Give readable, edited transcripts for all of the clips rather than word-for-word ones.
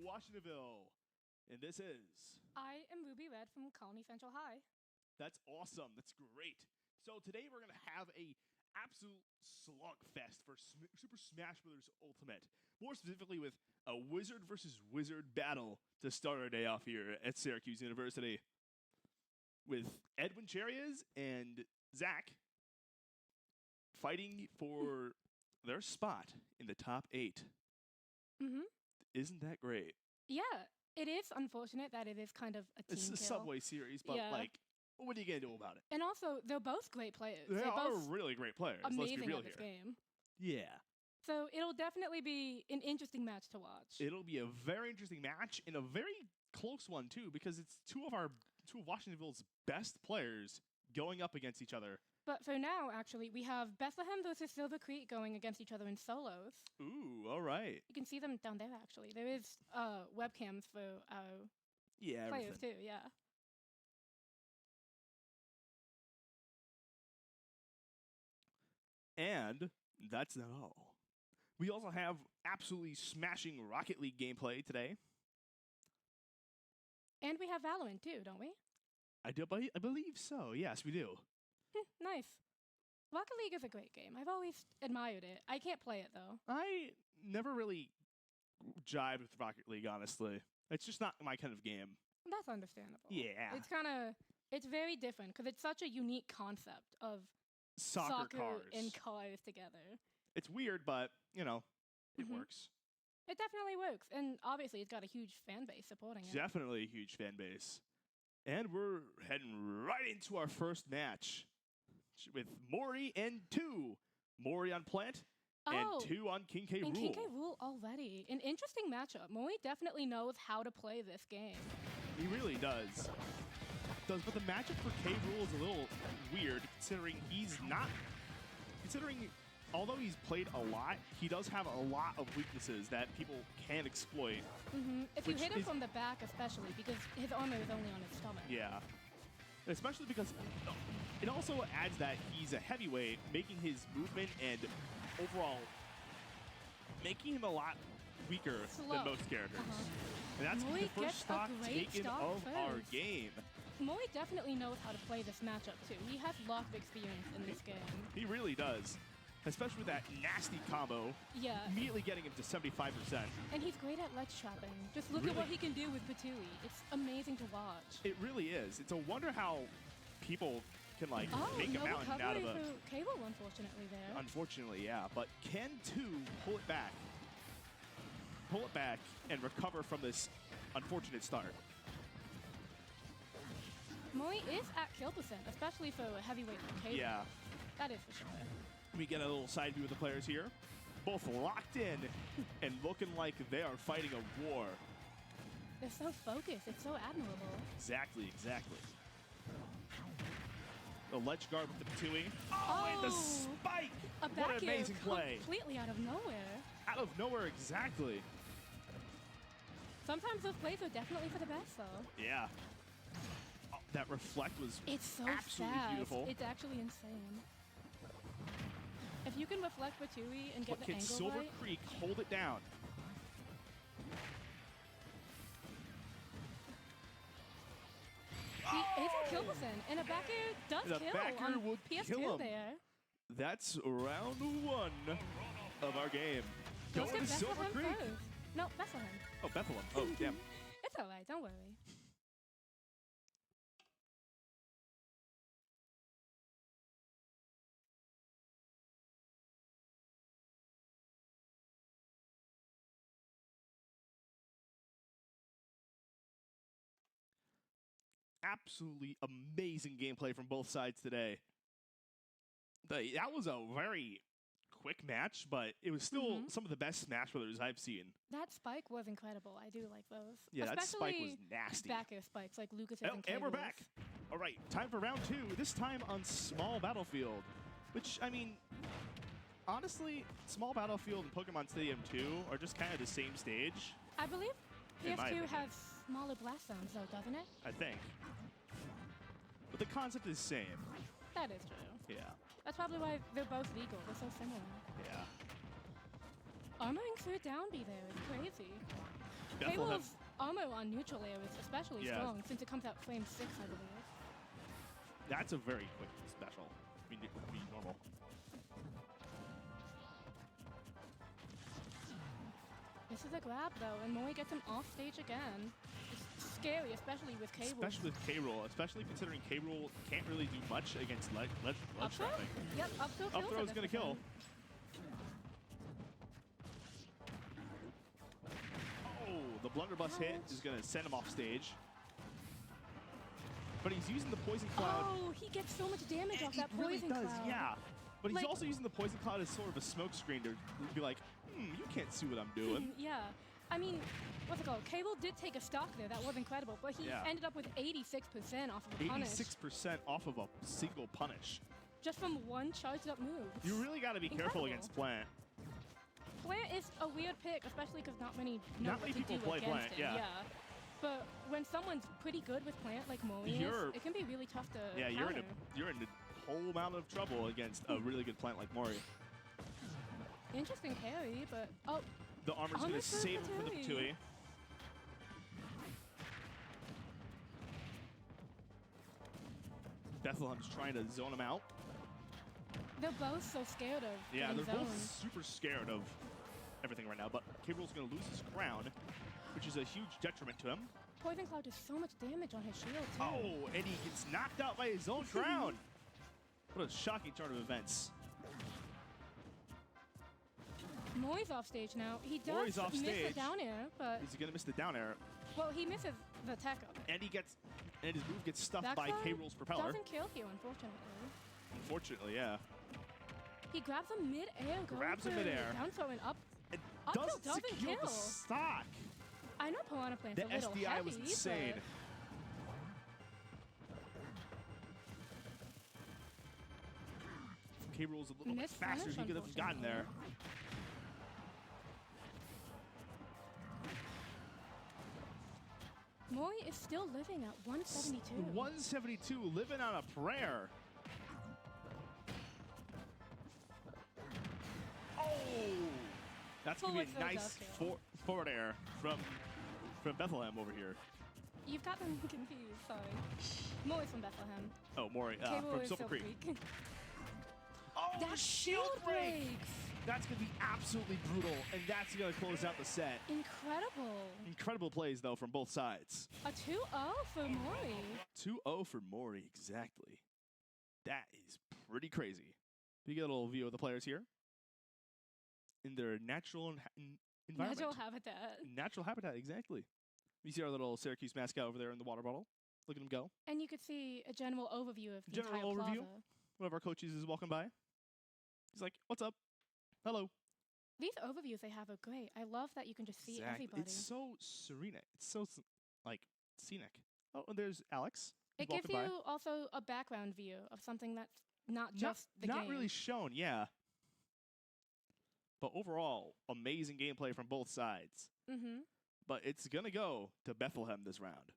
Washingtonville. And this is... I am Ruby Red from Colony Central High. That's awesome. That's great. So today we're going to have a absolute slugfest for Super Smash Bros. Ultimate. More specifically with a wizard versus wizard battle to start our day off here at Syracuse University. With Edwin Cherias and Zach fighting for their spot in the top 8. Mm-hmm. Isn't that great? Yeah, it is unfortunate that it is kind of a team It's a kill. Subway series, but Yeah. like, what are you going to do about it? And also, they're both great players. They They're are both really great players. Let's be amazing real at this here. game. Yeah. So it'll definitely be an interesting match to watch. It'll be a very interesting match and a very close one too, because it's two of Washingtonville's best players going up against each other. But for now, actually, we have Bethlehem versus Silver Creek going against each other in solos. Ooh, all right. You can see them down there, actually. There is webcams for our players, too, yeah. And that's not all. We also have absolutely smashing Rocket League gameplay today. And we have Valorant, too, don't we? I believe so. Yes, we do. Nice. Rocket League is a great game. I've always admired it. I can't play it, though. I never really jived with Rocket League, honestly. It's just not my kind of game. That's understandable. Yeah. It's very different because it's such a unique concept of Soccer cars. and cars together. It's weird, but, you know, it works. It definitely works. And obviously, it's got a huge fan base supporting it. Definitely a huge fan base. And we're heading right into our first match with Mori and 2. Mori on Plant and 2 on King K. Rool. And King K. Rool already. An interesting matchup. Mori definitely knows how to play this game. He really does. But the matchup for K. Rool is a little weird, considering although he's played a lot, he does have a lot of weaknesses that people can exploit. If you hit him from the back, especially, because his armor is only on his stomach. Yeah. Especially because it also adds that he's a heavyweight, making his movement and overall making him a lot weaker than most characters. And that's Mori the first stock taken of our game. Mori definitely knows how to play this matchup, too. He has lots of experience in this game. He really does. Especially with that nasty combo. Yeah. Immediately getting him to 75%. And he's great at ledge trapping. Just look at what he can do with Batui. It's amazing to watch. It really is. It's a wonder how people can make a mountain out of a... Cable, unfortunately, there. Unfortunately, yeah. But can 2 pull it back? Pull it back and recover from this unfortunate start. Mori is at kill percent, especially for a heavyweight like Cable. Yeah. That is for sure. We get a little side view of the players here. Both locked in and looking like they are fighting a war. They're so focused. It's so admirable. Exactly. The ledge guard with the Batui. Oh, and the spike! What an amazing play. Completely out of nowhere. Out of nowhere, exactly. Sometimes those plays are definitely for the best, though. Yeah. Oh, that reflect was absolutely beautiful. It's actually insane. If you can reflect Batui and get the angle Silver right. Creek hold it down? He is a kill percent, and a back air does kill. The back air will kill him. There. That's round 1 of our game. Going to Silver Creek. First. No, Bethlehem. Oh, Bethlehem. Oh, damn. It's all right. Don't worry. Absolutely amazing gameplay from both sides today. That was a very quick match, but it was still some of the best Smash Brothers I've seen. That spike was incredible. I do like those. Yeah, especially that spike was nasty. Back air spikes like Lucas and we're back. All right, time for round 2. This time on Small Battlefield, which, I mean, honestly, Small Battlefield and Pokemon Stadium 2 are just kind of the same stage. I believe PS2 has smaller blast zones, though, doesn't it? I think. But the concept is the same. That is true. Yeah. That's probably why they're both legal. They're so similar. Yeah. Armoring through down B there is crazy. Bethlehem. Cable's armor on neutral air is especially Yeah. strong since it comes out frame 6, I believe. That's a very quick special. I mean, it would be normal. This is a grab, though, and Mori gets him off stage again. It's scary, especially with Cable. Especially with K-Roll, especially considering K-Roll can't really do much against ledge Up throw? trapping. Yep, up throw kills. Up throw's at gonna this kill. point. Oh, the blunderbuss hit Ouch. is gonna send him off stage. But he's using the poison cloud. Oh, he gets so much damage and off he that really poison does, cloud. yeah. But he's Like- also using the poison cloud as sort of a smoke screen to be like, you can't see what I'm doing. Yeah. I mean, what's it called? Cable did take a stock there. That was incredible. But he Yeah. ended up with 86% off of a punish. 86% off of a single punish. Just from one charged up move. You really got to be careful Incredible. against Plant. Plant is a weird pick, especially because not many know Not what many to people do play against Plant, him. yeah. But when someone's pretty good with Plant, like Mori is, You're- it can be really tough to Yeah, you're in counter. a whole amount of trouble against a really good Plant like Mori. Interesting parry, but oh, The armor's going to Almost for the save him from the Patui. Patui. Bethlehem's trying to zone him out. they're both so scared of Yeah, getting they're both zoned. super scared of everything right now, but K-Rool's going to lose his crown, which is a huge detriment to him. Poison Cloud does so much damage on his shield, too. Oh, and he gets knocked out by his own crown. What a shocking turn of events. Mori's off stage now. He does Mori's off miss stage. the down air, but, He's going to miss the down air, well, he misses the tech up. and his move gets stuffed by Backside K-Rool's propeller. Doesn't kill here, unfortunately. Unfortunately, yeah. He grabs him mid-air, going Grabs him for mid-air. down throw and up. It Up doesn't tilt doesn't secure the kill. stock. I know Piranha Plant's The a little SDI heavy, was insane. but K-Rool's a little bit Missed faster. punish, He could have gotten there. Mori is still living at 172. 172, living on a prayer. Oh! That's going to be a Forward throw nice does kill. forward air from Bethlehem over here. You've got them confused, sorry. Mori's from Bethlehem. Oh, Mori, Cable from is Silver so Creek. weak. Oh, That the shield break! breaks! That's going to be absolutely brutal, and that's going to close out the set. Incredible. Incredible plays, though, from both sides. A 2-0 for Mori. 2-0 for Mori, exactly. That is pretty crazy. You get a little view of the players here in their natural environment. Natural habitat. Natural habitat, exactly. You see our little Syracuse mascot over there in the water bottle. Look at him go. And you could see a general overview of the General entire overview? plaza. One of our coaches is walking by. He's like, "What's up? Hello." These overviews they have are great. I love that you can just see everybody. It's so serene. It's so like scenic. Oh, and there's Alex. He's It gives walking by. you also a background view of something that's not just the not game. really shown, yeah. But overall, amazing gameplay from both sides. Mm-hmm. But it's gonna go to Bethlehem this round.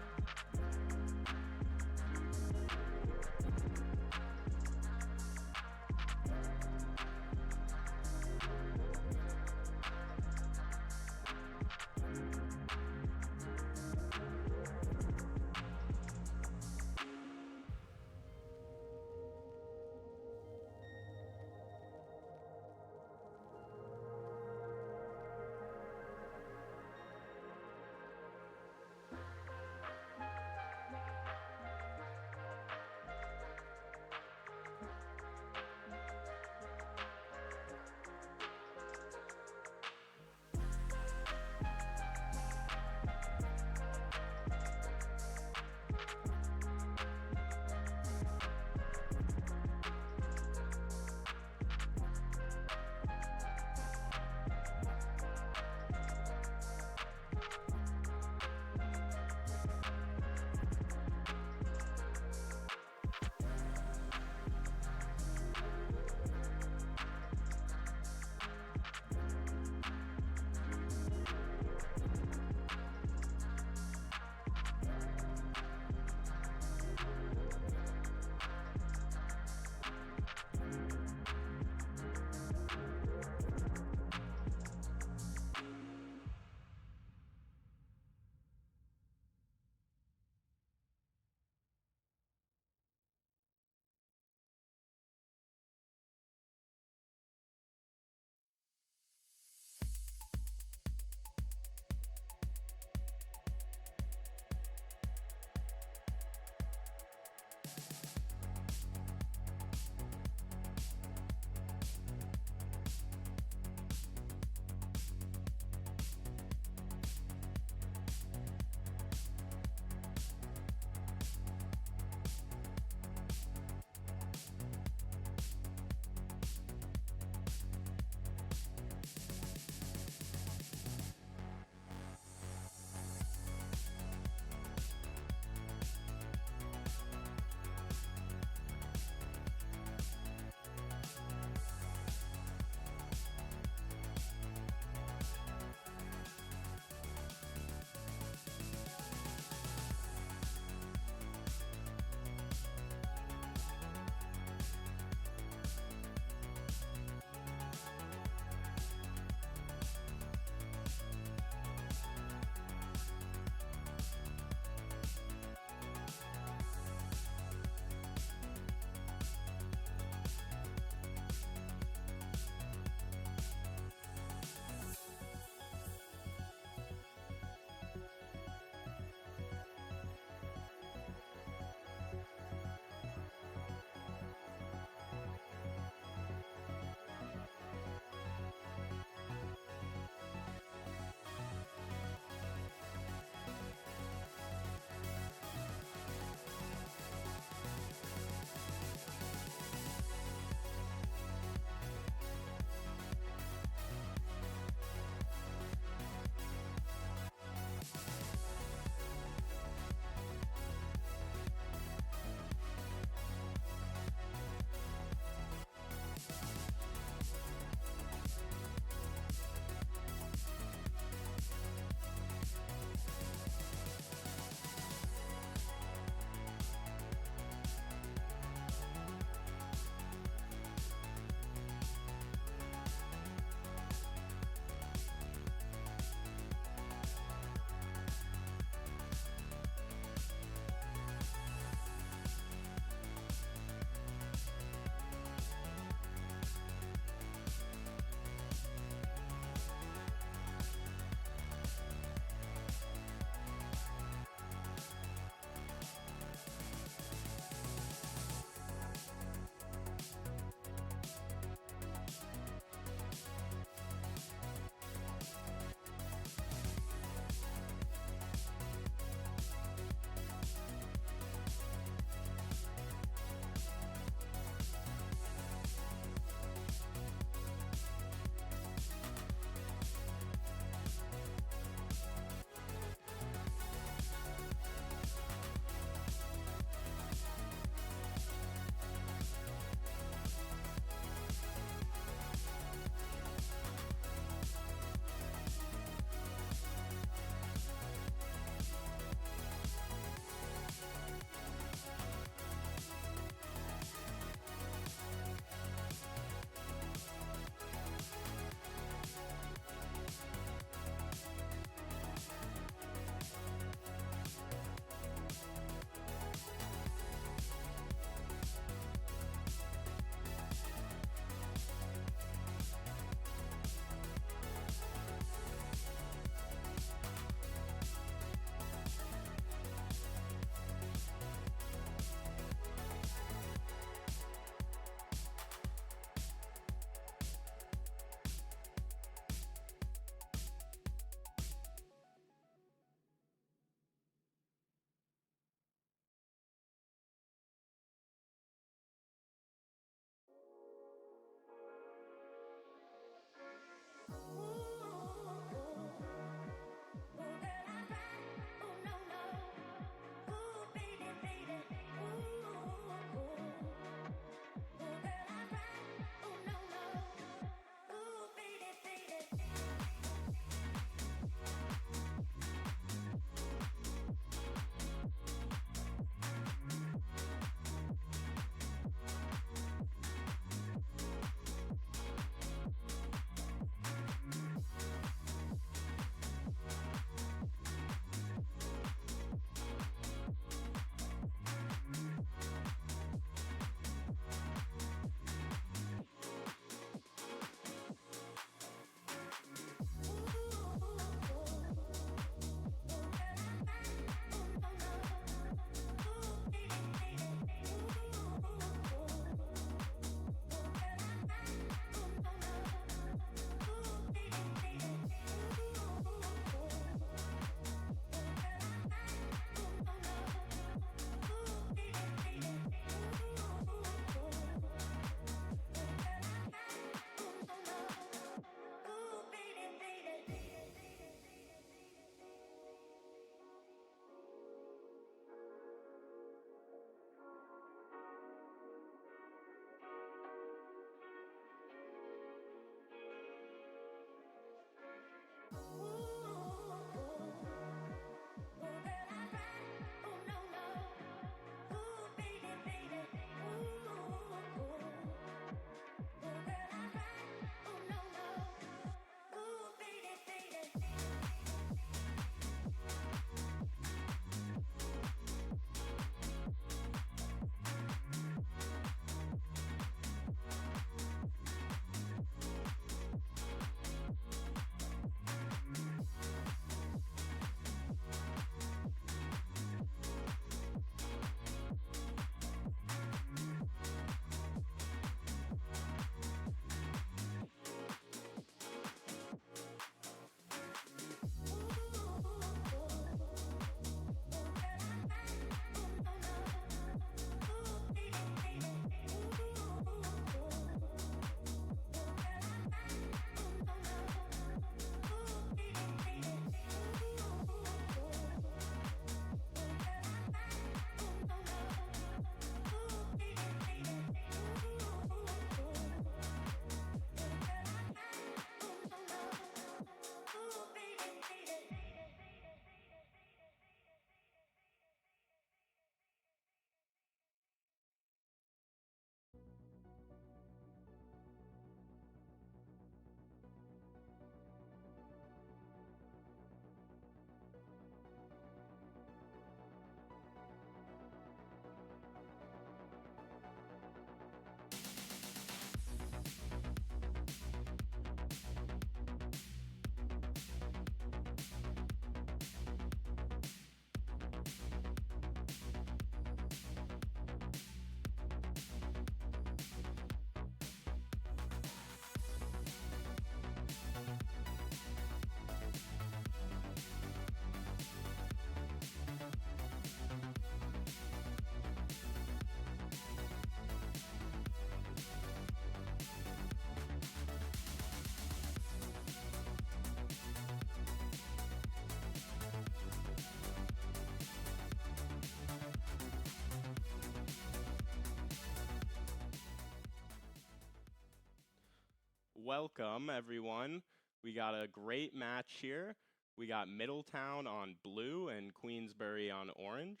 welcome everyone. We got a great match here. We got Middletown on blue and Queensbury on orange.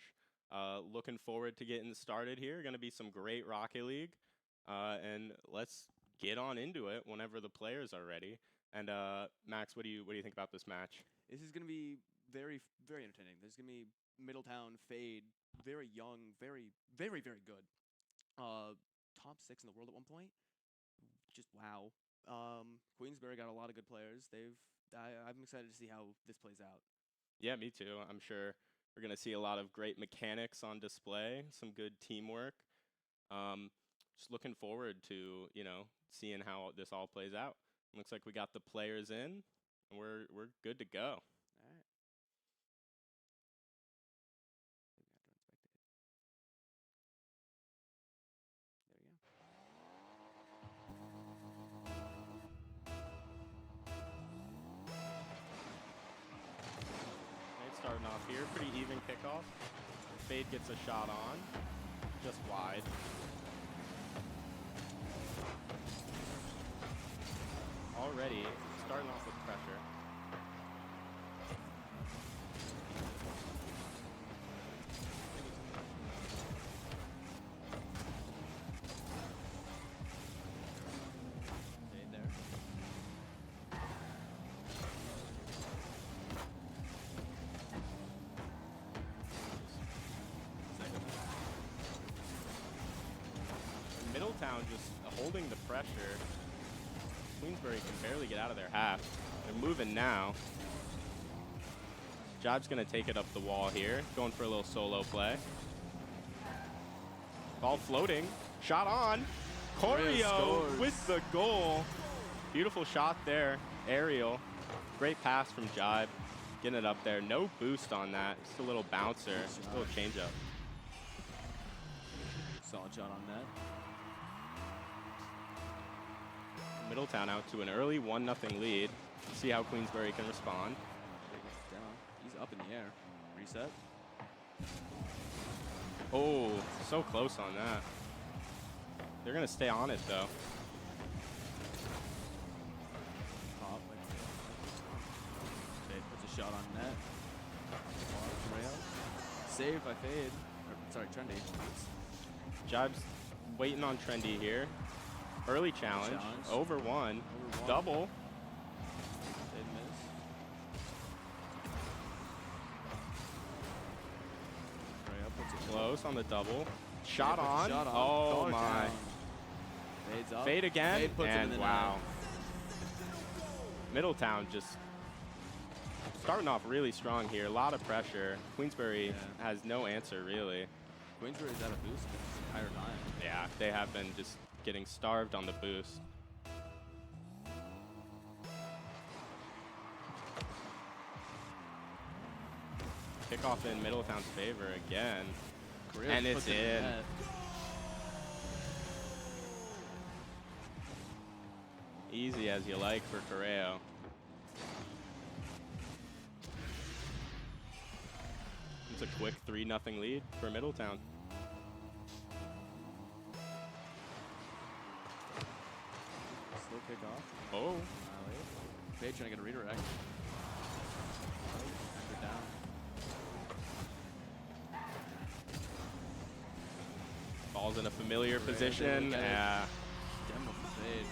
Looking forward to getting started here. Going to be some great Rocket League. And let's get on into it whenever the players are ready. And Max, what do you think about this match? This is going to be very entertaining. There's going to be Middletown, Fade, very young, very good. Top 6 in the world at one point. Just wow. Queensbury got a lot of good players. I'm excited to see how this plays out. Yeah, me too. I'm sure we're going to see a lot of great mechanics on display, some good teamwork. Just looking forward to, seeing how this all plays out. Looks like we got the players in, and we're good to go. All right. Starting off here, pretty even kickoff. Fade gets a shot on, just wide. Already starting off with pressure. Middletown just holding the pressure. Queensbury can barely get out of their half. They're moving now. Jibe's going to take it up the wall here. Going for a little solo play. Ball floating. Shot on. Choreo with the goal. Beautiful shot there. Aerial. Great pass from Jibe. Getting it up there. No boost on that. Just a little bouncer. A little changeup. Solid shot on net. Middletown out to an early 1-0 lead. See how Queensbury can respond. He's up in the air. Reset. Oh, so close on that. They're going to stay on it, though. Pop. Fade puts a shot on net. Save by Fade. Sorry, Trendy. Jibe's waiting on Trendy here. Early challenge. Over one. Double. Did miss. Close on the double. Shot on. Oh my. Fades up. Fade again. Fade puts and wow. Middletown just starting off really strong here. A lot of pressure. Queensbury has no answer really. Queensbury's had a boost this entire time. Yeah, they have been just getting starved on the boost. Kickoff in Middletown's favor again. And it's in. Easy as you like for Correo. It's a quick 3-0 lead for Middletown. Slow kick off. Oh. Fade trying to get a redirect. Down. Ball's in a familiar position. Yeah. Demo Fade.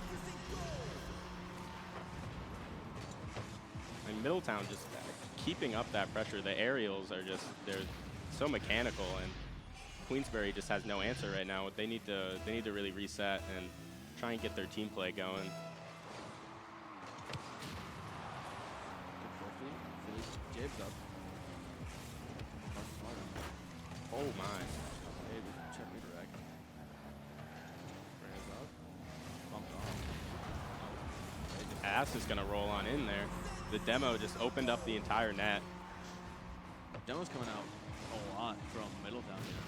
And Middletown just keeping up that pressure. The aerials are just, they're so mechanical, and Queensbury just has no answer right now. They need to really reset and try and get their team play going. Jib's up. Oh my. Check redirect. Rails up. Bumped off. Ass is gonna roll on in there. The demo just opened up the entire net. Demo's coming out a lot from Middletown here.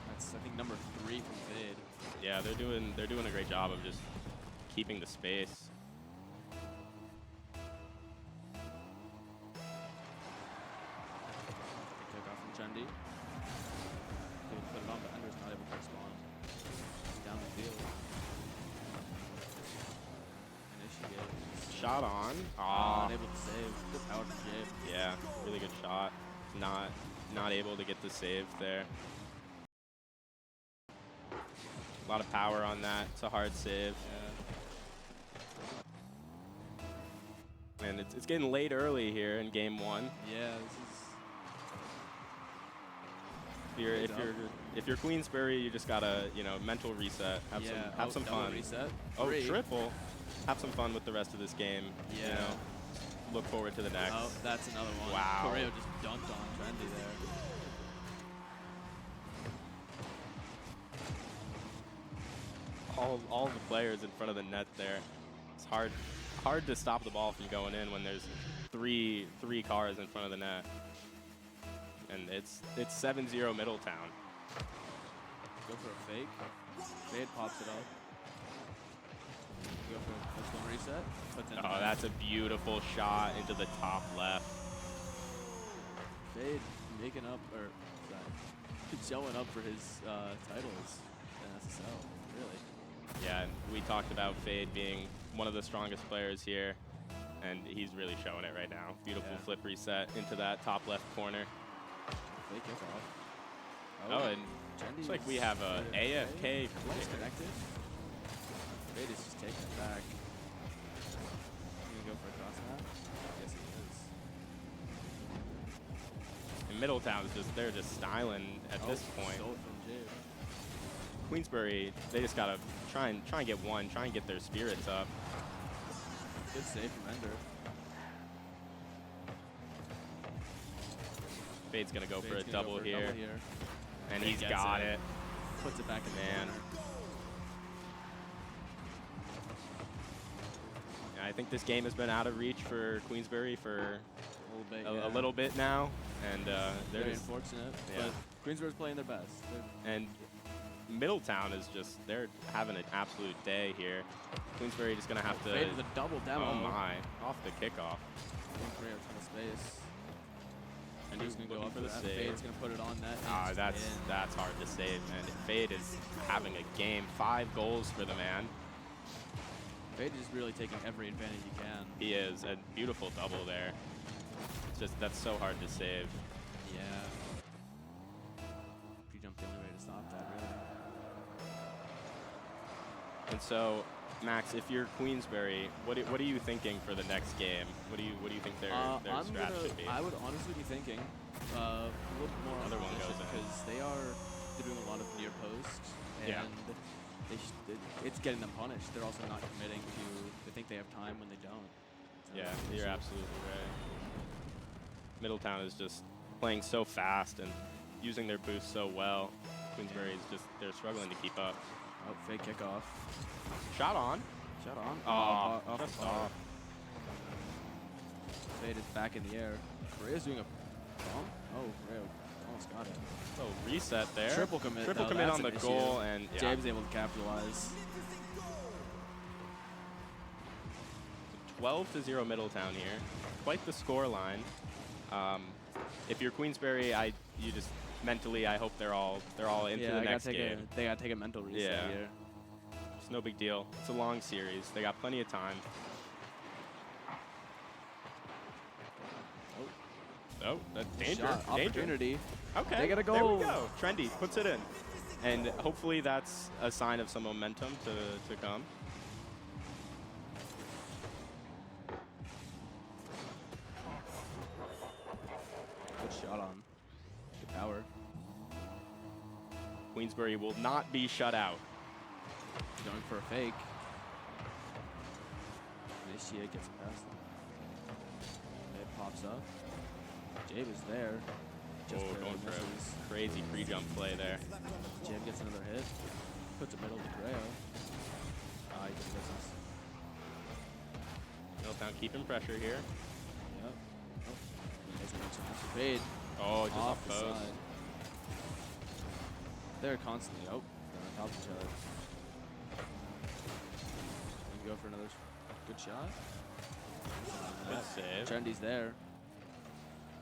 That's, I think, number 3 from Fade. Yeah, they're doing a great job of just keeping the space. Kick off from Trendy. Put it on, but Ender's not able to respond. He's down the field. Initiate. shot on. Unable to save. Good power from Jabe. Yeah, really good shot. Not able to get the save there. A lot of power on that. It's a hard save. Yeah. And it's getting late early here in game 1. Yeah, If you're Queensbury, you just gotta, you know, mental reset. Have some fun. Reset. Oh, 3. triple. Have some fun with the rest of this game. Yeah. You know, look forward to the next. Oh, that's another one. Wow. Correo just dunked on Trendy there. All the players in front of the net there. It's hard to stop the ball from going in when there's three cars in front of the net. And it's 7-0 Middletown. Go for a fake. Fade pops it up. Go for a first one reset. Puts in Oh, that's a beautiful shot into the top left. Fade making up, or sorry, showing up for his titles in SSL, really. Yeah, and we talked about Fade being one of the strongest players here, and he's really showing it right now. Beautiful flip reset into that top left corner. Fake kickoff. Oh, and looks like we have a AFK. Nice connected. Fade is just taking it back. Gonna go for a cross snap? Yes, he is. And Middletown's they're just styling at this point. Stole it from Jabe. Queensbury, they just gotta try and get one, try and get their spirits up. Good save from Ender. Fade's gonna go for a Fade's gonna double go for here. And he's gets got it. Puts it back in the Man. corner. Yeah, I think this game has been out of reach for Queensbury for A little bit. a little bit now, and they're Very just, unfortunate. yeah. But Queensbury's playing their best. and Middletown is they're having an absolute day here. Queensbury just gonna have to. Fade is a double demo. Oh my! Off the kickoff. Correa a ton of space. And he's gonna go Looking up for for the that. save. Fade's gonna put it on net. Ah, that's hard to save, man. Fade is having a game. 5 goals for the man. Fade is really taking every advantage he can. He is a beautiful double there. It's just that's so hard to save. Yeah. Pre-jump the only way to stop that, really. And so, Max, if you're Queensbury, what are you thinking for the next game? What do you think their strat should be? I would honestly be thinking a little bit more Another one goes in. because they're doing a lot of near post and Yeah. it's getting them punished. They're also not committing to. They think they have time when they don't. So Yeah, you're absolutely right. Middletown is just playing so fast and using their boost so well. Queensbury is they're struggling to keep up. Oh, fake kickoff. Shot on. Shot on. Oh, off just the bar. off. Fade is back in the air. Correa's doing a bump. Oh, Correa almost got it. So reset there. Triple commit. Triple though, commit that's on the an issue. goal, and yeah, James able to capitalize. 12-0 Middletown here. Quite the score line. If you're Queensbury, you just mentally, I hope they're all into the next game. They gotta take a mental reset Yeah. here. It's no big deal. It's a long series. They got plenty of time. Oh, that's danger. Shot, Danger. opportunity. Okay. They gotta There we go. go. Trendy puts it in. And hopefully that's a sign of some momentum to come. Good shot on. Good power. Queensbury will not be shut out. Going for a fake. Initiate gets past him. It pops up. Jabe is there. Just Oh, barely going for misses. a crazy pre-jump play there. Jabe gets another hit. Puts it middle to Correa. Ah, he just misses. Middletown keeping pressure here. Yep. Oh, he has a chance to fade. Oh, just Off off the post. side. They're constantly, they're on top of each other. We can go for another good shot. Good save. Trendy's there.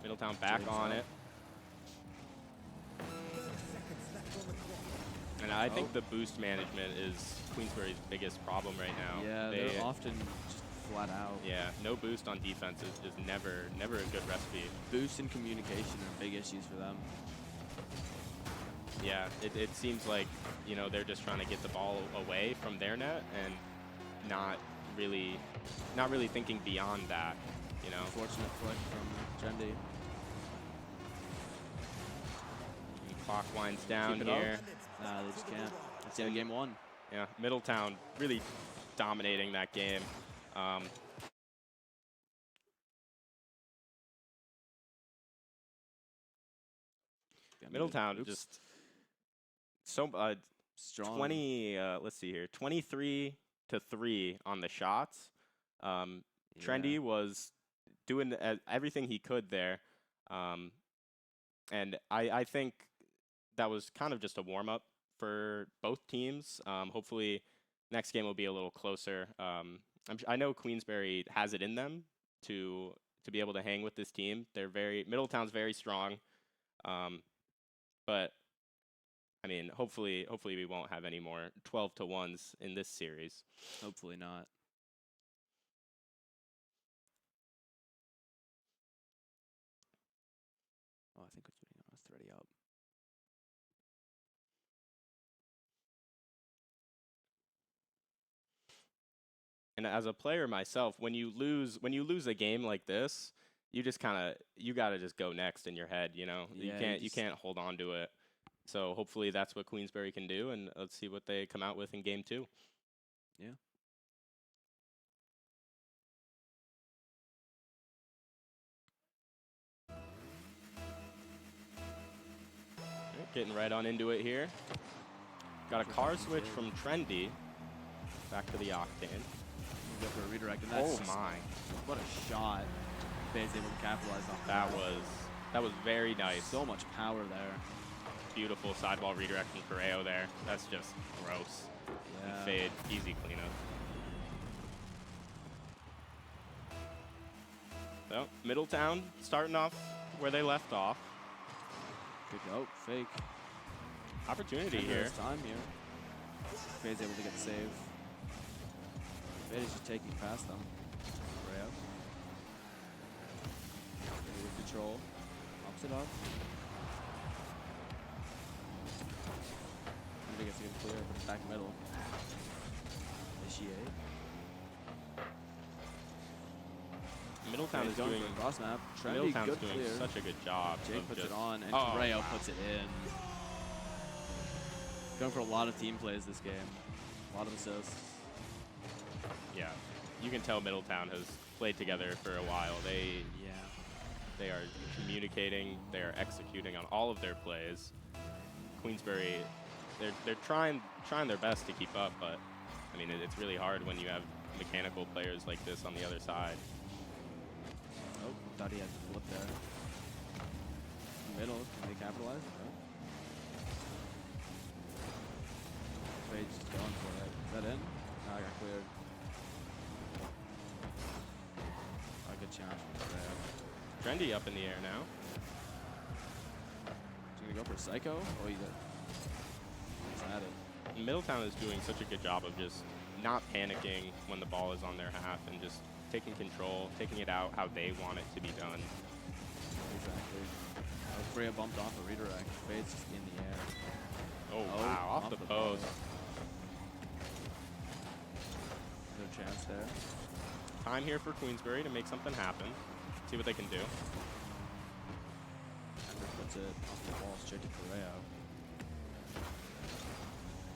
Middletown back James on up. it. And I think the boost management is Queensbury's biggest problem right now. Yeah, they're often just flat out. Yeah, no boost on defense is just never a good recipe. Boost and communication are big issues for them. Yeah, it seems like, you know, they're just trying to get the ball away from their net and not really thinking beyond that, you know. Fortunate flick from Trendy. Clock winds down Keep it up. here. Nah, they just can't. That's the end of game 1. Yeah, Middletown really dominating that game. Middletown just so strong. 20. Let's see here, 23-3 on the shots. Trendy was doing everything he could there, and I think that was kind of just a warm up for both teams. Hopefully, next game will be a little closer. I know Queensbury has it in them to be able to hang with this team. Middletown's very strong. But I mean, hopefully we won't have any more 12-1s in this series. Hopefully not. Oh, I think it's putting on a 30 up. And as a player myself, when you lose a game like this, you just you gotta just go next in your head, you know. Yeah, you can't hold on to it. So hopefully that's what Queensbury can do, and let's see what they come out with in game 2. Yeah. Alright, getting right on into it here. Got a car switch from Trendy back to the Octane. Go for a redirect, and that's my! What a shot! Bay's able to capitalize on That was very nice. So much power there. Beautiful sideball redirect from Correo there. That's just gross. Yeah. And fade, easy cleanup. So Middletown starting off where they left off. Good go, fake. Opportunity here. There's time here. Bay's able to get the save. Fade is just taking past them. Correo. Control. Pops it up. I think it's gonna clear, but it's back middle. Initiate. Middletown is going doing for a cross map. Trendy, Middletown's good doing clear. such a good job. Jake of puts just, it on, and Oh, Correo wow. puts it in. Going for a lot of team plays this game. A lot of assists. Yeah, you can tell Middletown has played together for a while. They are communicating. They are executing on all of their plays. Queensbury, they're trying their best to keep up, but I mean it's really hard when you have mechanical players like this on the other side. Oh, thought he had the flip there. Middle, can they capitalize? No. Fade's just going for it. Is that in? No, I got cleared. Oh, good challenge from Correo. Trendy up in the air now. He's gonna go for Psycho? Oh, he's at it. Middletown is doing such a good job of just not panicking when the ball is on their half and just taking control, taking it out how they want it to be done. Exactly. Correo bumped off a redirect. Fade's just in the air. Oh, wow, off the post. No chance there. Time here for Queensbury to make something happen. See what they can do. Andrew puts it off the wall straight to Correo.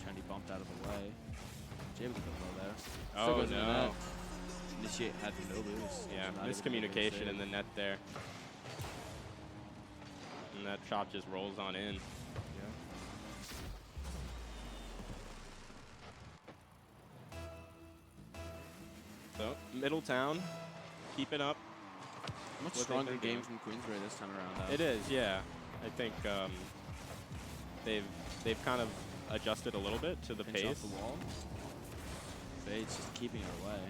Trendy bumped out of the way. James with the low there. Still Oh, goes in the no. net. Initiate had no boost. Yeah, Not able to make a miscommunication in save. the net there. And that shot just rolls on in. So, Middletown, keep it up. Much what they stronger can game do. from Queensbury this time around. Though. It is, yeah. I think they've kind of adjusted a little bit to the Pinch pace. off the wall. Fade's just keeping her away.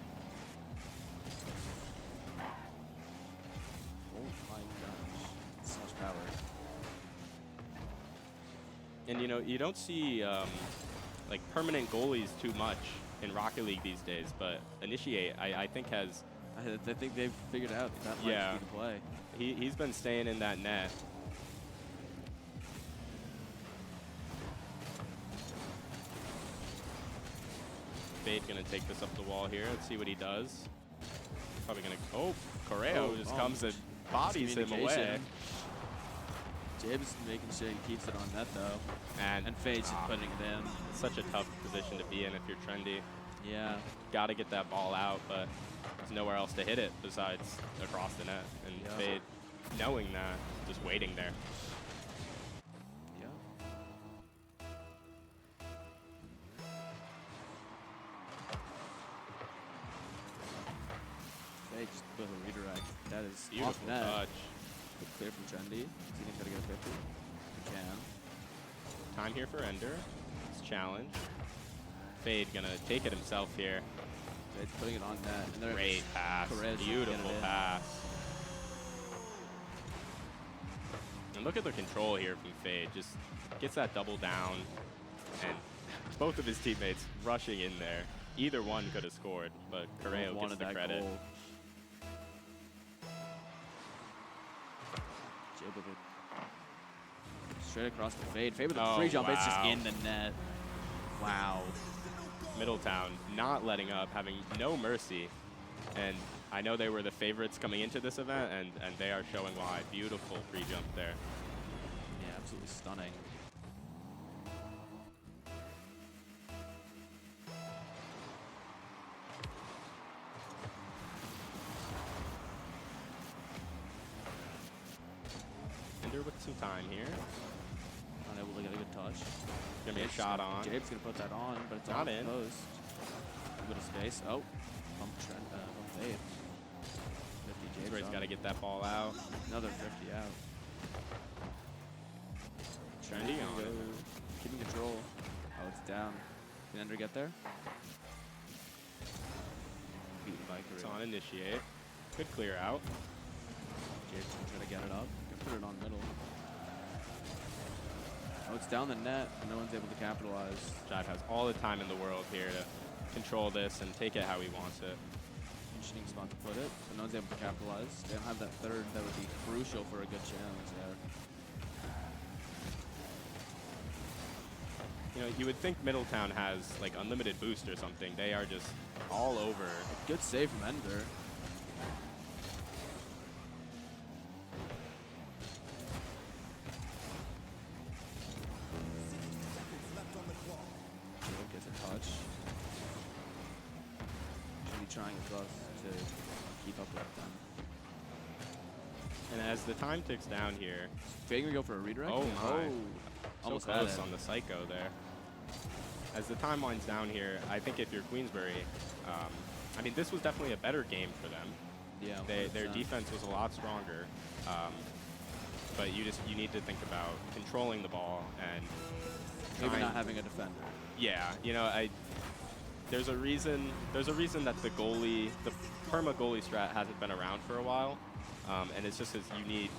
Oh my gosh. So much power. And you know, you don't see like permanent goalies too much in Rocket League these days, but Initiate, I think has... I think they've figured out that might Yeah. be the play. He's been staying in that net. Fade gonna take this up the wall here. Let's see what he does. Probably gonna... Oh, Correo just comes and bodies him away. Jib's making sure he keeps it on net though. And Fade's just putting it in. it's such a tough position to be in if you're trendy. Yeah. Got to get that ball out, but there's nowhere else to hit it besides across the net. And Yeah. Fade, knowing that, just waiting there. Yeah. Fade just with a redirect. That is Beautiful off net. touch. Good clear from Trendy. Does he think he's gonna get a 50? He can. Time here for Ender. It's challenge. Fade gonna take it himself here. Fade's putting it on net. And they're Great pass. Correa's trying to get Beautiful it in. pass. And look at the control here from Fade. Just gets that double down. And both of his teammates rushing in there. Either one could have scored, but Correo gets wanted the that credit. goal. Jib with it. Straight across the Fade. Fade with a Oh, free jump. It's just wow. in the net. Wow. Middletown not letting up, having no mercy. And I know they were the favorites coming into this event, and they are showing why. Beautiful free jump there. Yeah, absolutely stunning. Ender with some time here. Unable to get a good touch. Gonna be a shot on. Jabe's gonna put that on, but it's Not on in. post. A bit of space. Oh, bump Trent. Bump Fade. 50 Jabe's Where he's on. got to get that ball out. Another 50 out. Trendy on it. Keeping control. Oh, it's down. Can Ender get there? Beaten by It's Korea. on initiate. Good clear out. Jabe's gonna try to get it up. Can put it on middle. Oh, it's down the net, and no one's able to capitalize. Jive has all the time in the world here to control this and take it how he wants it. Interesting spot to put it, but no one's able to capitalize. They don't have that third that would be crucial for a good challenge there. You know, you would think Middletown has like unlimited boost or something. They are just all over. Good save from Ender. Jacob gets a touch. Should be trying his best to keep up with them. And as the time ticks down here, Fade gonna go for a redirect? Oh my. so Almost had close it. on the Psycho there. As the time winds down here, I think if you're Queensbury, I mean, this was definitely a better game for them. Yeah, Their 100%. defense was a lot stronger, but you need to think about controlling the ball and Maybe trying- not having a defender. Yeah, you know, there's a reason that the perma goalie strat hasn't been around for a while, and it's just because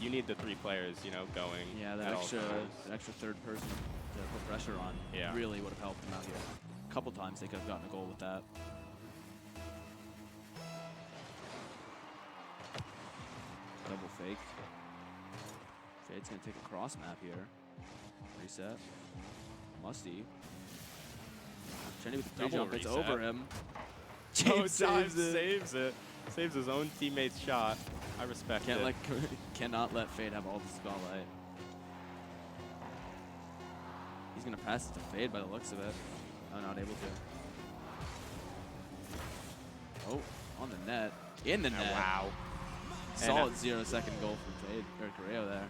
you need the three players, you know, going. Yeah, that at all extra times. third person to put pressure on Yeah. really would have helped them out here. A couple times they could have gotten a goal with that. Double fake. Fade's gonna take a cross map here. Reset. Musty. Trinity with the free Double jump. It's reset. over him. Oh, James Jive saves it. saves it. Saves his own teammate's shot. I respect Can't it. cannot let Fade have all the spotlight. He's gonna pass it to Fade by the looks of it. Oh, not able to. Oh, on the net. In the net. Wow. Solid 0-second goal from Fade or Correo there.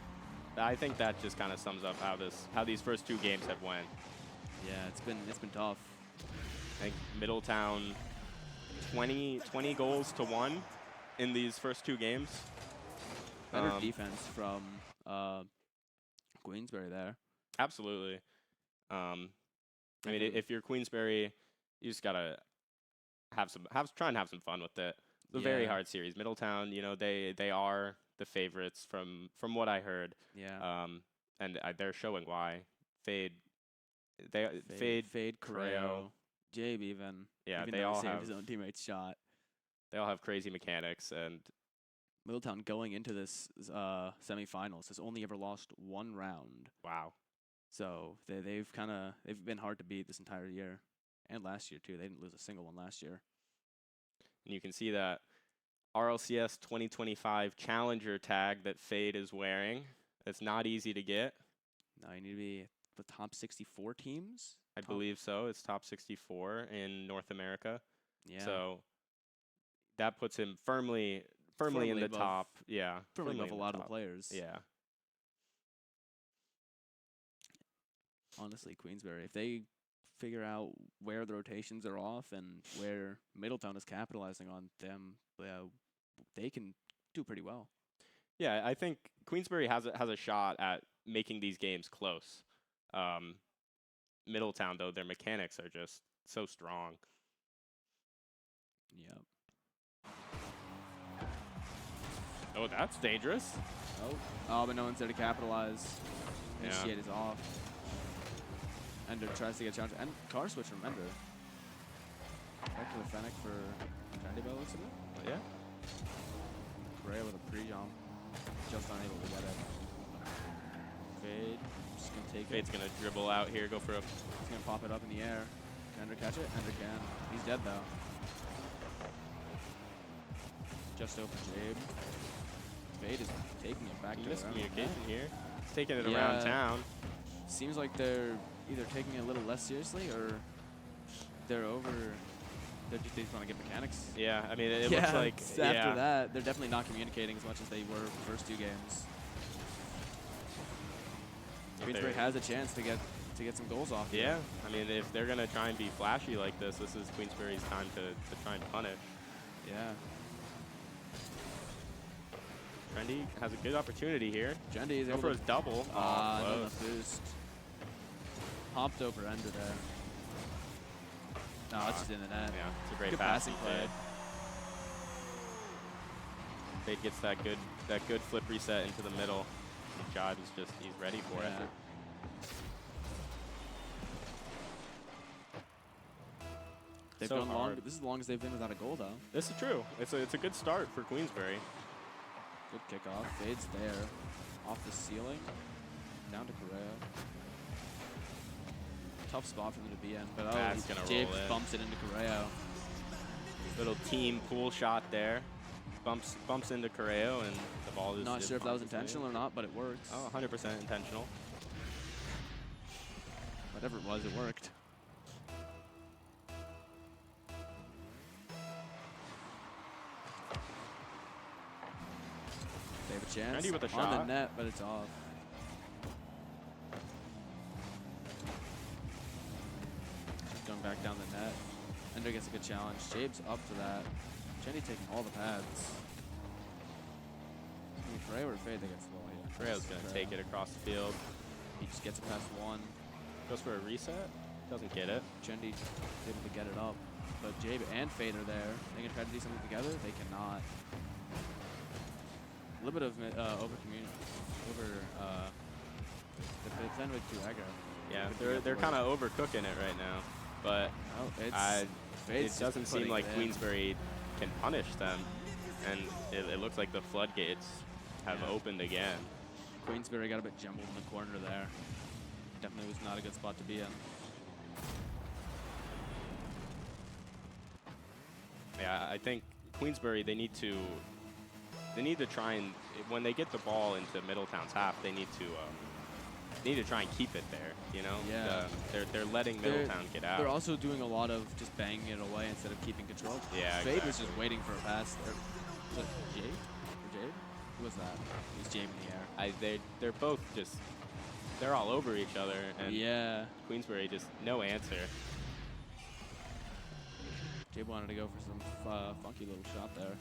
I think that just kind of sums up how these first two games have went. Yeah, it's been tough. I think Middletown 20 goals to 1 in these first two games. Better defense from Queensbury there. Absolutely. I mean, if you're Queensbury, you just gotta try and have some fun with it. It's a very Yeah. hard series. Middletown, you know, they are the favorites from what I heard. Yeah. And they're showing why. Fade, Fade, Correo. Correo, Jabe even. Yeah, even they though he all saved have his own teammate's shot. crazy mechanics, and Middletown going into this semifinals has only ever lost 1 round. wow. So they've been hard to beat this entire year, and last year too. They didn't lose a single one last year. And you can see that RLCS 2025 Challenger tag that Fade is wearing. It's not easy to get. No, you need to be the top 64 teams. I believe so. It's top 64 in North America. Yeah. So that puts him firmly in Firmly the above- top. Yeah. Firmly above in a lot of top. the players. Yeah. Honestly, Queensbury, if they figure out where the rotations are off and where Middletown is capitalizing on them, they can do pretty well. Yeah, I think Queensbury has a shot at making these games close. Middletown, though, their mechanics are just so strong. Yep. Oh, that's dangerous. But no one's there to capitalize. Yeah. Initiate is off. Ender tries to get challenged. And car switch from Ender. Back to the Fennec for Trendy by the looks of it. Yeah. Correa with a pre-jump. Just unable to get it. Fade. Just going to take Fade's it. going to dribble out here, go for a... He's going to pop it up in the air. Can Ender catch it? Ender can. He's dead, though. Just open Jabe. Fade is taking it back to around the net. Miscommunication here. He's taking it Yeah. around town. Seems like they're either taking it a little less seriously or they just want to get mechanics. Yeah, I mean, it looks like... After that, they're definitely not communicating as much as they were the first 2 games. Queensbury has a chance to get some goals off. Yeah, I mean, if they're going to try and be flashy like this is Queensbury's time to try and punish. Yeah. Trendy has a good opportunity here. Trendy is Go able for to his double. not Close. enough boost. Hopped over Ender there. No, it's just in the net. Yeah, it's a great Good pass. passing play. Fade gets that good flip reset into the middle. And Jod is he's ready for it. Yeah. They've So gone long. hard. This is as long as they've been without a goal, though. This is true. It's a good start for Queensbury. Good kickoff. Fade's there. Off the ceiling. Down to Correa. Tough spot for them to be in. But That's gonna Jabe roll in. bumps it into Correa. Little team pool shot there. Bumps into Correo, and the ball is Not just sure if that was bounces in. intentional or not, but it works. Oh, 100% intentional. Whatever it was, it worked. They have a chance Trendy with a on the shot. net, but it's off. Just going back down the net. Ender gets a good challenge. Jabe's up for that. Jenny taking all the pads. Correa or Fade that gets the ball here? Correo's going to take it across the field. He just gets it past 1. Goes for a reset. Doesn't get it. Chendi able to get it up, but Jabe and Fade are there. They can try to do something together. They cannot. A little bit of they're playing with too aggro. Yeah, Could be they're up kind of overcooking it right now, but Oh, it Fade's just doesn't seem putting like it in. Queensbury can punish them, and it looks like the floodgates have Yeah. opened again. Queensbury got a bit jumbled in the corner there. Definitely was not a good spot to be in. Yeah, I think Queensbury they need to try and when they get the ball into Middletown's half, they need to try and keep it there. You know, Yeah. they're letting Middletown get out. They're also doing a lot of just banging it away instead of keeping control. Yeah, Fade was exactly. just waiting for a pass there. Was it Jabe? Or Jabe? Who was that? It was Jabe in the air. They're both just they're all over each other, and Yeah. Queensbury just no answer. Jabe wanted to go for some funky little shot there.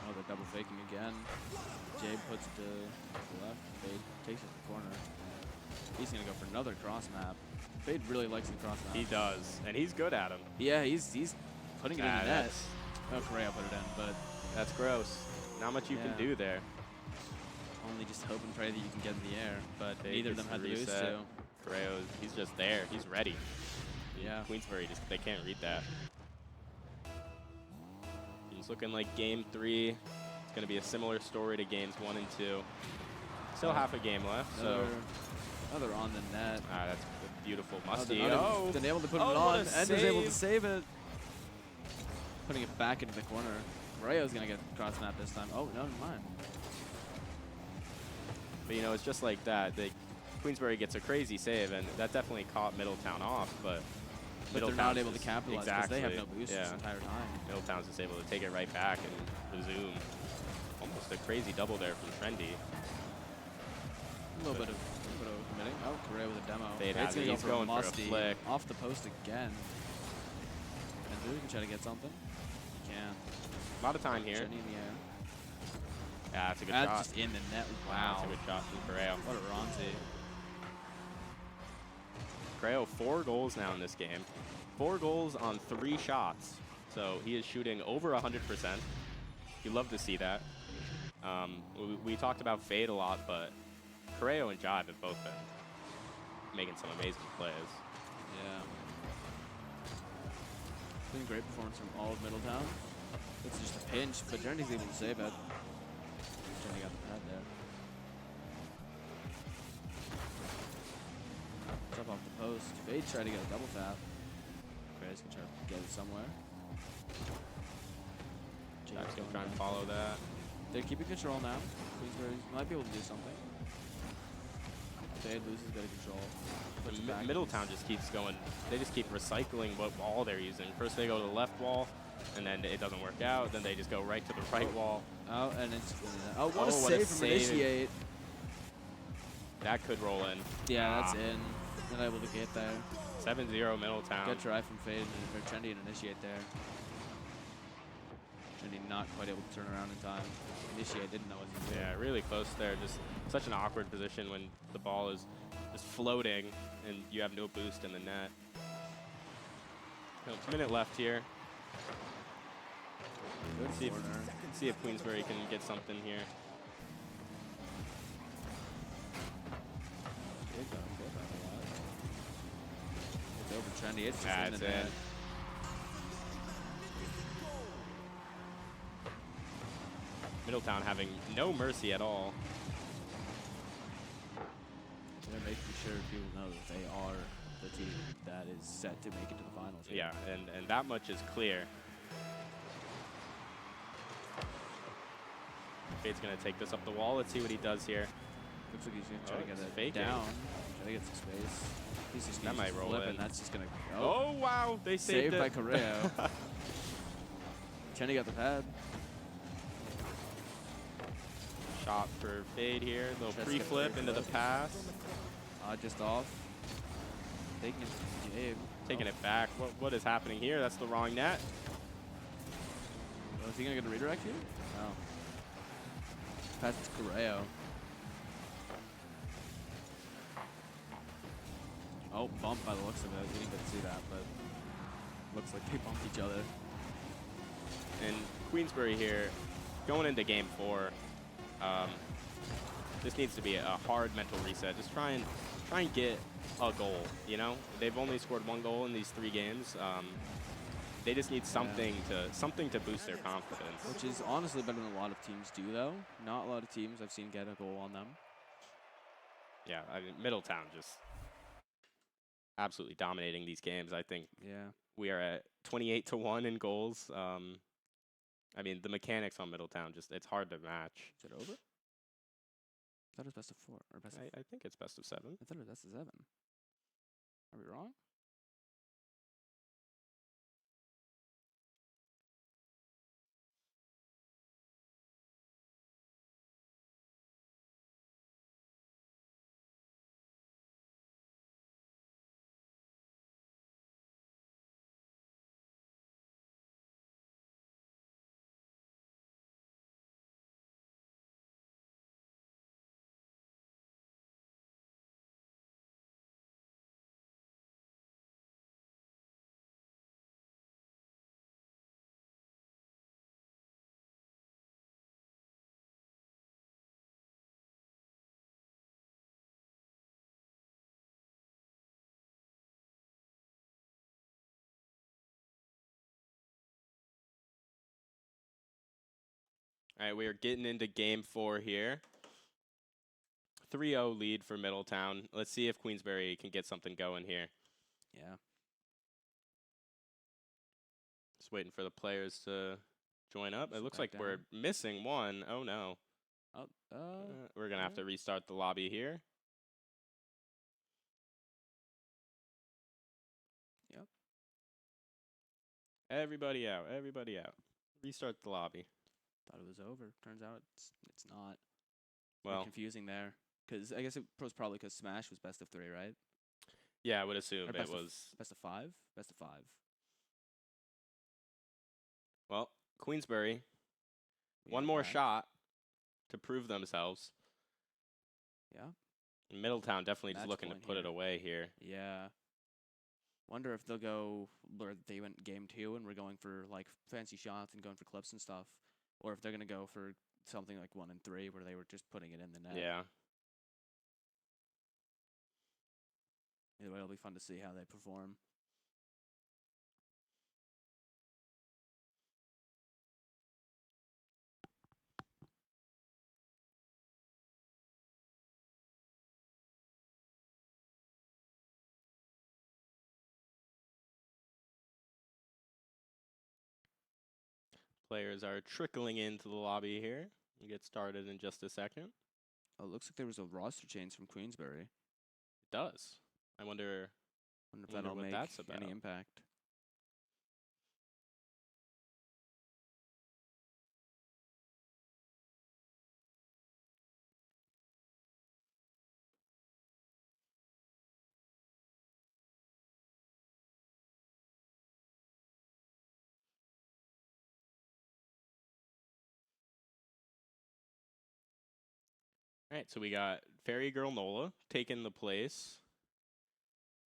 Oh, they're double faking again. Jabe puts it to the left. Fade takes it to the corner. He's going to go for another cross map. Fade really likes the cross map. He does, and he's good at them. Yeah, he's putting it in the net. That's, Oh, Correa put it in, but that's gross. Not much you can Yeah. do there. only just hope and pray that you can get in the air. But Fade neither of gets them had the the boost reset. to. Correo's, he's just there. He's ready. Yeah. Queensbury, they can't read that. It's looking like game 3. It's going to be a similar story to games 1 and 2. Still half a game left, so. Another on the net. That's a beautiful Oh, musty. been able to put it what on, a and was able to save. save it. Putting it back into the corner. Correo's going to get cross map this time. Oh, no, never mind. But, you know, it's just like that. Queensbury gets a crazy save, and that definitely caught Middletown off, but they're not able to capitalize because they have no boost yeah. this entire time. Middletown's just able to take it right back and resume. Almost a crazy double there from Trendy. A little bit of committing. Oh, Correo with a demo. Fade Fade's has it. gonna He's go for going for a musty. flick. Off the post again. And Drew can try to get something. He can. A lot of time here. Jenny in the air. Yeah, that's a good That's shot. just in the net. Wow. Wow. That's a good shot from Correo. What a Ronzi. Correo, 4 goals now in this game. 4 goals on 3 shots. So he is shooting over 100%. You love to see that. We talked about Fade a lot, but Correo and Jive have both been making some amazing plays. Yeah. Been great performance from all of Middletown. It's just a pinch, but Journey's able to save it. Journey got the pad there. Jump off the post. Fade tried to get a double tap. Grace can try to get it somewhere. Jack's going to try and follow that. They're keeping control now. Queensbury might be able to do something. Fade loses a bit of control. Puts it back. Middletown just keeps going. They just keep recycling what wall they're using. First they go to the left wall, and then it doesn't work out. Then they just go right to the right wall. Oh, and it's what a what a save from save. Initiate. That could roll in. Yeah, that's in. Not able to get there. 7-0 Middletown. Good try from Fade or Trendy and Initiate there. Trendy not quite able to turn around in time. Initiate didn't know what to do. Yeah, really close there. Just such an awkward position when the ball is just floating and you have no boost in the net. A minute left here. Good See if Queensbury can get something here. It's over Trendy. It's just in That's the net. it. Middletown having no mercy at all. They're making sure people know that they are the team that is set to make it to the finals. here. Yeah, and that much is clear. Fade's going to take this up the wall. Let's see what he does here. Looks like he's going to try to get it's it faking. down. Try to get some space. He's just That gonna might roll flip, in. and that's just going to go. Oh, wow. They saved Saved it. by Correo. Chenny got the pad. Shot for Fade here. Little Tries to get a pre-flip free into the flip. pass. Just off. Taking it to Gabe. Taking it back. What is happening here? That's the wrong net. Oh, is he going to get a redirect here? No. Pass to Correo. Oh, bumped by the looks of it. We didn't get to see that, but looks like they bumped each other. And Queensbury here, going into game 4, this needs to be a hard mental reset. Just try and get a goal, you know? They've only scored 1 goal in these 3 games. They just need something to boost their confidence. Which is honestly better than a lot of teams do, though. Not a lot of teams I've seen get a goal on them. Yeah, I mean, Middletown just absolutely dominating these games. I think Yeah. we are at 28-1 in goals. I mean, the mechanics on Middletown, it's hard to match. Is it over? I thought it was best of 4. Or best of I think it's best of 7. I thought it was best of 7. Are we wrong? All right, we are getting into game 4 here. 3-0 lead for Middletown. Let's see if Queensbury can get something going here. Yeah. Just waiting for the players to join up. It Sit looks back like we're down. missing one. Oh, no. Oh, We're going to have to restart the lobby here. Yep. Everybody out. Everybody out. Restart the lobby. Thought it was over. Turns out it's not. Well, Confusing there. Because I guess it was probably because Smash was best of 3, right? yeah, I would assume Or it best was. Best of 5? Best of 5. Well, Queensbury, We one are more back. shot to prove themselves. Yeah. Middletown definitely just Match looking to point put it here. away here. Yeah. Wonder if they'll go where they went game 2 and we're going for like fancy shots and going for clips and stuff, or if they're gonna go for something like 1 and 3 where they were just putting it in the net. Yeah. Either way, it'll be fun to see how they perform. Players are trickling into the lobby here. We'll get started in just a second. Oh, it looks like there was a roster change from Queensbury. It does. I wonder. Wonder if Wonder that'll what make that's about. any impact. All right, so we got Fairy Girl Nola taking the place,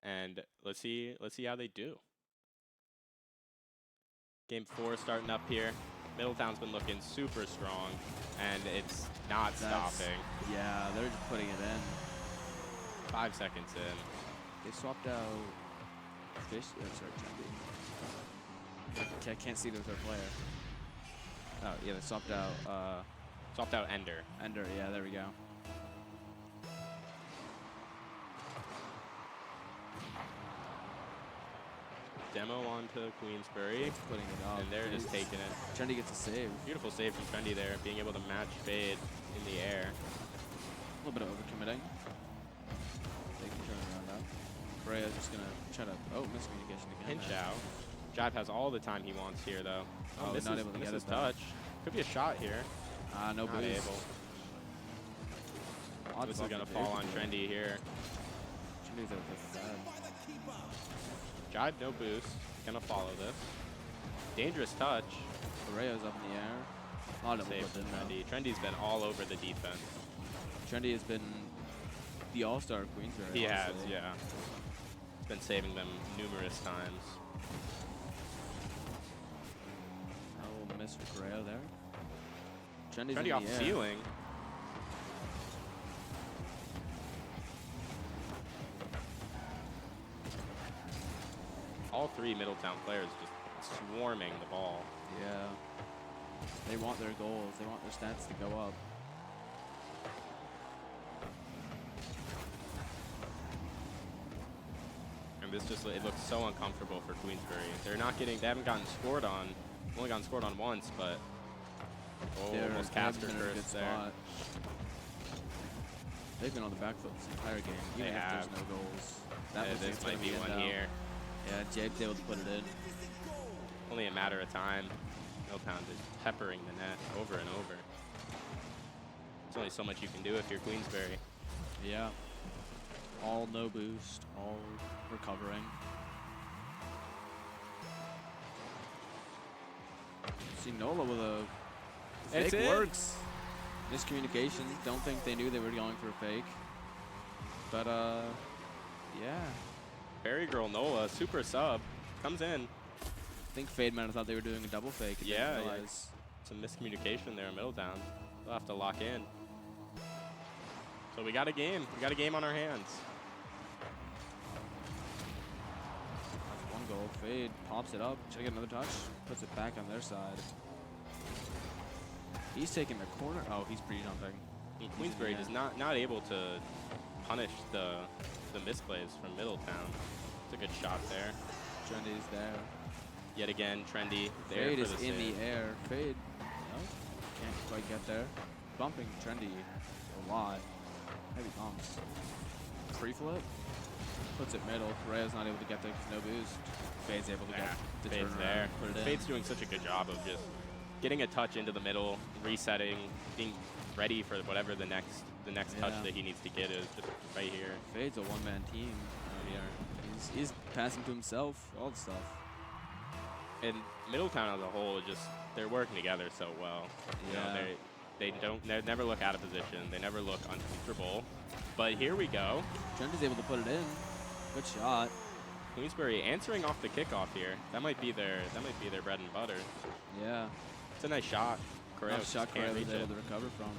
and let's see how they do. Game 4 starting up here. Middletown's been looking super strong, and it's not stopping. Yeah, they're just putting it in. 5 seconds in. They swapped out Fish. Sorry, Trendy. I can't see the third player. Oh, yeah, they swapped out Ender. Ender. Yeah, there we go. Demo onto Queensbury, It's putting it up. and they're just taking it. Trendy gets a save. Beautiful save from Trendy there, being able to match fade in the air. A little bit of overcommitting. They can turn around now. Freya's just gonna try to. Oh, miscommunication again. Pinch out. Jive has all the time he wants here, though. Oh, misses, not able to get misses it, though. touch. Could be a shot here. No Not boost. able. Odd This is bump going to there. fall on Trendy here. Trendy's a bit sad. Jive, no boost. Going to follow this. Dangerous touch. Freya's up in the air. Not able to Save put from in though. Trendy. Trendy's been all over the defense. Trendy has been the all-star of Queensbury. He has, honestly. yeah. He's been saving them numerous times. No miss for Freya there. Trendy's Trendy in off the the air. ceiling. All 3 Middletown players just swarming the ball. Yeah. They want their goals. They want their stats to go up. And this just, it looks so uncomfortable for Queensbury. They haven't gotten scored on. Only gotten scored on once, but almost caster they've been in a good curse there. spot. They've been on the back foot this entire game, even They if have. there's no goals. Yeah, looks like this it's might gonna be in one now. here. Yeah, Jade's able to put it in. Only a matter of time. Middletown is peppering the net over and over. There's only so much you can do if you're Queensbury. Yeah. All no boost, all recovering. See Nola with a It's fake in. works. Miscommunication. Don't think they knew they were going for a fake. But yeah. Fairy Girl Nola, super sub, comes in. I think Fade might have thought they were doing a double fake. And Yeah, didn't yeah. realize. Some miscommunication there in Middletown. They'll have to lock in. So we got a game. We got a game on our hands. That's one goal. Fade pops it up. Should I get another touch? Puts it back on their side. He's taking the corner. Oh, he's pre-jumping. And Queensbury Yeah. is not able to punish the misplays from Middletown. It's a good shot there. Trendy's there. Yet again, Trendy there Fade for is the in save. the air. Fade. No, can't quite get there. Bumping Trendy a lot. Heavy bumps. Free flip. Puts it middle. Correa's not able to get there because no boost. Fade's able to get the Fade's turnaround, there. Put it in. Fade's doing such a good job of just getting a touch into the middle, resetting, being ready for whatever the next touch Yeah. that he needs to get is just right here. Fade's a one-man team out here. He's passing to himself, all the stuff. And Middletown as a whole, they're working together so well. You know, Yeah. they never look out of position. They never look uncomfortable. But here we go. Trendy's able to put it in. Good shot. Queensbury answering off the kickoff here. That might be their bread and butter. Yeah. It's a nice shot. Correa Nice shot can't Correa was reach able it. to recover from.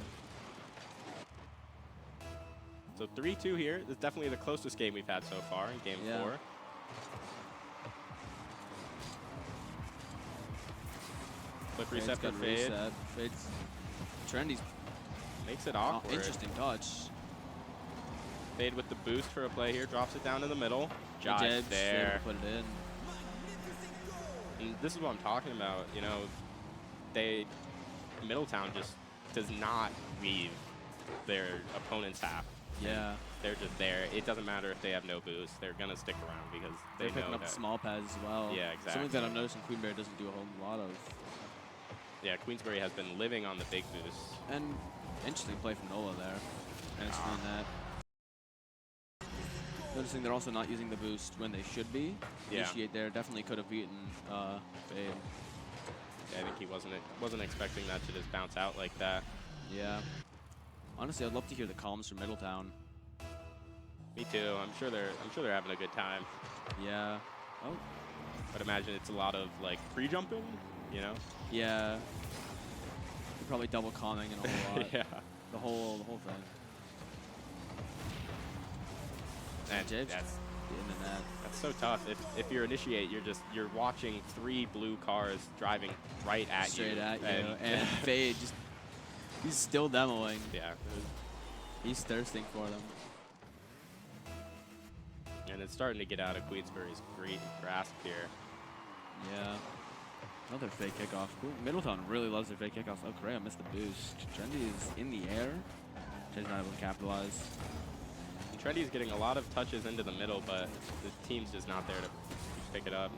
So 3-2 here. It's definitely the closest game we've had so far in game Yeah. 4. Quick Fade's reset for got Fade. reset. Fade's Trendy's Makes it awkward. interesting touch. Fade with the boost for a play here. Drops it down in the middle. Jive Jeb's able there. to put it in. And this is what I'm talking about. You know, Middletown just does not weave their opponent's half. Yeah. They're just there. It doesn't matter if they have no boost. They're going to stick around because They're they picking know up that. small pads as well. Yeah, Something exactly. that I'm noticing Queenberry doesn't do a whole lot of. Yeah, Queensbury has been living on the big boost. And interesting play from Nola there. And it's doing that. Noticing they're also not using the boost when they should be. Yeah. Initiate there definitely could have beaten Fade. Yeah, I think he wasn't expecting that to just bounce out like that. Yeah. Honestly, I'd love to hear the comms from Middletown. Me too. I'm sure they're having a good time. Yeah. Oh. But imagine it's a lot of like pre-jumping, you know? Yeah. They're probably double calming and a whole lot. Yeah. The whole thing. And Jibs that's getting in that. That's so tough. If you're initiate, you're watching 3 blue cars driving right at Straight you. at you. And Fade just, he's still demoing. Yeah. He's thirsting for them. And it's starting to get out of Queensbury's grasp here. Yeah. Another fake kickoff. Cool. Middletown really loves their fake kickoffs. Oh, Correa missed the boost. Trendy is in the air. Trendy's not able to capitalize. And Trendy's getting a lot of touches into the middle, but the team's just not there to pick it up.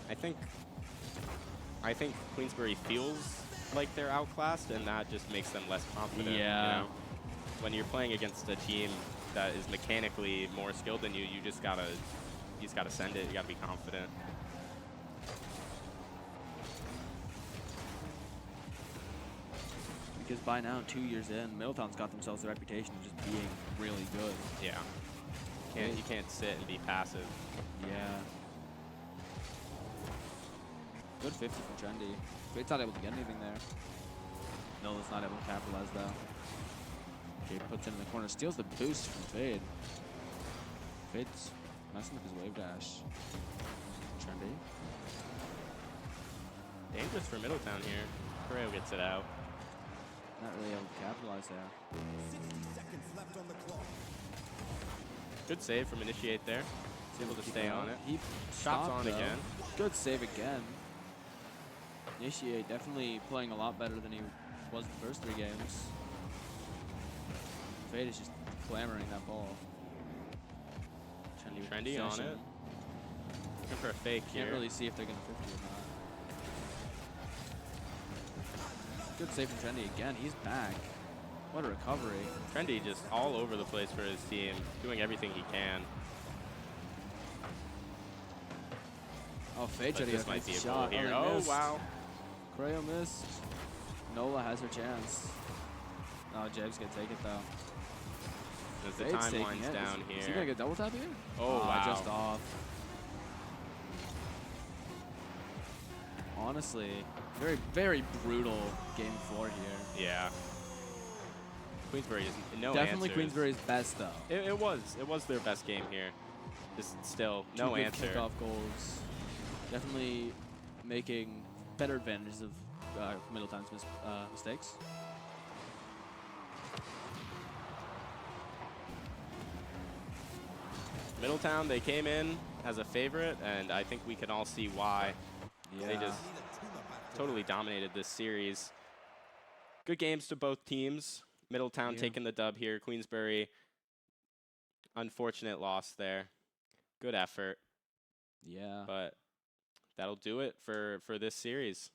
I think Queensbury feels like they're outclassed, and that just makes them less confident. Yeah. You know? When you're playing against a team that is mechanically more skilled than you, you just gotta send it. You gotta be confident. Because by now, 2 years in, Middletown's got themselves a reputation of just being really good. Yeah. You can't sit and be passive. Yeah. Good 50 from Trendy. Fade's not able to get anything there. Nola's not able to capitalize though. Jay puts it in the corner, steals the boost from Fade. Fade's messing with his wave dash. Trendy. Dangerous for Middletown here. Correa gets it out. Not really able to capitalize there. 60 seconds left on the clock. Good save from Initiate there. He's able to stay on it. He Shots stopped, on though. again. Good save again. Initiate definitely playing a lot better than he was the first 3 games. Fade is just clamoring that ball. Trendy, with Trendy on possession. it. Looking for a fake Can't here. really see if they're going to 50 or not. Good save from Trendy again. He's back. What a recovery. Trendy just all over the place for his team, doing everything he can. Oh, Fade But tried to this get might be a goal shot. here. they Oh, missed. wow. Correa missed. Nola has her chance. Oh, Jeb's going to take it though. As the Fade's time taking winds it. down Is he here. going to get double tap here? Oh, wow. Just off. Honestly, very, very brutal game 4 here. Yeah. Queensbury is no Definitely answers. Queensbury's best though. It was their best game here. Just still Two no good answer. kickoff goals. Definitely making better advantages of Middletown's mistakes. Middletown, they came in as a favorite, and I think we can all see why. Yeah. They just totally dominated this series. Good games to both teams. Middletown Yeah. taking the dub here. Queensbury, unfortunate loss there. Good effort, Yeah. but that'll do it for this series.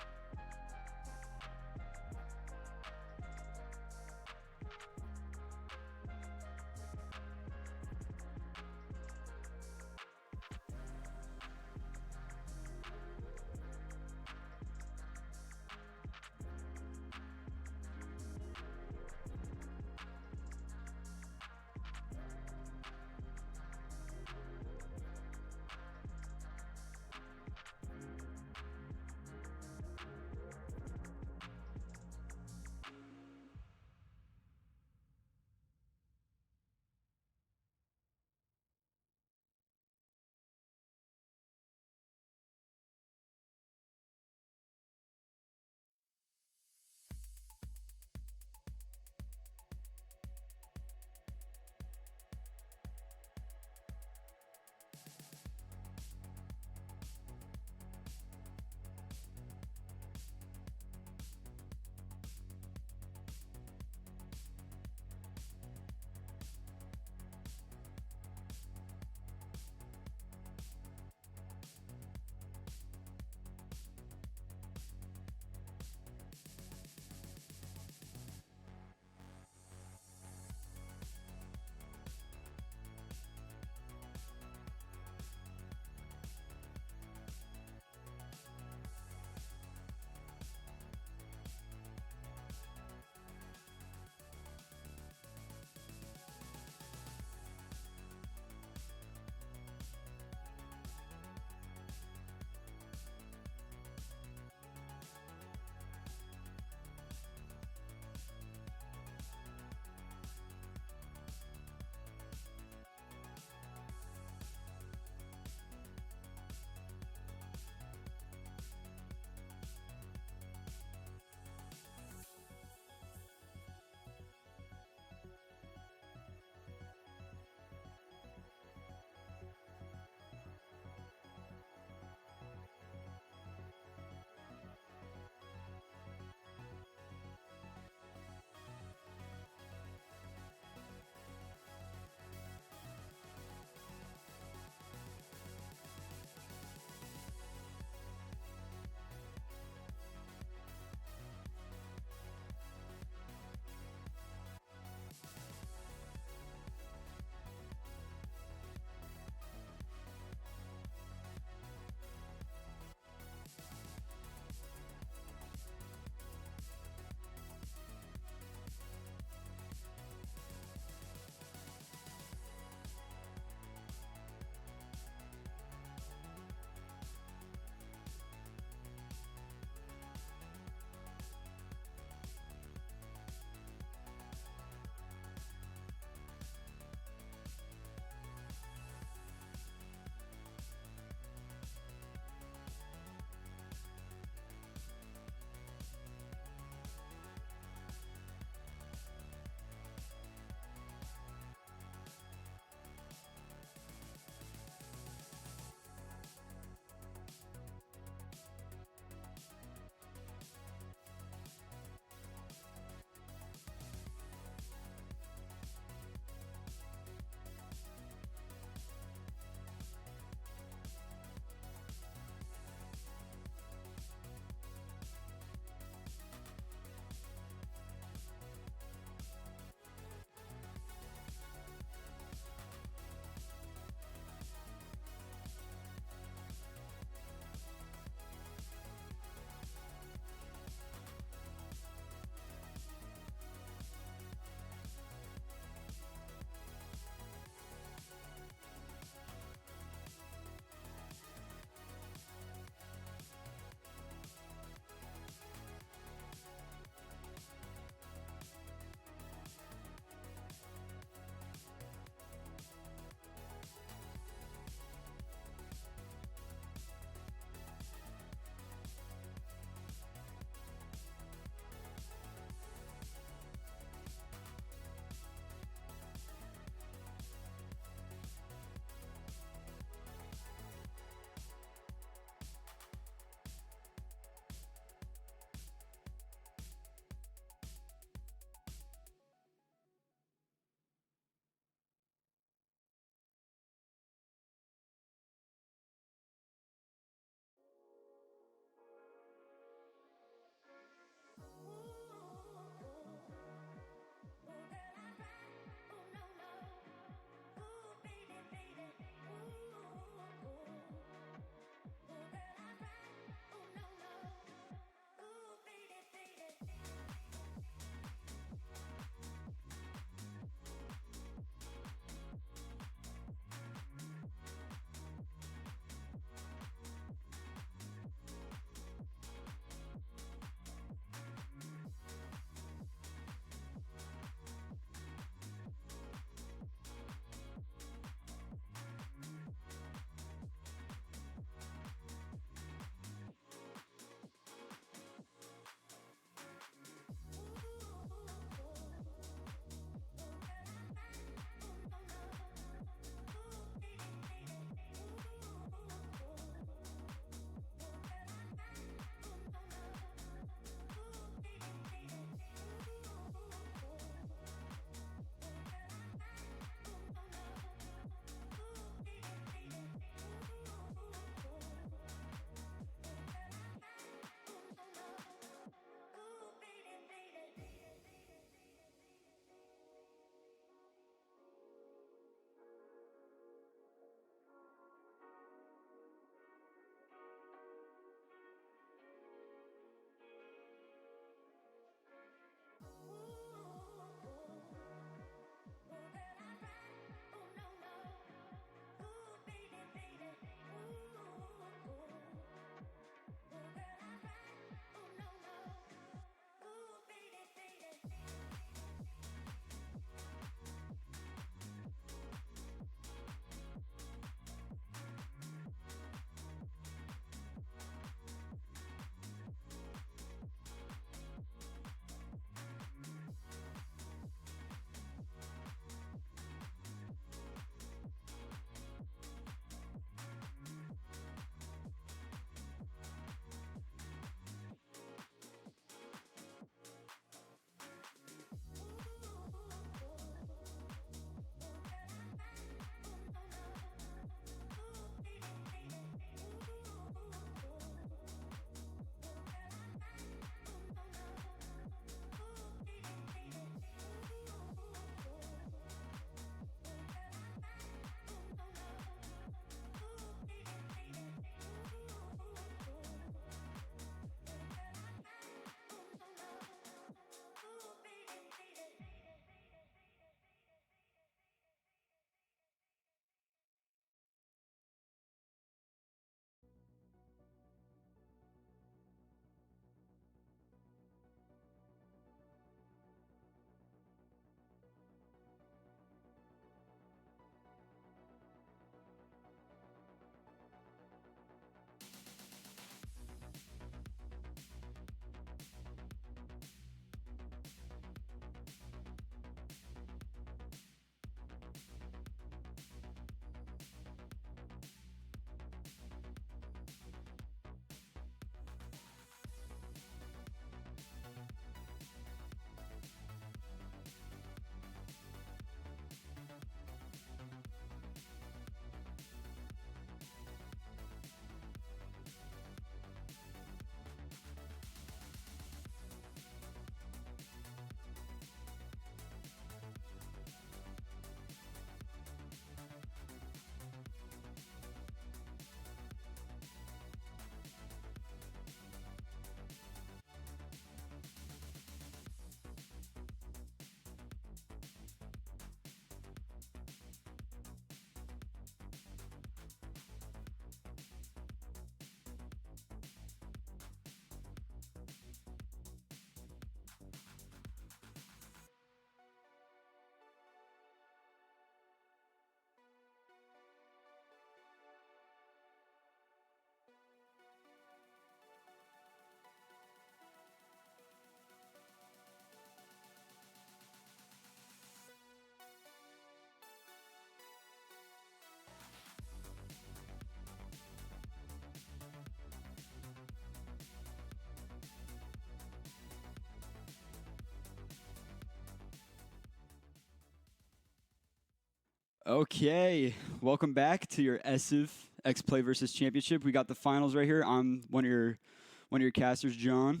Okay, welcome back to your ESSEF X Play versus Championship. We got the finals right here. I'm one of your casters, John.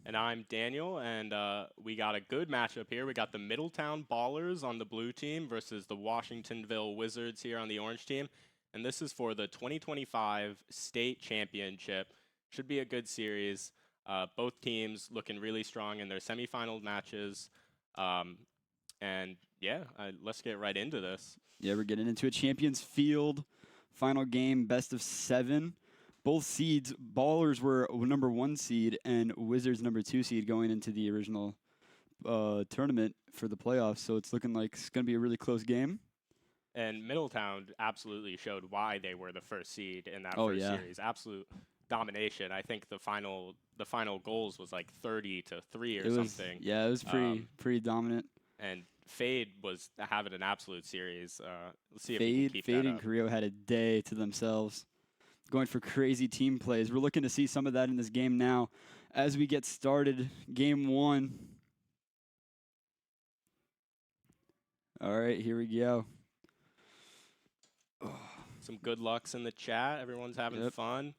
And I'm Daniel, and we got a good matchup here. We got the Middletown Ballers on the blue team versus the Washingtonville Wizards here on the orange team. And this is for the 2025 state championship. Should be a good series. Both teams looking really strong in their semifinal matches. And yeah, let's get right into this. Yeah, we're getting into a Champions Field final game, best of 7. Both seeds, Ballers were number 1 seed and Wizards number 2 seed going into the original tournament for the playoffs. So it's looking like it's going to be a really close game. And Middletown absolutely showed why they were the first seed in that first series. Absolute domination. I think the final goals was like 30-3 or something. Yeah, it was pretty dominant. And Fade was having an absolute series. Let's see if we can keep Fade that and up. Carrillo had a day to themselves, going for crazy team plays. We're looking to see some of that in this game now as we get started. Game 1. All right, here we go. Some good lucks in the chat. Everyone's having fun.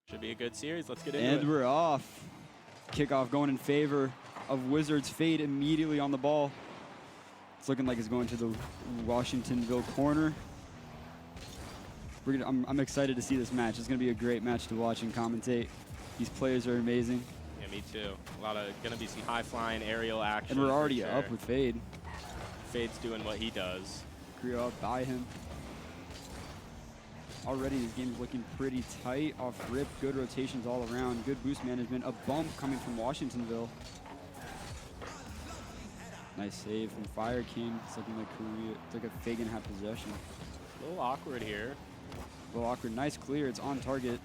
Should be a good series. Let's get into it. And we're off. Kickoff going in favor of Wizards. Fade immediately on the ball. It's looking like it's going to the Washingtonville corner. I'm excited to see this match. It's going to be a great match to watch and commentate. These players are amazing. Yeah, me too. Going to be some high-flying aerial action. And we're already up with Fade. Fade's doing what he does. Carrillo up by him. Already this game is looking pretty tight off rip. Good rotations all around. Good boost management. A bump coming from Washingtonville. Nice save from Fire King. It's looking like Carrillo. It's like a Fagan have possession. A little awkward here. A little awkward. Nice clear. It's on target.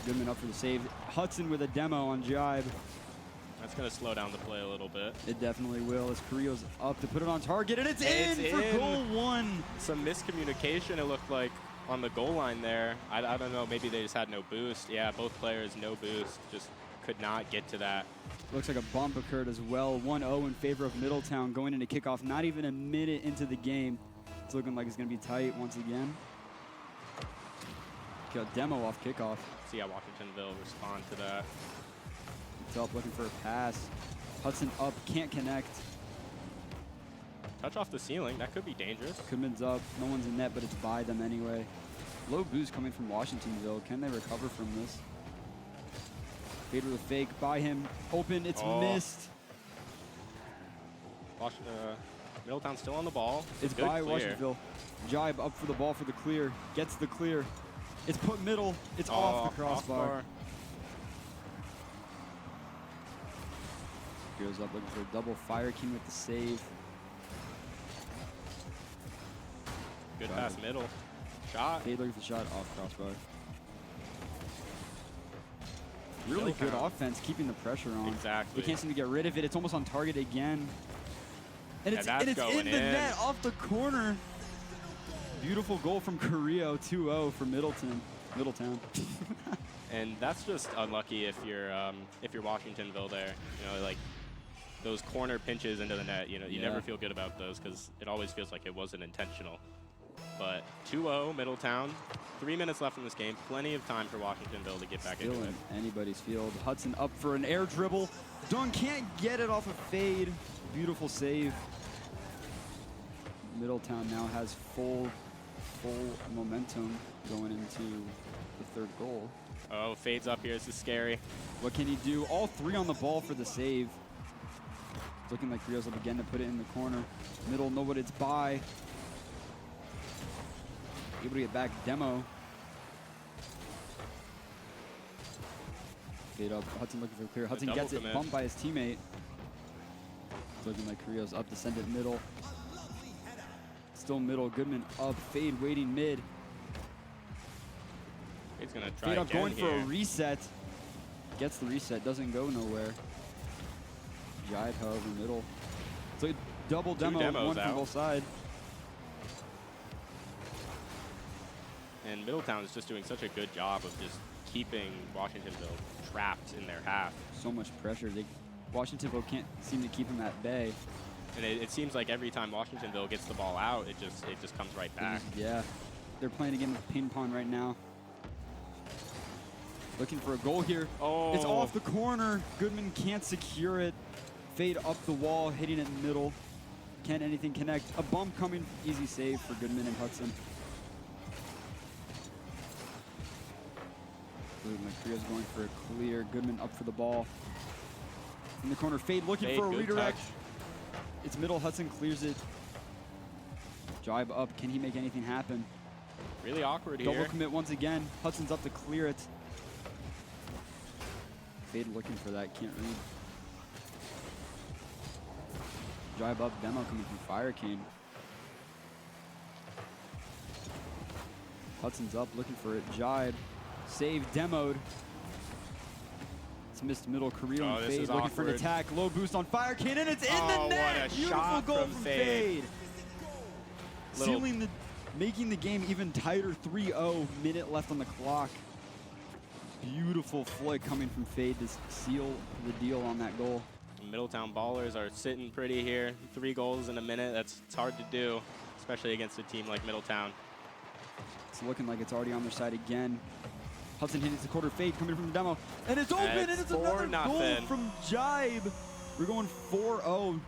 Goodman up for the save. Hudson with a demo on Jibe. That's going to slow down the play a little bit. It definitely will as Carrillo's up to put it on target. And it's in for goal 1. Some miscommunication, it looked like, on the goal line there. I don't know. Maybe they just had no boost. Yeah, both players, no boost. Just could not get to that. Looks like a bump occurred as well. 1-0 in favor of Middletown going into kickoff. Not even a minute into the game. It's looking like it's going to be tight once again. Got demo off kickoff. See how Washingtonville respond to that. It's up looking for a pass. Hudson up, can't connect. Touch off the ceiling. That could be dangerous. Goodman's up. No one's in net, but it's by them anyway. Low boost coming from Washingtonville. Can they recover from this? Fade with a fake by him. Open. It's missed. Middletown still on the ball. It's good by clear. Washingtonville. Jibe up for the ball for the clear. Gets the clear. It's put middle. It's off the crossbar. Goes up looking for a double. Fire King with the save. Good pass middle. Shot. Fade looking for the shot off crossbar. Really good offense, keeping the pressure on. Exactly. They can't seem to get rid of it. It's almost on target again. And it's in the net off the corner. Beautiful goal from Carrillo, 2-0 for Middletown. And that's just unlucky if you're Washingtonville there. You know, like those corner pinches into the net. You know, you never feel good about those because it always feels like it wasn't intentional. But 2-0 Middletown. 3 minutes left in this game. Plenty of time for Washingtonville to get back into it. Anybody's field. Hudson up for an air dribble. Dunn can't get it off a fade. Beautiful save. Middletown now has full momentum going into the third goal. Oh, fades up here. This is scary. What can he do? All 3 on the ball for the save. It's looking like Rios up again to put it in the corner. Middle, know what it's by. Able to get back demo. Fade up. Hudson looking for a clear. Hudson gets it. Bumped by his teammate. It's looking like Carrillo's up to send it middle. Still middle. Goodman up. Fade waiting mid. He's going to try Fade up again going here. for a reset. Gets the reset. Doesn't go nowhere. Jive, however, middle. So double demo. One from both sides. And Middletown is just doing such a good job of just keeping Washingtonville trapped in their half. So much pressure. Washingtonville can't seem to keep him at bay. And it seems like every time Washingtonville gets the ball out, it just comes right back. Yeah, they're playing again with ping pong right now. Looking for a goal here. Oh, It's off the corner. Goodman can't secure it. Fade up the wall, hitting it middle. Can't anything connect. A bump coming. Easy save for Goodman and Hudson. McCreo's going for a clear. Goodman up for the ball. In the corner, Fade looking for a good redirect. touch. It's middle. Hudson clears it. Jibe up. Can he make anything happen? Really awkward Double here. commit once again. Hudson's up to clear it. Fade looking for that. Can't read. Jibe up. Demo coming from Fire King. Hudson's up looking for it. Jibe. Save. Demoed. It's missed middle. Carrillo Oh, and this Fade is looking for an awkward. attack. Low boost on Fire King, and it's in Oh, the what net. a Beautiful shot goal from from Fade. Fade. Little- Sealing the, making the game even tighter. 3-0. Minute left on the clock. Beautiful flick coming from Fade to seal the deal on that goal. Middletown Ballers are sitting pretty here. 3 goals in a minute. It's hard to do, especially against a team like Middletown. It's looking like it's already on their side again. Hudson hits the quarter. Fade coming from the demo. And it's open, and it's another goal 4-0. from Jibe. We're going 4-0.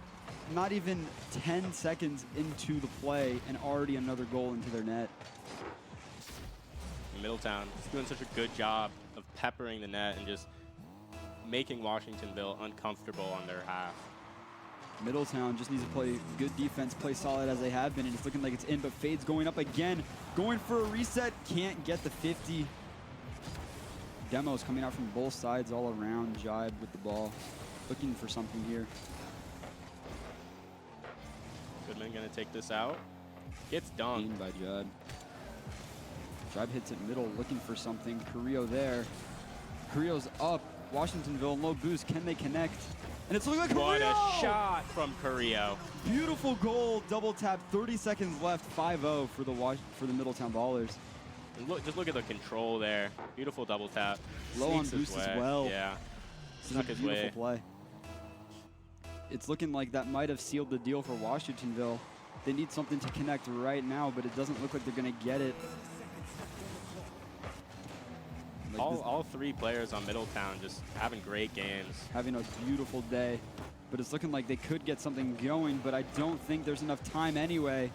Not even 10 seconds into the play, and already another goal into their net. Middletown is doing such a good job of peppering the net and just making Washingtonville uncomfortable on their half. Middletown just needs to play good defense, play solid as they have been, and it's looking like it's in, but Fade's going up again. Going for a reset, can't get the 50. Demos coming out from both sides all around. Jibe with the ball. Looking for something here. Goodman gonna take this out. Gets dunked. Gained by Jibe. Jibe hits it middle, looking for something. Carrillo there. Carrillo's up. Washingtonville, low boost. Can they connect? And it's looking like What Carrillo! a shot from Carrillo. Beautiful goal, double tap. 30 seconds left. 5-0 for the Middletown Ballers. And just look at the control there. Beautiful double tap. Low on Sneaks his boost as way. well. Yeah. This is Snuck a his beautiful way. play. It's looking like that might have sealed the deal for Washingtonville. They need something to connect right now, but it doesn't look like they're going to get it. Like this- All 3 players on Middletown just having great games. having a beautiful day, but it's looking like they could get something going, but I don't think there's enough time anyway.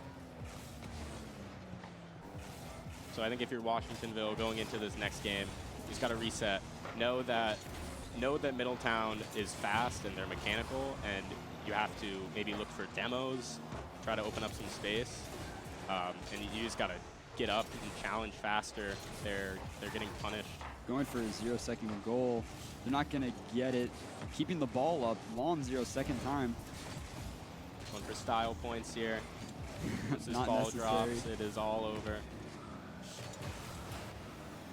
So I think if you're Washingtonville going into this next game, you just got to reset. Know that Middletown is fast and they're mechanical, and you have to maybe look for demos, try to open up some space, and you just got to get up and challenge faster. They're getting punished. Going for a 0-second goal. They're not going to get it. Keeping the ball up. Long 0-second time. Going for style points here. Once this Not ball necessary. drops, it is all over.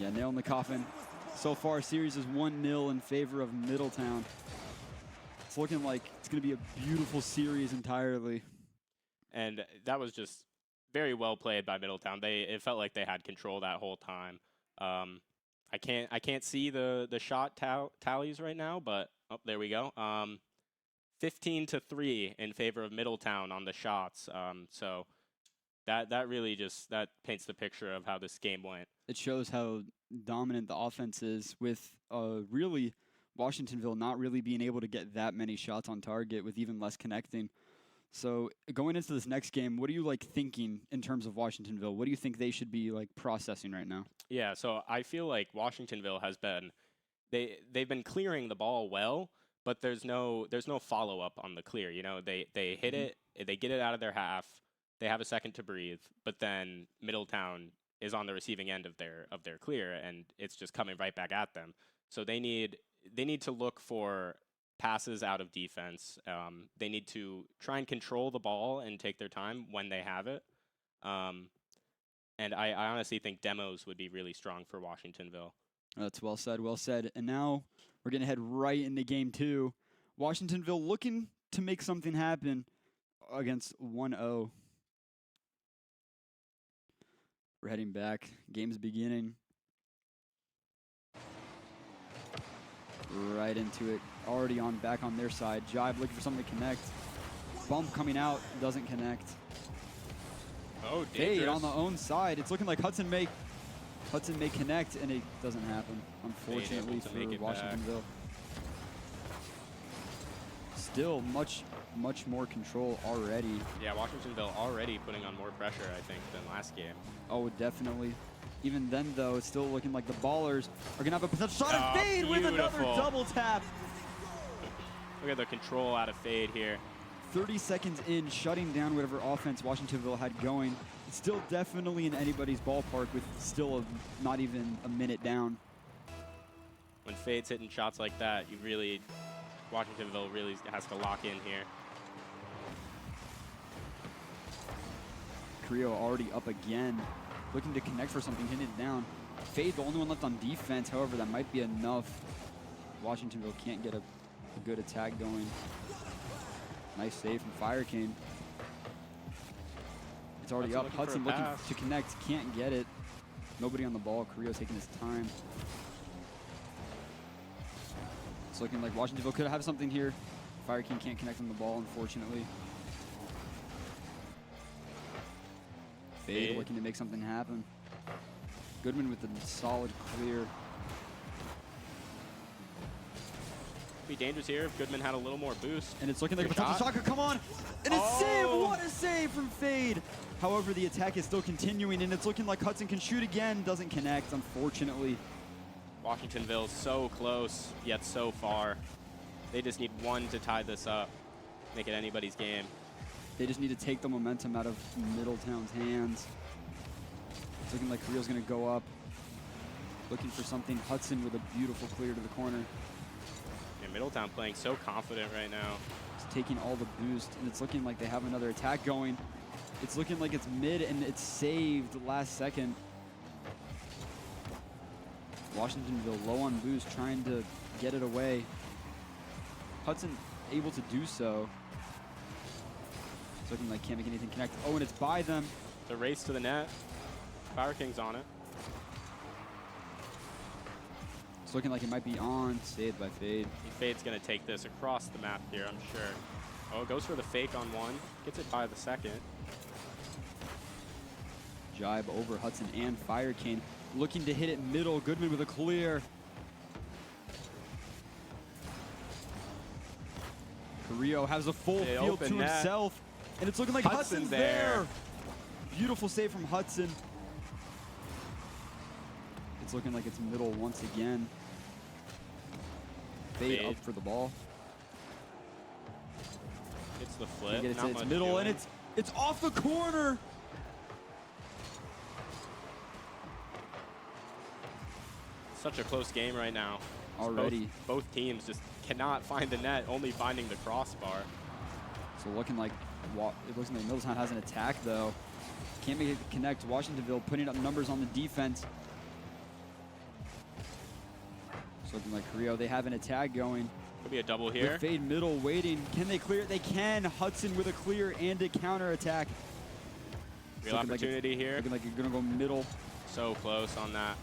Yeah, nail in the coffin. So far, series is 1-0 in favor of Middletown. It's looking like it's going to be a beautiful series entirely. And that was just very well played by Middletown. It felt like they had control that whole time. I can't see the shot tallies right now, but oh, there we go. 15-3 in favor of Middletown on the shots. So that really just paints the picture of how this game went. It shows how dominant the offense is, with really Washingtonville not really being able to get that many shots on target, with even less connecting. So going into this next game, what are you thinking in terms of Washingtonville? What do you think they should be processing right now? Yeah, so I feel like Washingtonville has been they've been clearing the ball well, but there's no follow up on the clear. You know, they hit it, they get it out of their half, they have a second to breathe, but then Middletown is on the receiving end of their clear, and it's just coming right back at them. So they need to look for passes out of defense. They need to try and control the ball and take their time when they have it. And I honestly think demos would be really strong for Washingtonville. That's well said, well said. And now we're going to head right into game 2. Washingtonville looking to make something happen against 1-0. We're heading back. Game's beginning. Right into it. Already back on their side. Jibe looking for something to connect. Bump coming out, doesn't connect. Oh, Fade dangerous. on the own side. It's looking like Hudson may connect, and it doesn't happen, unfortunately, able to make for it back. Washingtonville. Still much more control already. Yeah, Washingtonville already putting on more pressure, I think, than last game. Oh, definitely. Even then, though, it's still looking like the Ballers are going to have a potential shot at Oh, Fade with another beautiful. double tap. Look at the control out of Fade here. 30 seconds in, shutting down whatever offense Washingtonville had going. It's still definitely in anybody's ballpark with still not even a minute down. When Fade's hitting shots like that, Washingtonville really has to lock in here. Carrillo already up again, looking to connect for something, hitting it down. Fade, the only one left on defense. However, that might be enough. Washingtonville can't get a good attack going. Nice save from Fire King. It's already up. Hudson looking to connect, can't get it. Nobody on the ball. Carrillo taking his time. It's looking like Washingtonville could have something here. Fire King can't connect on the ball, unfortunately. Fade looking to make something happen. Goodman with a solid clear. Be dangerous here if Goodman had a little more boost. And it's looking like a Good potential shot. shot could come on. And it's saved. What a save from Fade. However, the attack is still continuing, and it's looking like Hudson can shoot again. Doesn't connect, unfortunately. Washingtonville so close, yet so far. They just need one to tie this up, make it anybody's game. They just need to take the momentum out of Middletown's hands. It's looking like Carrillo's going to go up. Looking for something. Hudson with a beautiful clear to the corner. Yeah, Middletown playing so confident right now. It's taking all the boost, and it's looking like they have another attack going. It's looking like it's mid, and it's saved last second. Washingtonville low on boost, trying to get it away. Hudson able to do so. It's looking like can't make anything connect. Oh, and it's by them. The race to the net. Fire King's on it. It's looking like it might be on. Saved by Fade. Fade's going to take this across the map here, I'm sure. Oh, goes for the fake on one. Gets it by the second. Jibe over Hudson and Fire King. Looking to hit it middle. Goodman with a clear. Carrillo has a full They field to open net. himself. And it's looking like Hudson's there. Beautiful save from Hudson. It's looking like it's middle once again. Fade up for the ball. It's the flip. It's Not much middle, doing. and it's off the corner. Such a close game right now. Already. Both teams just cannot find the net, only finding the crossbar. So looking like it looks like Middletown has an attack though. Can't make it connect. Washingtonville putting up numbers on the defense. It's looking like Carrillo. They have an attack going. Could be a double here. With Fade middle waiting. Can they clear it? They can. Hudson with a clear and a counter attack. Real opportunity here. Looking like you're gonna go middle. So close on that.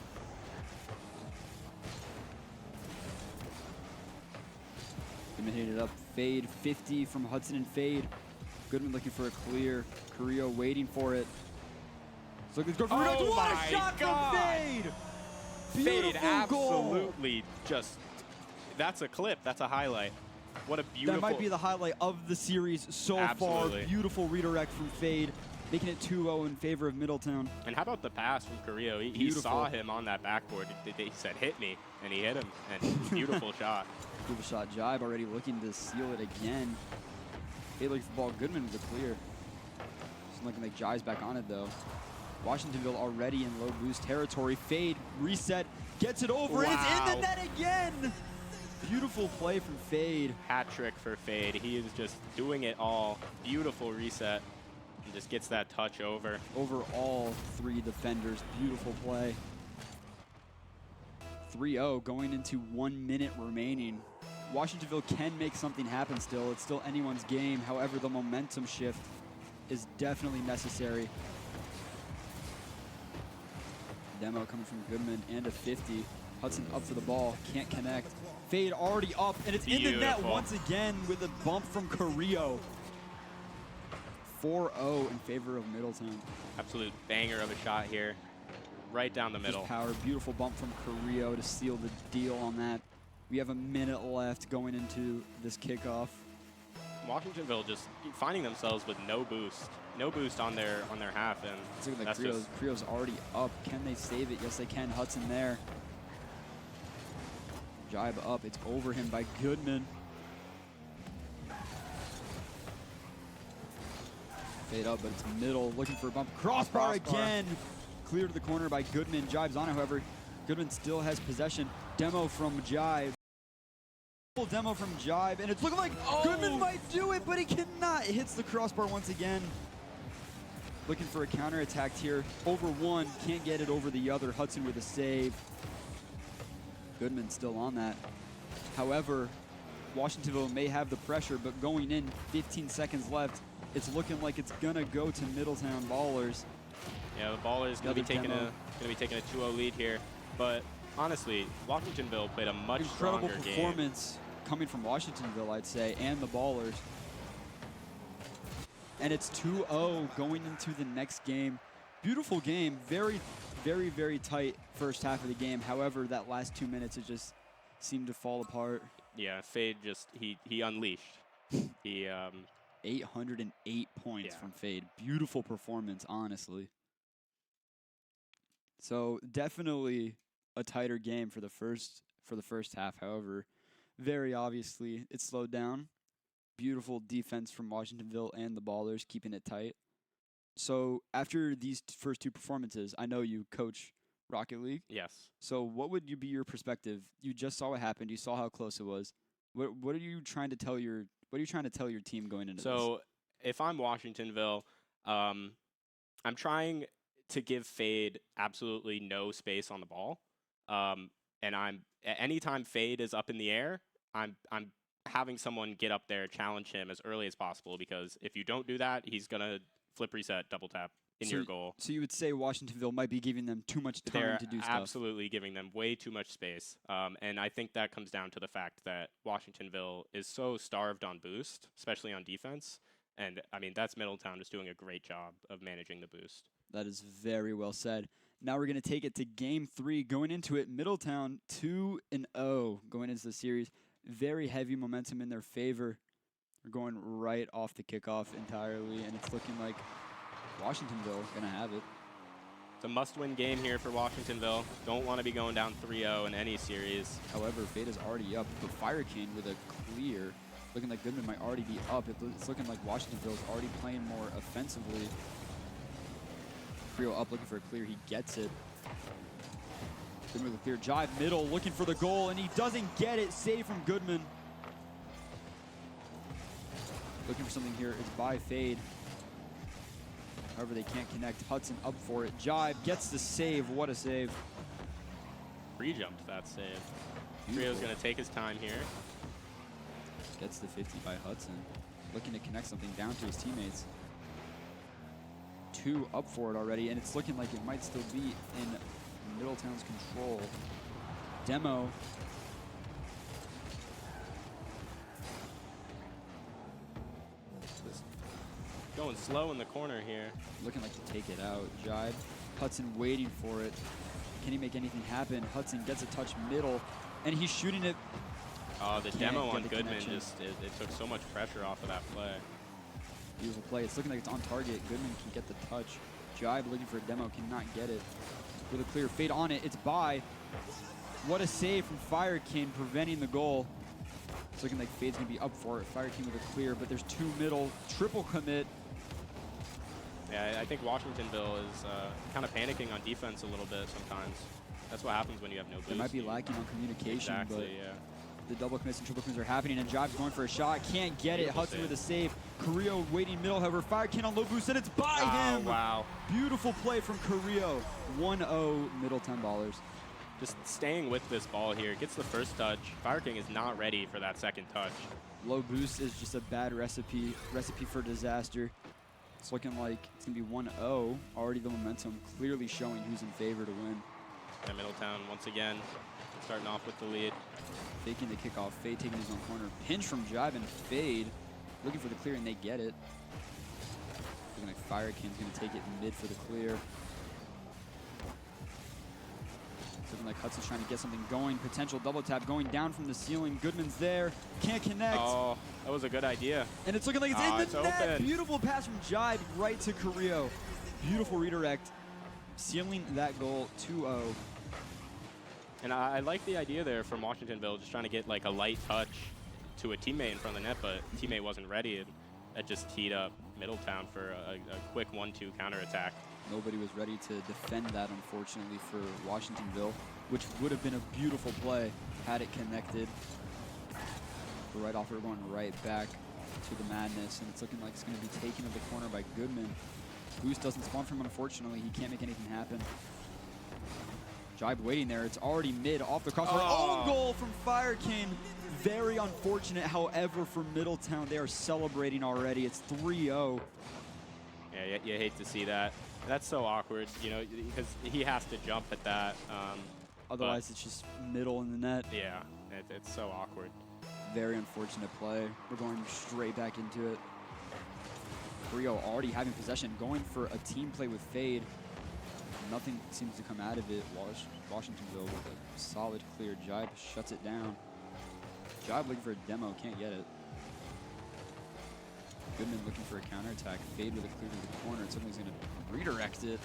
Goodman hit it up. Fade 50 from Hudson and Fade. Goodman looking for a clear. Carrillo waiting for it. So it's good for Oh what my a shot God. from Fade! Fade Beautiful goal. absolutely just. That's a clip. That's a highlight. What a beautiful. That might be the highlight of the series so Absolutely. far. Beautiful redirect from Fade, making it 2-0 in favor of Middletown. And how about the pass from Carrillo? He Beautiful. saw him on that backboard. He said, "Hit me," and he hit him. And beautiful shot. Beautiful shot. Jibe already looking to seal it again. Fade looking for the ball. Goodman with the clear. It's looking like Jibe's back on it though. Washingtonville already in low boost territory. Fade reset, gets it over, and it's in Wow. the net again. Beautiful play from Fade. Hat trick for Fade. He is just doing it all. Beautiful reset. And just gets that touch over. Over all three defenders. Beautiful play. 3-0 going into 1 minute remaining. Washingtonville can make something happen still. It's still anyone's game. However, the momentum shift is definitely necessary. Demo coming from Goodman and a 50. Hudson up for the ball. Can't connect. Fade already up, and it's in the net Beautiful. once again with a bump from Carrillo. 4-0 in favor of Middletown. Absolute banger of a shot here. Right down the middle. Just power, beautiful bump from Carrillo to seal the deal on that. We have a minute left going into this kickoff. Washingtonville just finding themselves with no boost on their half, and It's looking like that's just Carrillo's already up. Can they save it? Yes, they can. Hudson there. Jibe up. It's over him by Goodman. Fade up, but it's middle. Looking for a bump. Crossbar again. Clear to the corner by Goodman. Jibe's on it, however. Goodman still has possession. Demo from Jibe. Demo from Jibe, and it's looking like Goodman might do it, but he cannot. It hits the crossbar once again. Looking for a counterattack here. Over one, can't get it over the other. Hudson with a save. Goodman still on that. However, Washingtonville may have the pressure, but going in, 15 seconds left. It's looking like it's gonna go to Middletown Ballers. Yeah, the Ballers gonna be taking a 2-0 lead here, but honestly, Washingtonville played a much Incredible stronger game. performance coming from Washingtonville, I'd say, and the Ballers. And it's 2-0 going into the next game. Beautiful game, very, very, very tight first half of the game. However, that last 2 minutes, it just seemed to fall apart. Yeah, Fade just, he unleashed. He 808 points Yeah. from Fade. Beautiful performance, honestly. So definitely a tighter game for the first half. However, very obviously it slowed down. Beautiful defense from Washingtonville and the Ballers, keeping it tight. So after these first two performances, I know you coach Rocket League. Yes. So what would be your perspective? You just saw what happened. You saw how close it was. What are you trying to tell your team going into this? So if I'm Washingtonville, I'm trying to give Fade absolutely no space on the ball. And anytime Fade is up in the air, I'm having someone get up there, challenge him as early as possible, because if you don't do that, he's gonna flip reset, double tap in your goal. So you would say Washingtonville might be giving them too much time They're to do stuff. absolutely giving them way too much space. And I think that comes down to the fact that Washingtonville is so starved on boost, especially on defense. And I mean, that's Middletown just doing a great job of managing the boost. That is very well said. Now we're going to take it to Game 3. Going into it, Middletown 2-0 going into the series. Very heavy momentum in their favor. We're going right off the kickoff entirely, and it's looking like Washingtonville going to have it. It's a must-win game here for Washingtonville. Don't want to be going down 3-0 in any series. However, Fade is already up, but Fire King with a clear. Looking like Goodman might already be up. It's looking like Washingtonville is already playing more offensively. Creo up looking for a clear. He gets it. Goodman with a clear. Jive middle looking for the goal, and he doesn't get it. Save from Goodman. Looking for something here. It's by Fade. However, they can't connect. Hudson up for it. Jive gets the save. What a save. Pre-jumped that save. Beautiful. Creo's going to take his time here. Gets the 50 by Hudson. Looking to connect something down to his teammates. 2 up for it already, and it's looking like it might still be in Middletown's control. Demo. Just going slow in the corner here. Looking like to take it out. Jibe. Hudson waiting for it. Can he make anything happen? Hudson gets a touch middle, and he's shooting it. Oh, the Can't demo get on the Goodman connection. just, it took so much pressure off of that play. Beautiful play. It's looking like it's on target. Goodman can get the touch. Jibe looking for a demo, cannot get it. With a clear Fade on it, it's by. What a save from Fire King, preventing the goal. It's looking like Fade's gonna be up for it. Fire King with a clear, but there's 2 middle. Triple commit. Yeah, I think Washingtonville is kind of panicking on defense a little bit sometimes. That's what happens when you have no boost. They might be lacking on communication, Exactly, but yeah. the double commits and triple commits are happening, and Jibe's going for a shot. Can't get it. Beautiful Hudson save. with a save. Carrillo waiting middle, however, Fire King on low boost, and it's by Oh, him. wow. Beautiful play from Carrillo. 1-0 Middletown Ballers. Just staying with this ball here. Gets the first touch. Fire King is not ready for that second touch. Low boost is just a bad recipe for disaster. It's looking like it's going to be 1-0. Already the momentum clearly showing who's in favor to win. And Middletown, once again, starting off with the lead. Faking the kickoff. Fade taking his own corner. Pinch from Jibe and Fade. Looking for the clear, and they get it. Looking like Fire King's going to take it mid for the clear. Looking like Hudson's trying to get something going. Potential double tap going down from the ceiling. Goodman's there. Can't connect. Oh, that was a good idea. And it's looking like it's Ah, in the it's net. open. Beautiful pass from Jibe right to Carrillo. Beautiful redirect. Sealing that goal 2-0. And I like the idea there from Washingtonville, just trying to get like a light touch to a teammate in front of the net, but teammate wasn't ready. And that just teed up Middletown for a quick 1-2 counterattack. Nobody was ready to defend that, unfortunately, for Washingtonville, which would have been a beautiful play had it connected. But right off, we're going right back to the madness, and it's looking like it's going to be taken to the corner by Goodman. Boost doesn't spawn from him, unfortunately. He can't make anything happen. Jibe waiting there. It's already mid off the crossbar. Oh. Own goal from Fire King. Very unfortunate, however, for Middletown. They are celebrating already. It's 3-0. Yeah, you hate to see that. That's so awkward, you know, because he has to jump at that. Otherwise, it's just middle in the net. Yeah, it's so awkward. Very unfortunate play. We're going straight back into it. Rio already having possession, going for a team play with Fade. Nothing seems to come out of it. Washingtonville with a solid clear. Jibe shuts it down. Jibe looking for a demo, can't get it. Goodman looking for a counterattack. Fade with a clear to the corner. Somebody's going to redirect it.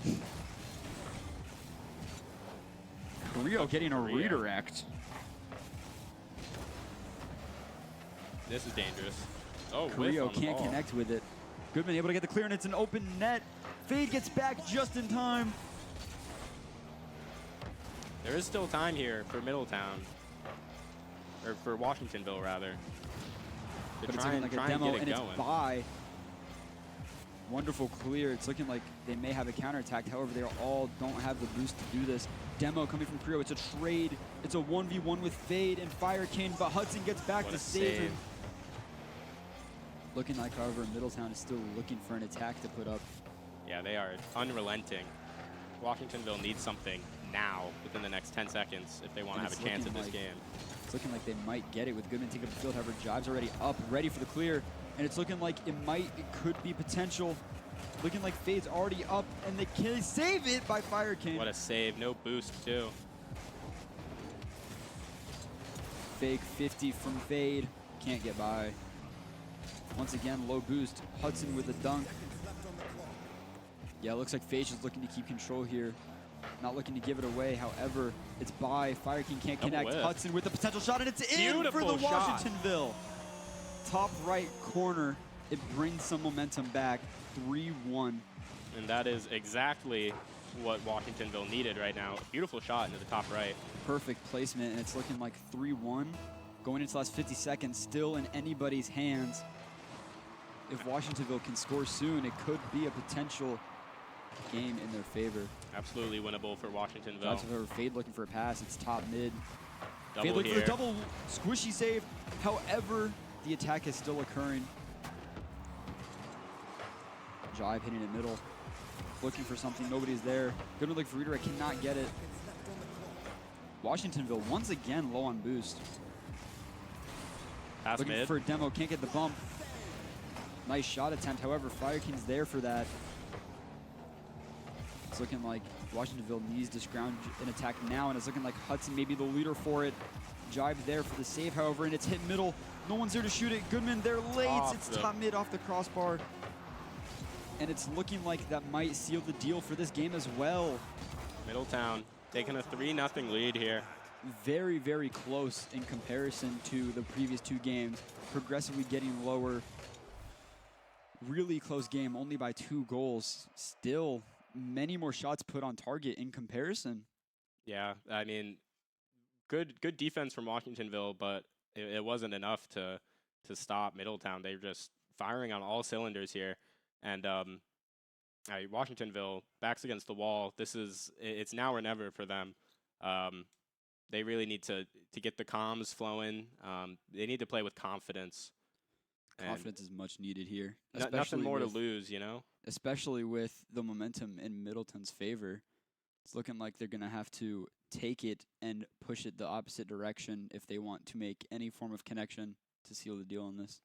Rio getting a Carrillo. redirect. This is dangerous. Oh, whiff Carrillo on the can't ball. connect with it. Goodman able to get the clear, and it's an open net. Fade gets back just in time. There is still time here for Middletown, or for Washingtonville rather. To But it's try looking and, like a try and demo, get it and it's going. by. Wonderful clear. It's looking like they may have a counterattack. However, they all don't have the boost to do this. Demo coming from Carrillo. It's a trade. It's a 1v1 with Fade and Fire King, but Hudson gets back What to a save him. save. Looking like, however, Middletown is still looking for an attack to put up. Yeah, they are unrelenting. Washingtonville needs something now within the next 10 seconds if they want to And have a it's chance at looking this like- game. It's looking like they might get it with Goodman taking up the field. However, Jibe's already up, ready for the clear. And it's looking like it could be potential. Looking like Fade's already up, and they can save it by Fire King. What a save. No boost, too. Fake 50 from Fade. Can't get by. Once again, low boost. Hudson with a dunk. Yeah, it looks like Fade's just looking to keep control here. Not looking to give it away. However, it's by. Fire King can't Double connect. whiff. Hudson with the potential shot, and it's in for the Beautiful shot. Washingtonville. Top right corner. It brings some momentum back. 3-1. And that is exactly what Washingtonville needed right now. Beautiful shot into the top right. Perfect placement, and it's looking like 3-1. Going into the last 50 seconds, still in anybody's hands. If Washingtonville can score soon, it could be a potential game in their favor. Absolutely winnable for Washingtonville. That's however, Fade looking for a pass. It's top mid. Fade Double looking for here. the double squishy save. However, the attack is still occurring. Jibe hitting it middle. Looking for something. Nobody's there. Goodman looking for redirect. Cannot get it. Washingtonville once again low on boost. Pass Looking mid. for a demo. Can't get the bump. Nice shot attempt. However, Fire King's there for that. It's looking like Washingtonville needs to scrounge an attack now, and it's looking like Hudson may be the leader for it. Jibe there for the save, however, and it's hit middle. No one's there to shoot it. Goodman there late. Off It's the- top mid off the crossbar. And it's looking like that might seal the deal for this game as well. Middletown taking a 3-0 lead here. Very, very close in comparison to the previous two games. Progressively getting lower. Really close game, only by 2 goals. Still, many more shots put on target in comparison. Yeah, I mean, good defense from Washingtonville, but it wasn't enough to stop Middletown. They were just firing on all cylinders here. And Washingtonville, backs against the wall. It's now or never for them. They really need to get the comms flowing. They need to play with confidence. And Confidence is much needed here. nothing especially more to with- lose, you know? Especially with the momentum in Middleton's favor. It's looking like they're going to have to take it and push it the opposite direction if they want to make any form of connection to seal the deal on this.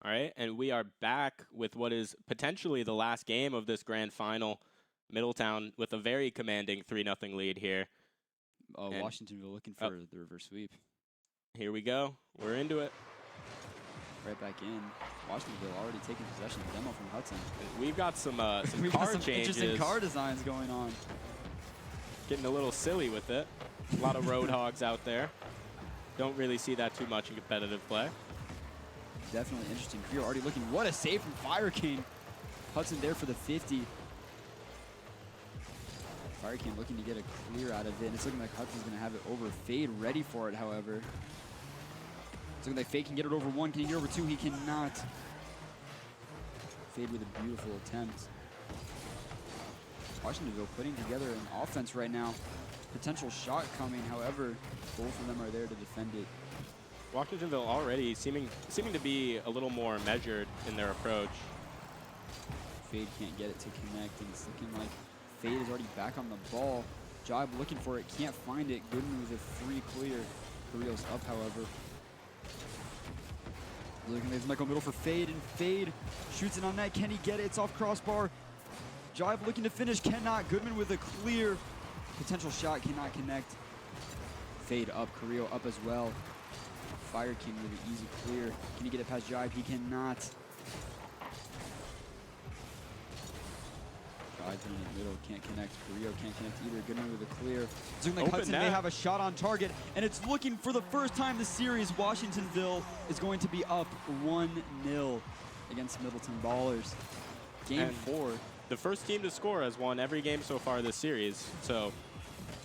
All right, and we are back with what is potentially the last game of this grand final. Middletown with a very commanding 3-0 lead here. And Washingtonville looking for the reverse sweep. Here we go. We're into it. Right back in. Washingtonville already taking possession. Demo from Hudson. We've got some We've car got some changes. interesting car designs going on. Getting a little silly with it. A lot of Roadhogs out there. Don't really see that too much in competitive play. Definitely interesting. Creo already looking. What a save from Fire King. Hudson there for the 50. Fire King looking to get a clear out of it. And it's looking like Hudson's going to have it over. Fade ready for it, however. It's looking like Fade can get it over 1. Can he get over 2? He cannot. Fade with a beautiful attempt. Washingtonville putting together an offense right now. Potential shot coming, however, both of them are there to defend it. Washingtonville already seeming to be a little more measured in their approach. Fade can't get it to connect, and it's looking like Fade is already back on the ball. Jibe looking for it, can't find it. Goodman with a free clear. Carrillo's up, however. Looking like Michael middle for Fade, and Fade shoots it on net. Can he get it? It's off crossbar. Jibe looking to finish, cannot. Goodman with a clear. Potential shot, cannot connect. Fade up, Carrillo up as well. Fire King with an easy clear. Can he get it past Jibe? He cannot. Jibe in the middle, can't connect. Carrillo can't connect either. Goodman with a clear. It's looking like Hudson may have a shot on target, and it's looking for the first time this series, Washingtonville is going to be up 1-0 against Middleton Ballers. Game 4. The first team to score has won every game so far this series, so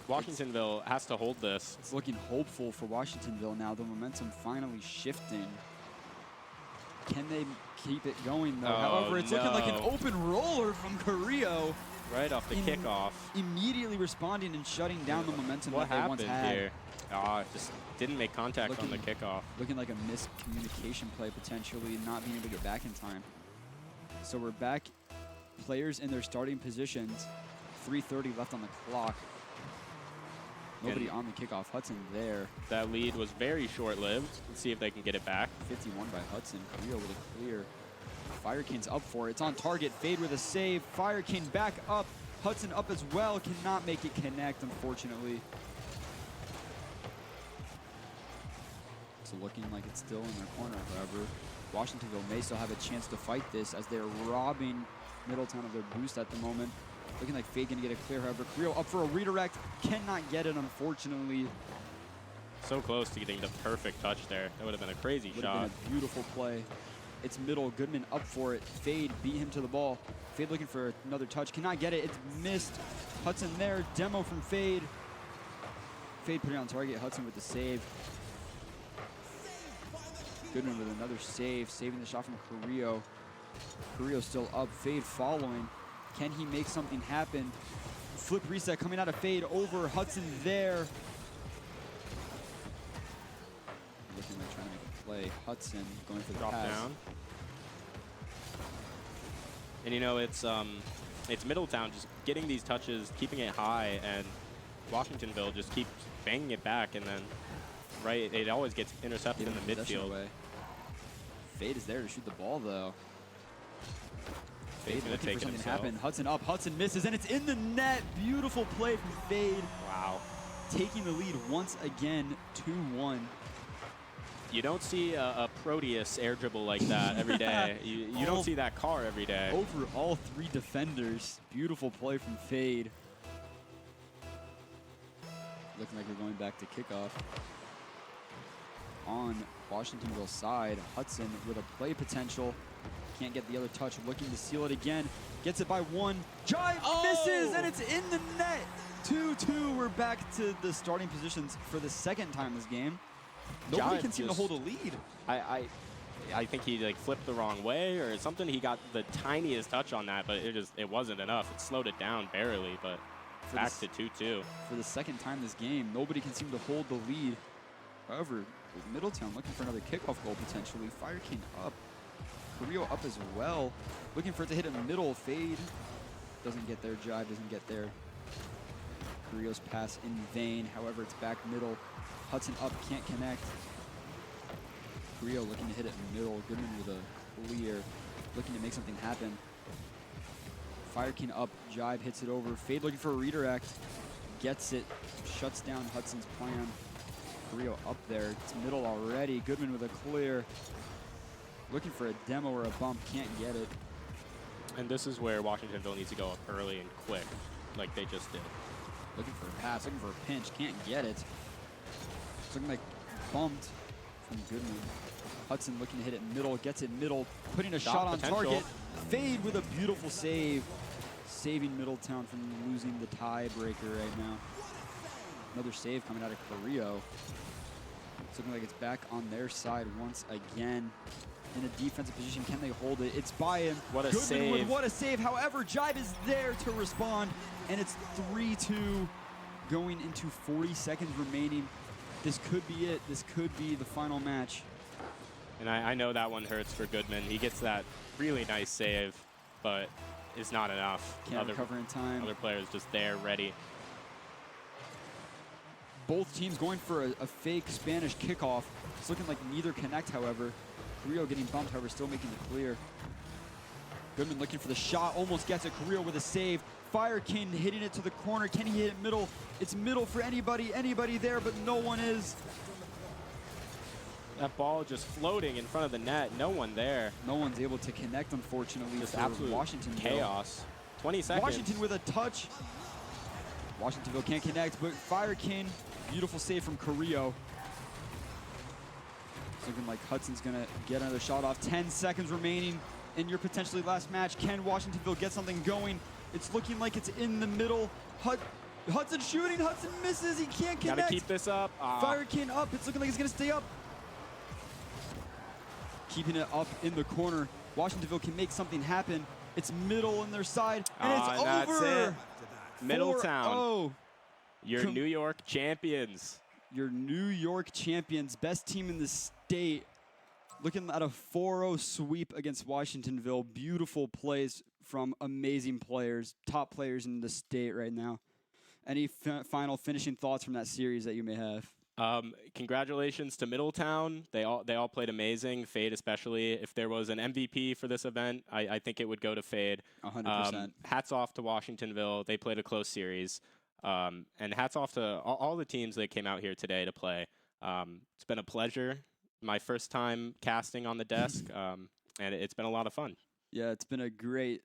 Washingtonville has to hold this. It's looking hopeful for Washingtonville now. The momentum finally shifting. Can they keep it going, though? However, it's looking like an open roller from Carrillo. Right off the kickoff. Immediately responding and shutting down the momentum that they once had. Here? Just didn't make contact on the kickoff. Looking like a miscommunication play, potentially, not being able to get back in time. So we're back. Players in their starting positions. 3:30 left on the clock. Nobody on the kickoff. Hudson there. That lead was very short-lived. Let's see if they can get it back. 51 by Hudson. Carrillo with a clear. Fire King's up for it. It's on target. Fade with a save. Fire King back up. Hudson up as well. Cannot make it connect, unfortunately. So looking like it's still in their corner, however. Washingtonville may still have a chance to fight this as they're robbing Middletown of their boost at the moment. Looking like Fade gonna get a clear, however. Carrillo up for a redirect. Cannot get it, unfortunately. So close to getting the perfect touch there. That would have been a crazy shot. Been a beautiful play. It's middle. Goodman up for it. Fade beat him to the ball. Fade looking for another touch. Cannot get it. It's missed. Hudson there. Demo from Fade. Fade put it on target. Hudson with the save. Goodman with another save. Saving the shot from Carrillo. Carrillo still up. Fade following. Can he make something happen? Flip reset coming out of Fade over. Hudson there. Looking like trying to make a play. Hudson going for the drop pass. Down. And you know, it's Middletown just getting these touches, keeping it high, and Washingtonville just keeps banging it back, and then it always gets intercepted in the midfield. Away. Fade is there to shoot the ball, though. Fade looking for something to happen. Hudson up. Hudson misses, and it's in the net. Beautiful play from Fade. Wow. Taking the lead once again, 2-1. You don't see a Proteus air dribble like that every day. You don't see that car every day. Over all 3 defenders. Beautiful play from Fade. Looking like we're going back to kickoff. On Washingtonville's side, Hudson with a play potential. Can't get the other touch. Looking to seal it again. Gets it by 1. Jibe misses, and it's in the net. 2-2. We're back to the starting positions for the second time this game. Nobody can seem to hold a lead. I think he like flipped the wrong way or something. He got the tiniest touch on that, but it wasn't enough. It slowed it down barely, but back to 2-2. For the second time this game, nobody can seem to hold the lead. However, with Middletown looking for another kickoff goal potentially. Fire King up. Carrillo up as well. Looking for it to hit in the middle. Fade doesn't get there. Jibe doesn't get there. Carrillo's pass in vain. However, it's back middle. Hudson up, can't connect. Carrillo looking to hit it in the middle. Goodman with a clear. Looking to make something happen. Fire King up, Jive hits it over. Fade looking for a redirect. Gets it, shuts down Hudson's plan. Carrillo up there, it's middle already. Goodman with a clear. Looking for a demo or a bump, can't get it. And this is where Washingtonville needs to go up early and quick, like they just did. Looking for a pass, looking for a pinch, can't get it. It's looking like bumped from Goodman. Hudson looking to hit it middle, gets it middle, putting a shot on potential. target. Fade with a beautiful save. Saving Middletown from losing the tiebreaker right now. Another save coming out of Carrillo. It's looking like it's back on their side once again. In a defensive position, can they hold it? It's by him. What a Goodman save. with what a save. However, Jive is there to respond, and it's 3-2 going into 40 seconds remaining. This could be it. This could be the final match. And I know that one hurts for Goodman. He gets that really nice save, but it's not enough. Can't recover in time. Other players just there, ready. Both teams going for a fake Spanish kickoff. It's looking like neither connect, however. Carrillo getting bumped, however, still making the clear. Goodman looking for the shot, almost gets it. Carrillo with a save. Fire King hitting it to the corner. Can he hit it middle? It's middle for anybody there, but no one is. That ball just floating in front of the net. No one there. No one's able to connect, unfortunately, Just for absolute Washington. chaos. 20 seconds. Washington with a touch. Washingtonville can't connect, but Fire King, beautiful save from Carrillo. It's looking like Hudson's gonna get another shot off. 10 seconds remaining in your potentially last match. Can Washingtonville get something going? It's looking like it's in the middle. Hudson shooting, Hudson misses, he can't connect. Gotta keep this up. Fire King up, it's looking like it's gonna stay up. Keeping it up in the corner. Washingtonville can make something happen. It's middle on their side, and it's over. That's it. Middletown, 4-0. your New York champions. Your New York champions, best team in the state. Looking at a 4-0 sweep against Washingtonville. Beautiful plays from amazing players, top players in the state right now. Any final finishing thoughts from that series that you may have? Congratulations to Middletown. They all played amazing. Fade especially. If there was an MVP for this event, I think it would go to Fade. 100%. Hats off to Washingtonville. They played a close series. And hats off to all the teams that came out here today to play. It's been a pleasure. My first time casting on the desk, and it's been a lot of fun. Yeah, it's been a great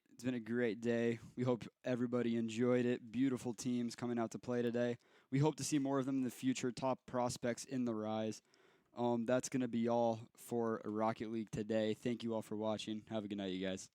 day. We hope everybody enjoyed it. Beautiful teams coming out to play today. We hope to see more of them in the future. Top prospects in the rise. That's going to be all for Rocket League today. Thank you all for watching. Have a good night, you guys.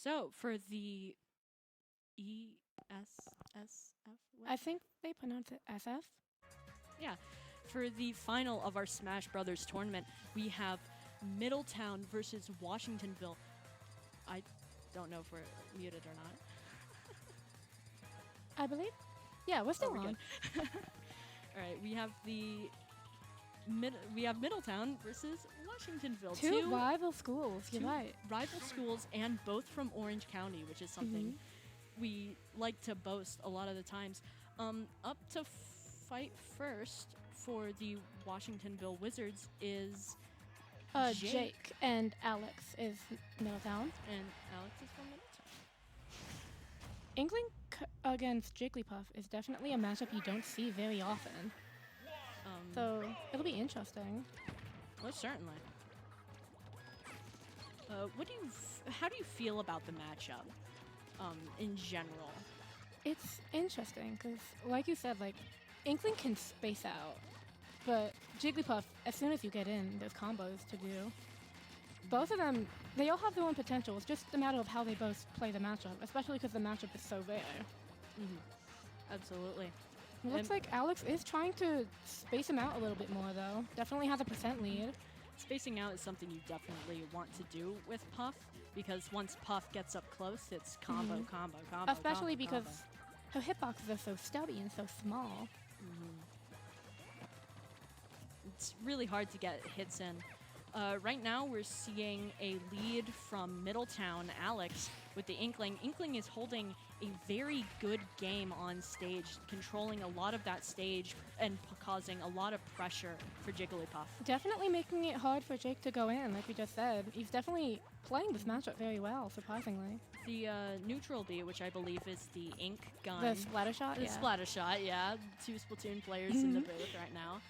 So for the ESSF, I think they pronounce it SF. for the final of our Smash Brothers tournament, we have Middletown versus Washingtonville. I don't know if we're muted or not. I believe. Yeah, we're still we're on. good. All right, we have Middletown versus Washingtonville. Two rival schools. You're two right. rival schools, and both from Orange County, which is something we like to boast a lot of the times. Up to fight first for the Washingtonville Wizards is Jake and Alex is Middletown. and Alex is from Middletown. Inkling against Jigglypuff is definitely a matchup you don't see very often. So it'll be interesting. Most certainly. How do you feel about the matchup in general? It's interesting because, like you said, like Inkling can space out, but Jigglypuff, as soon as you get in, there's combos to do. Both of them, they all have their own potential. It's just a matter of how they both play the matchup, especially because the matchup is so rare. Absolutely. It looks like Alex is trying to space him out a little bit more, though. Definitely has a % lead. Spacing out is something you definitely want to do with Puff, because once Puff gets up close, it's combo, combo, combo. Especially combo, because her hitboxes are so stubby and so small. It's really hard to get hits in. Right now, we're seeing a lead from Middletown, Alex, with the Inkling. Inkling is holding a very good game on stage, controlling a lot of that stage and causing a lot of pressure for Jigglypuff. Definitely making it hard for Jake to go in, like we just said. He's definitely playing this matchup very well, surprisingly. The neutral B, which I believe is the ink gun. The splatter shot, The splatter shot, yeah. Two Splatoon players in the booth right now.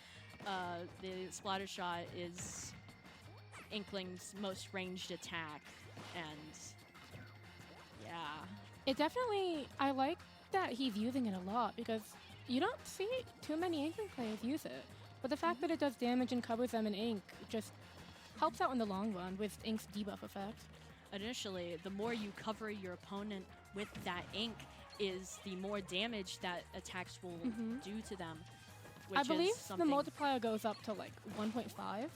The splatter shot is Inkling's most ranged attack, and yeah. It definitely, I like that he's using it a lot because you don't see too many Inkling players use it. But the fact that it does damage and covers them in ink just helps out in the long run with ink's debuff effect. Initially, the more you cover your opponent with that ink is the more damage that attacks will do to them. Which I believe is the something multiplier goes up to like 1.5,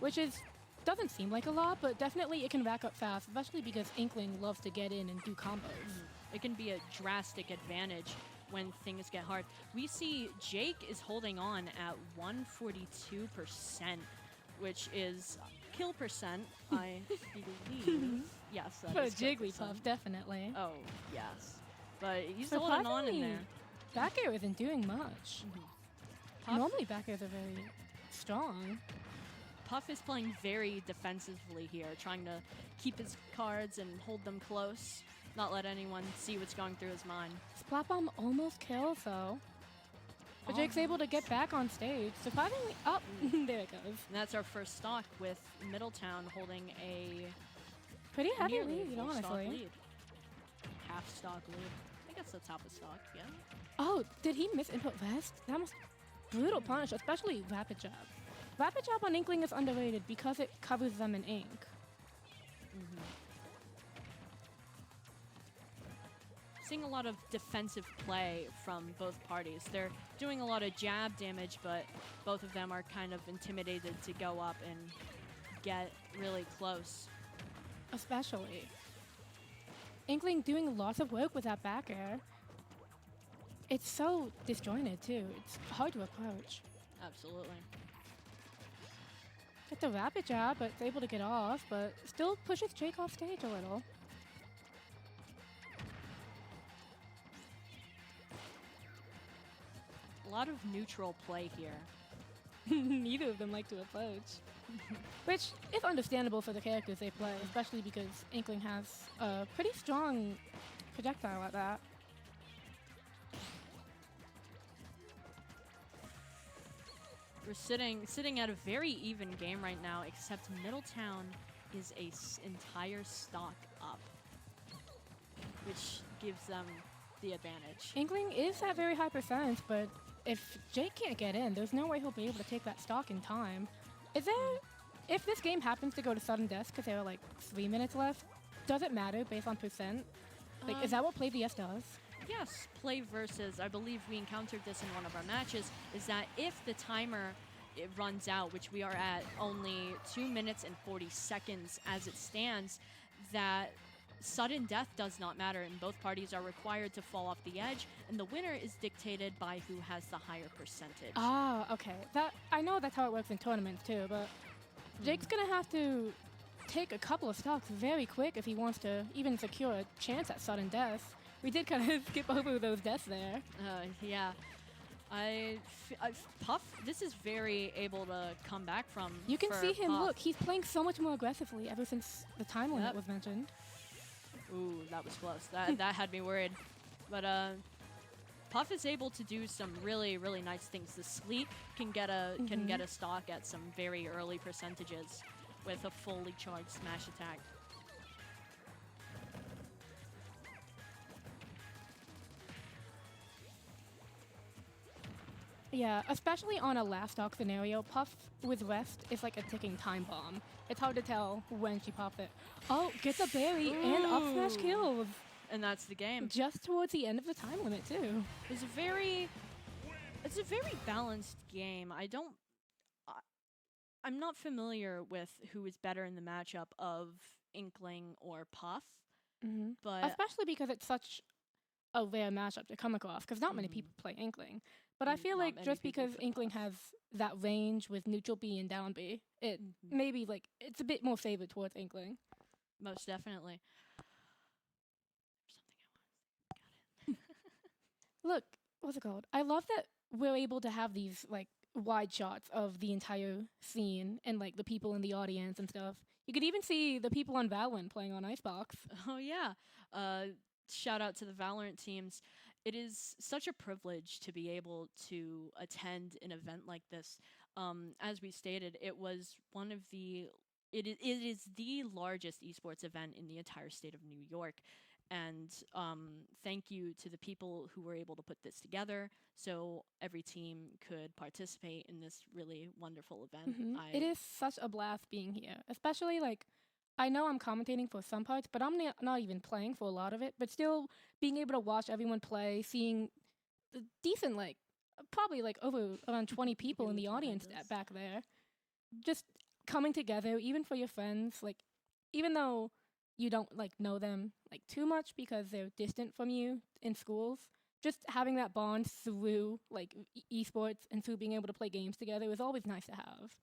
which doesn't seem like a lot, but definitely it can rack up fast, especially because Inkling loves to get in and do combos. It can be a drastic advantage when things get hard. We see Jake is holding on at 142%, which is kill percent, I believe. Yes, that For is kill Jigglypuff, percent. definitely. Oh, yes. But he's holding on in there. Back air isn't doing much. Puff, Normally back airs are very strong. Puff is playing very defensively here, trying to keep his cards and hold them close, not let anyone see what's going through his mind. Splat Bomb almost kills, though. But Jake's able to get back on stage. Surprisingly, there it goes. And that's our first stock with Middletown holding a Pretty heavy nearly lead, full stock honestly. lead. Half stock lead. I think that's the top of stock, yeah. Oh, did he miss input vest? That must brutal punish, especially Rapid Jab. Rapid Jab on Inkling is underrated because it covers them in ink. Seeing a lot of defensive play from both parties. They're doing a lot of jab damage, but both of them are kind of intimidated to go up and get really close. Especially. Inkling doing lots of work with that back air. It's so disjointed, too. It's hard to approach. Absolutely. Get the Rapid Jab, but it's able to get off, but still pushes Jake off stage a little. A lot of neutral play here. Neither of them like to approach. Which is understandable for the characters they play, especially because Inkling has a pretty strong projectile at that. We're sitting at a very even game right now, except Middletown is a entire stock up, which gives them the advantage. Inkling is at very high percent, but if Jake can't get in, there's no way he'll be able to take that stock in time. Is there, if this game happens to go to sudden death because there are like 3 minutes left, does it matter based on percent? Like, is that what Play vs does? Yes, play versus, I believe we encountered this in one of our matches, is that if the timer it runs out, which we are at only 2 minutes and 40 seconds as it stands, that sudden death does not matter, and both parties are required to fall off the edge, and the winner is dictated by who has the higher percentage. Ah, okay. That I know that's how it works in tournaments too, but Jake's gonna have to take a couple of stocks very quick if he wants to even secure a chance at sudden death. We did kind of skip over those deaths there. Yeah. Puff, this is very able to come back from. You can for see him, Puff. look, he's playing so much more aggressively ever since the time limit Yep. was mentioned. Ooh, that was close. That had me worried. But Puff is able to do some really, really nice things. The Sleek can get a stock at some very early percentages with a fully charged smash attack. Yeah, especially on a last stock scenario, Puff with rest is like a ticking time bomb. It's hard to tell when she pops it. Oh, gets a berry and up smash Ooh. kills. And that's the game. Just towards the end of the time limit too. It's a very balanced game. I'm not familiar with who is better in the matchup of Inkling or Puff, but Especially because it's such a rare matchup to come across, because not many people play Inkling. But I feel Not like many just people because play Inkling Puff. has that range with neutral B and down B, it maybe like it's a bit more favored towards Inkling. most definitely. Look, what's it called? I love that we're able to have these like wide shots of the entire scene and like the people in the audience and stuff. You could even see the people on Valorant playing on Icebox. Oh yeah. Shout out to the Valorant teams. It is such a privilege to be able to attend an event like this. As we stated, it was one of the it is the largest esports event in the entire state of New York. And thank you to the people who were able to put this together so every team could participate in this really wonderful event. It is such a blast being here, especially like I know I'm commentating for some parts, but I'm not even playing for a lot of it. But still, being able to watch everyone play, seeing the decent like probably like over around 20 people in the audience back there, just coming together, even for your friends, like even though you don't like know them like too much because they're distant from you in schools, just having that bond through like esports and through being able to play games together is always nice to have.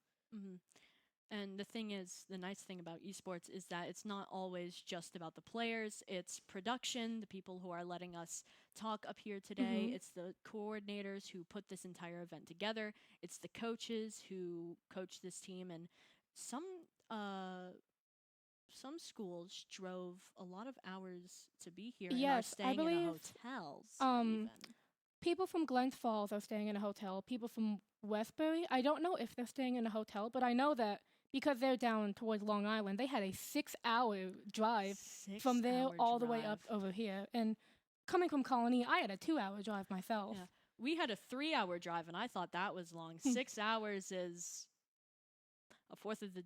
And the nice thing about esports is that it's not always just about the players. It's production, the people who are letting us talk up here today. It's the coordinators who put this entire event together. It's the coaches who coach this team, and some schools drove a lot of hours to be here and are Yes, I staying in believe, hotels. Even. People from Glens Falls are staying in a hotel. People from Westbury, I don't know if they're staying in a hotel, but I know that because they're down towards Long Island, they had a 6-hour drive from there all the way up over here. And coming from Colony, I had a 2-hour drive myself. Yeah. We had a 3-hour drive, and I thought that was long. 6 hours is a fourth of the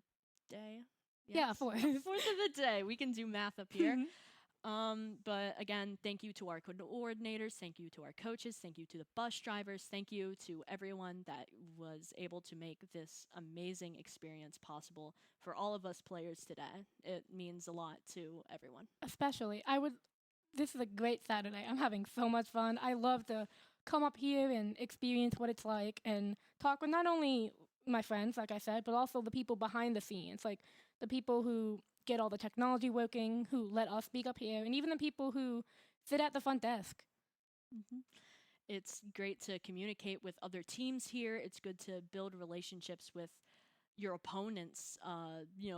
day. Yeah, a fourth. Fourth of the day. We can do math up here. But again, thank you to our coordinators, thank you to our coaches, thank you to the bus drivers, thank you to everyone that was able to make this amazing experience possible for all of us players today. It means a lot to everyone. Especially, this is a great Saturday. I'm having so much fun. I love to come up here and experience what it's like and talk with not only my friends, like I said, but also the people behind the scenes, like the people who get all the technology working, who let us speak up here, and even the people who sit at the front desk. It's great to communicate with other teams here. It's good to build relationships with your opponents,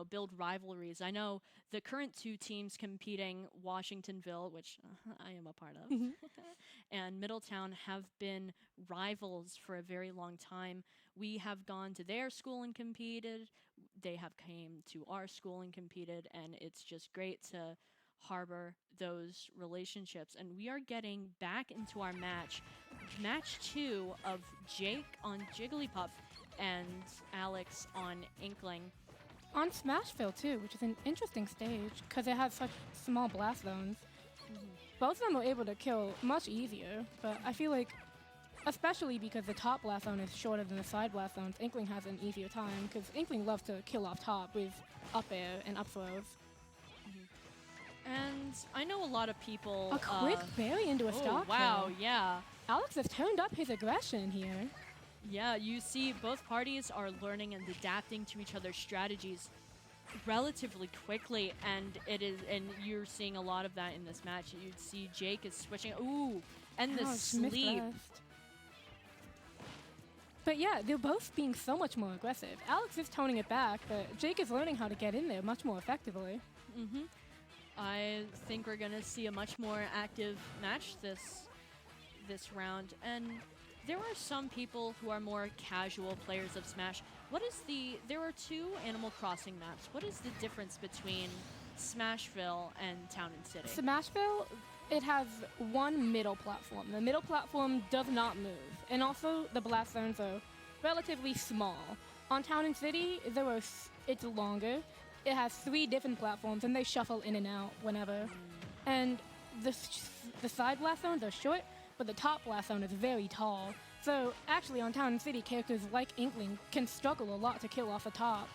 build rivalries. I know the current two teams competing, Washingtonville, which I am a part of, and Middletown, have been rivals for a very long time. We have gone to their school and competed. They have came to our school and competed, and it's just great to harbor those relationships. And we are getting back into our match 2 of Jake on Jigglypuff and Alex on Inkling. on Smashville too, which is an interesting stage because it has such small blast zones. Both of them were able to kill much easier, but I feel like, especially because the top blast zone is shorter than the side blast zones, Inkling has an easier time because Inkling loves to kill off top with up air and up throws. And I know a lot of people. A quick berry into a oh, stock wow, kill. yeah. Alex has turned up his aggression here. Yeah, you see both parties are learning and adapting to each other's strategies relatively quickly, and you're seeing a lot of that in this match. You'd see Jake is switching. Ooh, and the Ouch, sleep. mispressed. But yeah, they're both being so much more aggressive. Alex is toning it back, but Jake is learning how to get in there much more effectively. I think we're gonna see a much more active match this round, and there are some people who are more casual players of Smash. There are 2 Animal Crossing maps. What is the difference between Smashville and Town and City? Smashville, it has one middle platform. The middle platform does not move, and also the blast zones are relatively small. On Town and City, it's longer. It has 3 different platforms, and they shuffle in and out whenever. And the side blast zones are short, but the top blast zone is very tall. So actually, on Town and City, characters like Inkling can struggle a lot to kill off the top.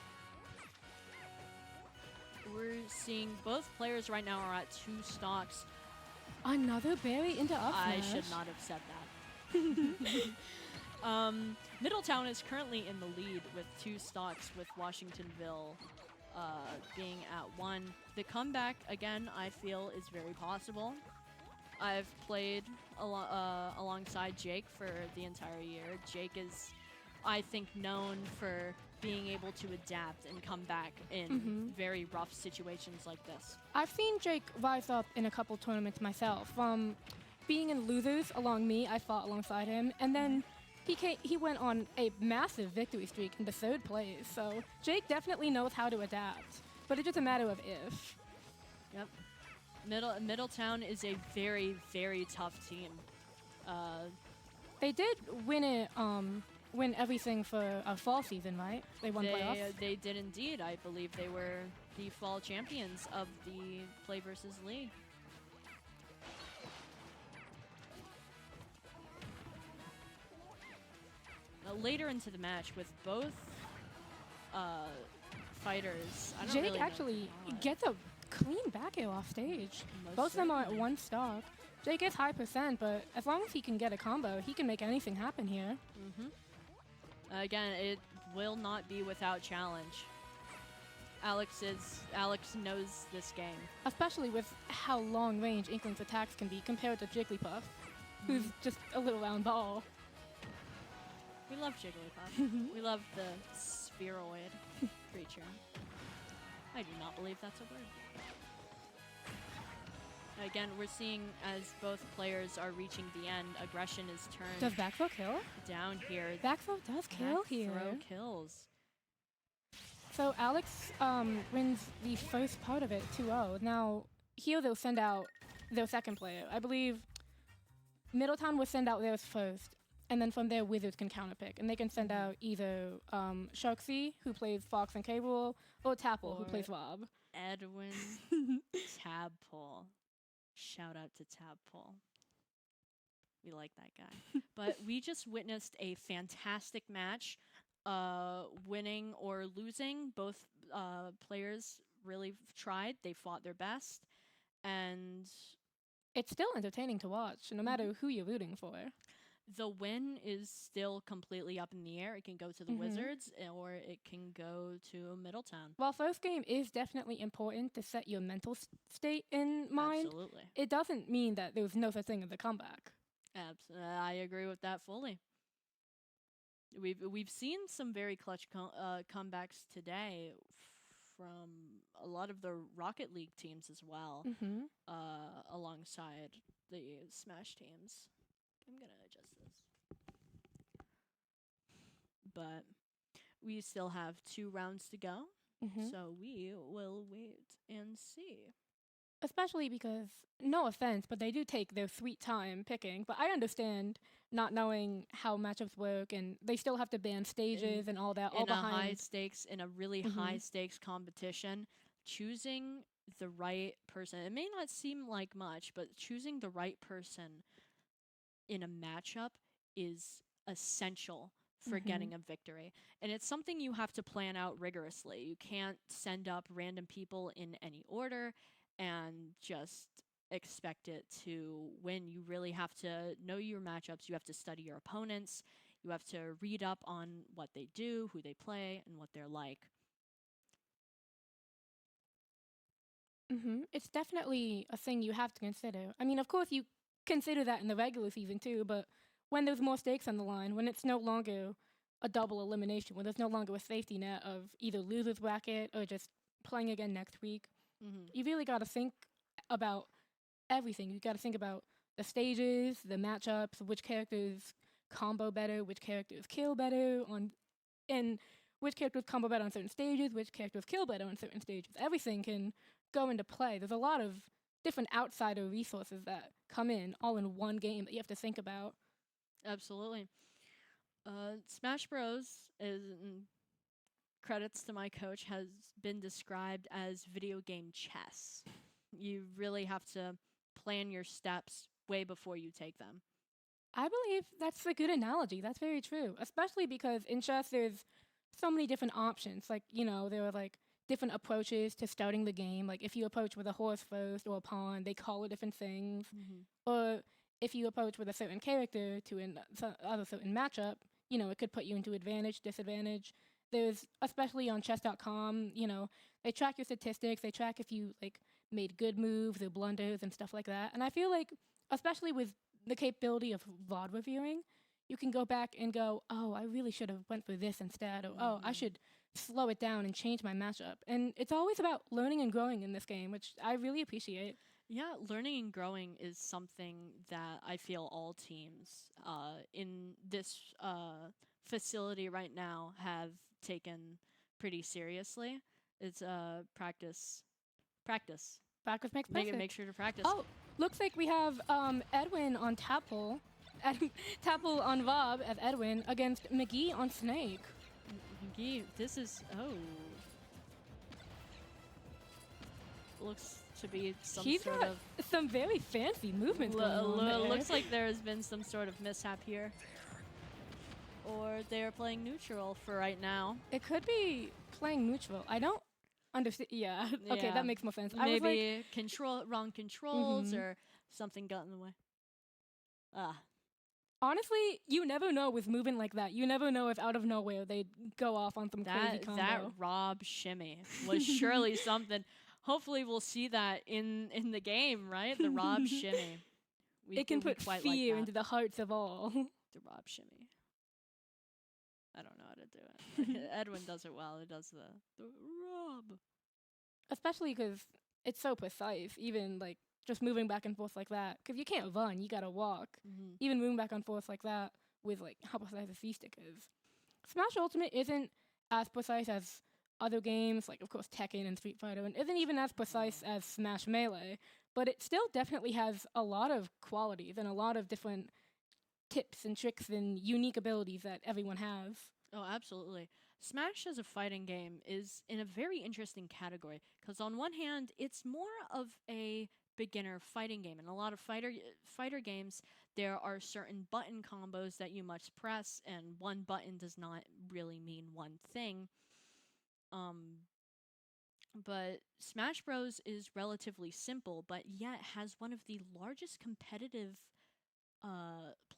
We're seeing both players right now are at 2 stocks. Another berry into up I smash. should not have said that. Middletown is currently in the lead with 2 stocks, with Washingtonville being at 1. The comeback, again, I feel is very possible. I've played alongside Jake for the entire year. Jake is, I think, known for being able to adapt and come back in very rough situations like this. I've seen Jake rise up in a couple tournaments myself. Being in losers along me, I fought alongside him, and then he went on a massive victory streak into 3rd place. So Jake definitely knows how to adapt, but it's just a matter of if. Yep. Middletown is a very, very tough team. They did win everything for a fall season, right? They won playoffs. They did indeed. I believe they were the fall champions of the Play versus League. Later into the match, with both fighters, I don't Jake really know actually what. gets a clean back air off stage. Most Both of them are at certainly. 1 stock. Jake is high percent, but as long as he can get a combo, he can make anything happen here. Again, it will not be without challenge. Alex knows this game. Especially with how long range Inkling's attacks can be compared to Jigglypuff, who's just a little round ball. We love Jigglypuff. We love the spheroid creature. I do not believe that's a word. Again, we're seeing as both players are reaching the end, aggression is turned Does back throw kill? down here. Back throw does kill Back here. throw kills. So Alex wins the first part of it 2-0. Now, here they'll send out their second player. I believe Middletown will send out theirs first, and then from there, Wizards can counterpick. And they can send out either Sharksy, who plays Fox and Cable, or Tapple, who Or- plays Rob. Edwin Tabpole. Shout out to Tabpole. We like that guy. But we just witnessed a fantastic match. Winning or losing, both players really tried. They fought their best. And It's still entertaining to watch, no matter who you're rooting for. the win is still completely up in the air. It can go to the Wizards or it can go to Middletown. While first game is definitely important to set your mental state in mind, Absolutely. it doesn't mean that there's no such thing as a comeback. I agree with that fully. We've seen some very clutch comebacks today from a lot of the Rocket League teams as well, alongside the Smash teams. I'm gonna adjust this, but we still have 2 rounds to go, so we will wait and see. Especially because, no offense, but they do take their sweet time picking. But I understand not knowing how matchups work, and they still have to ban stages and all that, all In a high behind. stakes, in a really high stakes competition, choosing the right person. It may not seem like much, but choosing the right person in a matchup is essential for getting a victory. And it's something you have to plan out rigorously. You can't send up random people in any order and just expect it to win. You really have to know your matchups. You have to study your opponents. You have to read up on what they do, who they play, and what they're like. It's definitely a thing you have to consider. I mean, of course, you consider that in the regular season too, but when there's more stakes on the line, when it's no longer a double elimination, when there's no longer a safety net of either loser's bracket or just playing again next week, you really got to think about everything. You got to think about the stages, the matchups, which characters combo better, which characters kill better and which characters combo better on certain stages, which characters kill better on certain stages. Everything can go into play. There's a lot of different outsider resources that come in all in one game that you have to think about. Absolutely. Smash Bros. Is credits to my coach has been described as video game chess. You really have to plan your steps way before you take them. I believe that's a good analogy. That's very true, especially because in chess there's so many different options. Like, there are like different approaches to starting the game. Like if you approach with a horse first or a pawn, they call it different things. Or if you approach with a certain character to a certain matchup, it could put you into advantage, disadvantage. There's, especially on chess.com, they track your statistics. They track if you like made good moves or blunders and stuff like that. And I feel like, especially with the capability of VOD reviewing, you can go back and go, oh, I really should have went for this instead, or oh, I should slow it down and change my matchup. And it's always about learning and growing in this game, which I really appreciate. Yeah, learning and growing is something that I feel all teams in this facility right now have taken pretty seriously. It's practice. Practice makes perfect. Make sure to practice. Oh, looks like we have Edwin on Tapple. Tapple on Vob as Edwin against McGee on Snake. McGee, this is... Oh. Looks to be some He's sort got of... some very fancy movements going on there. Looks like there has been some sort of mishap here. Or they're playing neutral for right now. It could be playing neutral. I don't understand. Yeah. Okay, Yeah. that makes more sense. Maybe wrong controls or something got in the way. Honestly, you never know with moving like that. You never know if out of nowhere they'd go off on some crazy combo. That Rob shimmy was surely something. Hopefully we'll see that in the game, right? The Rob shimmy. It can put fear into the hearts of all. The Rob shimmy. I don't know how to do it. Edwin does it well. It does the Rob. Especially because it's so precise, even like just moving back and forth like that. Because you can't run, you gotta walk. Even moving back and forth like that with like how precise the C-stick is. Smash Ultimate isn't as precise as other games, like of course Tekken and Street Fighter, and isn't even as precise as Smash Melee, but it still definitely has a lot of qualities and a lot of different tips and tricks and unique abilities that everyone has. Oh, absolutely. Smash as a fighting game is in a very interesting category because on one hand, it's more of a beginner fighting game. In a lot of fighter games, there are certain button combos that you must press, and one button does not really mean one thing. But Smash Bros. Is relatively simple, but yet has one of the largest competitive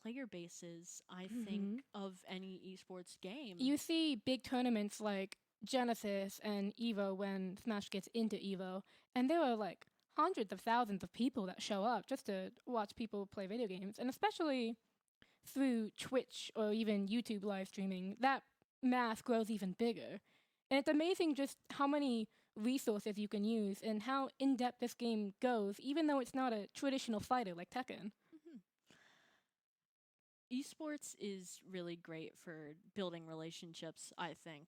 player bases, I think, of any esports game. You see big tournaments like Genesis and EVO when Smash gets into EVO, and there are like hundreds of thousands of people that show up just to watch people play video games, and especially through Twitch or even YouTube live streaming, that mass grows even bigger. And it's amazing just how many resources you can use and how in-depth this game goes, even though it's not a traditional fighter like Tekken. Esports is really great for building relationships, I think.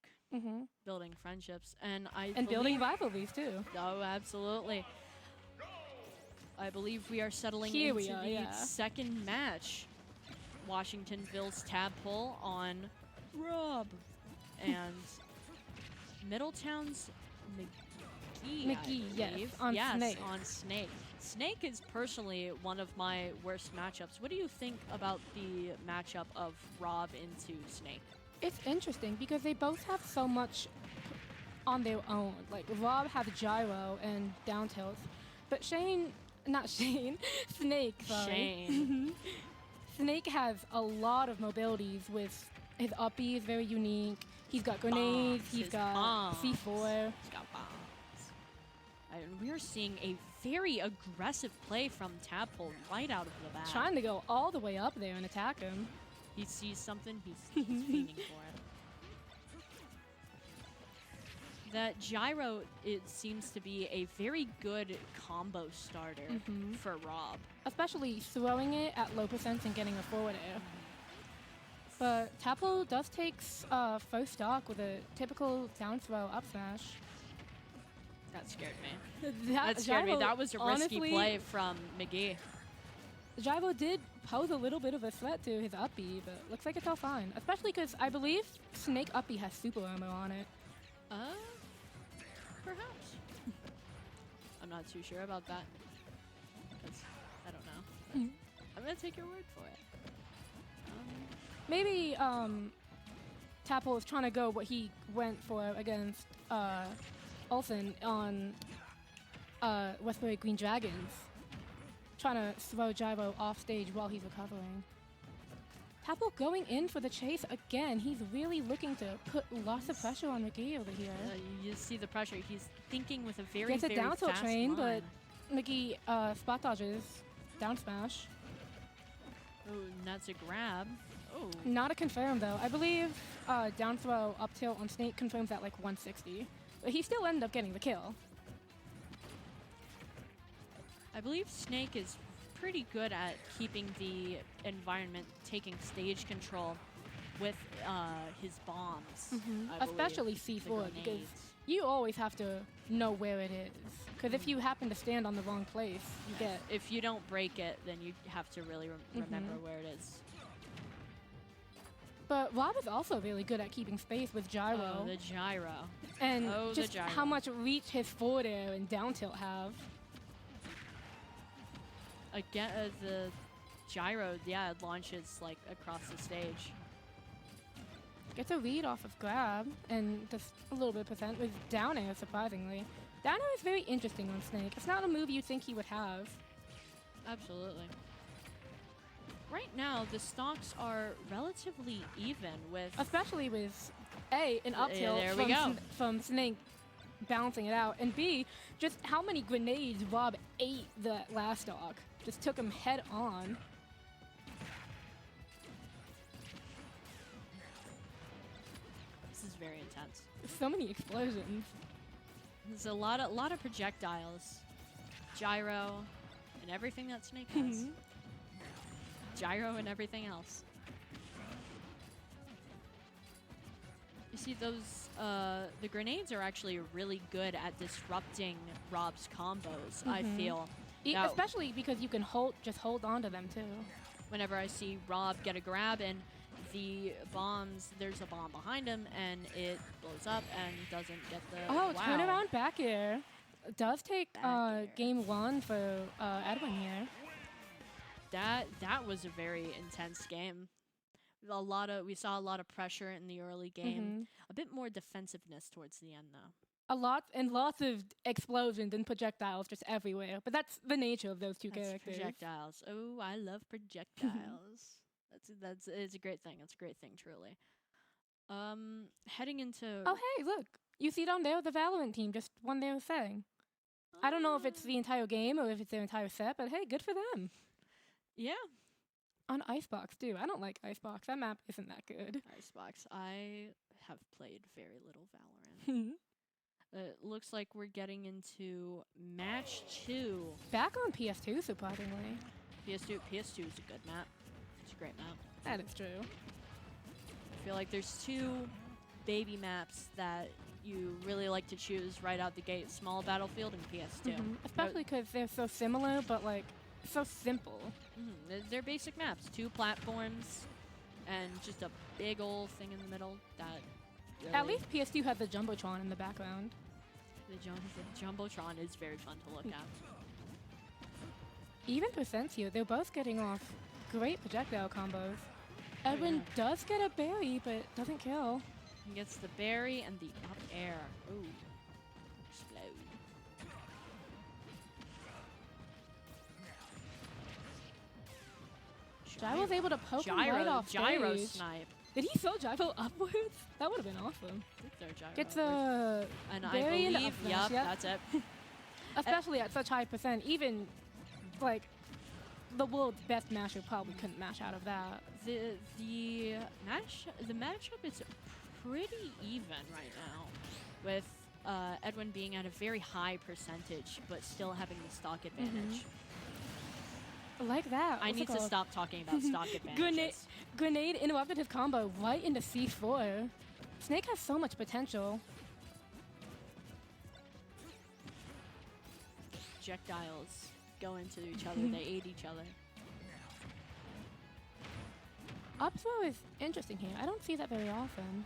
Building friendships. And building rivalries, too. Oh, absolutely. I believe we are settling Here into we are, the yeah. second match. Washingtonville's Tadpole on Rob. And Middletown's McGee, I McGee, yes, believe. on yes, Snake. on Snake. Snake is personally one of my worst matchups. What do you think about the matchup of Rob into Snake? It's interesting because they both have so much on their own. Like, Rob has gyro and down tilts, but Snake, sorry. Shane. Snake has a lot of mobilities with his up B is very unique. He's got grenades, Bombs, he's his got bombs. C4. He's got bombs. And we're seeing a very aggressive play from Tadpole right out of the bat. Trying to go all the way up there and attack him. He sees something, he's fiending for it. That gyro, it seems to be a very good combo starter for Rob. Especially throwing it at low percents and getting a forward air. But Tadpole does take first stock with a typical down throw up smash. That scared me. That That scared me. gyro, That was a risky honestly, play from McGee. Gyro did pose a little bit of a threat to his up B, but looks like it's all fine. Especially because I believe Snake up B has super armor on it. Perhaps. I'm not too sure about that. 'Cause I don't know. But I'm gonna take your word for it. Maybe Tadpole is trying to go what he went for against Olsen on Westbury Green Dragons. Trying to throw Gyro off stage while he's recovering. Tadpole going in for the chase again. He's really looking to put lots of pressure on McGee over here. You see the pressure. He's thinking with a very, Gets a very down tilt fast train, line. but McGee spot dodges. Down smash. Oh, and that's a grab. Oh, Not a confirm though. I believe down throw up tilt on Snake confirms at like 160. But he still ended up getting the kill. I believe Snake is pretty good at keeping the environment, taking stage control with his bombs. I believe. Especially The C4 because grenades. you always have to know where it is. Because if you happen to stand on the wrong place, you get. If you don't break it, then you have to really remember where it is. But Rob is also really good at keeping space with gyro. Oh, the gyro. and oh, the just gyro. how much reach his forward air and down tilt have. Again, the gyro, yeah, it launches like across the stage. Gets a read off of grab and just a little bit of percent with down air, surprisingly. Down air is very interesting on Snake. It's not a move you'd think he would have. Absolutely. Right now, the stocks are relatively even with. Especially with A, an up Yeah, tilt there we from, go. from Snake balancing it out, and B, just how many grenades Rob ate that last stock. Just took him head on. This is very intense. So many explosions. There's a lot of projectiles, gyro, and everything that Snake has. Gyro and everything else. You see, those the grenades are actually really good at disrupting Rob's combos. I feel. Now, Especially because you can just hold on to them too. whenever I see Rob get a grab and the bombs, there's a bomb behind him and it blows up and doesn't get the. Oh, wow. turnaround back air. Does take Back air. game one for Edwin here. That was a very intense game. We saw a lot of pressure in the early game. A bit more defensiveness towards the end, though. Lots of explosions and projectiles just everywhere. But that's the nature of those two That's characters. projectiles. Oh, I love projectiles. It's a great thing. It's a great thing, truly. Heading into. Oh, hey, look. You see down there, the Valorant team just won their thing. I don't know if it's the entire game or if it's their entire set, but hey, good for them. Yeah. On Icebox, too. I don't like Icebox. That map isn't that good. Icebox. I have played very little Valorant. It looks like we're getting into match 2. Back on PS2, surprisingly. PS2 is a good map. It's a great map. That is true. I feel like there's 2 baby maps that you really like to choose right out the gate small battlefield and PS2. Especially because they're so similar, but like so simple. They're basic maps, 2 platforms, and just a big old thing in the middle. That At really- least PS2 has the jumbotron in the background. the jumbotron is very fun to look at. Even Percentio, they're both getting off great projectile combos. Edwin does get a berry, but doesn't kill. He gets the berry and the up air. Ooh, explode. Jai was able to poke him right off gyro stage. snipe. Did he throw Gyro upwards? That would have been awesome. Gets a And I berry in the believe, up smash, yep, yep. that's it. Especially at such high percent. Even, like, the world's best masher probably couldn't mash out of that. The matchup is pretty even right now, with Edwin being at a very high percentage, but still having the stock advantage. Like that. I what's it need to called? stop talking about stock advantages. Grenade interrupted his combo right into C4. Snake has so much potential. Projectiles go into each other, they aid each other. Up throw is interesting here. I don't see that very often.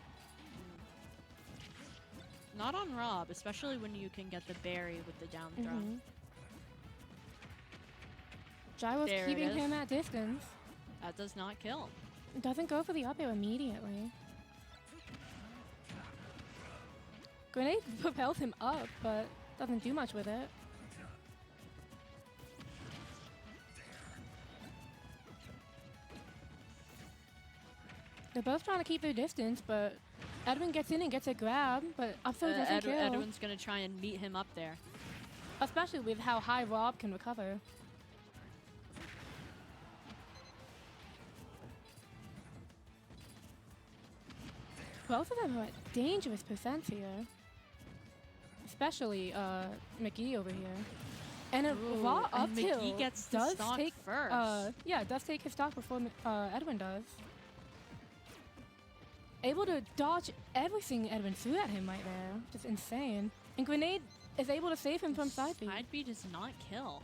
Not on Rob, especially when you can get the berry with the down throw. Gyro's There it keeping is. him at distance. That does not kill. Doesn't go for the up air immediately. Grenade propels him up, but doesn't do much with it. They're both trying to keep their distance, but Edwin gets in and gets a grab, but up throw doesn't kill. Edwin's gonna try and meet him up there. Especially with how high Rob can recover. Both of them are at dangerous percents here. Especially McGee over here. And a Ooh, raw up and tilt McGee gets the does stock take first. does take his stock before Edwin does. Able to dodge everything Edwin threw at him right there. Just insane. And Grenade is able to save him from side B. Side B does not kill.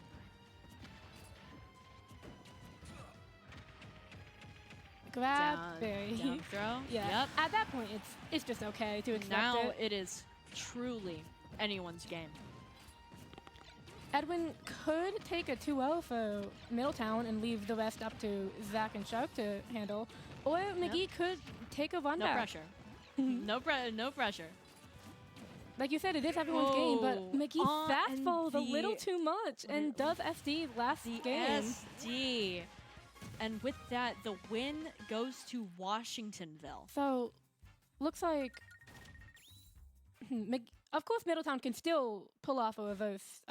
Grab, Down berry. throw. Yeah. Yep. At that point, it's just okay to accept Now it. it is truly anyone's game. Edwin could take a 2-0 for Middletown and leave the rest up to Zach and Shark to handle, or McGee could take a run No back. pressure. No pressure. Like you said, it is everyone's game, but McGee and fastballs a little the- too much and does SD last The game. SD. And with that, the win goes to Washingtonville. So, looks like, of course, Middletown can still pull off a reverse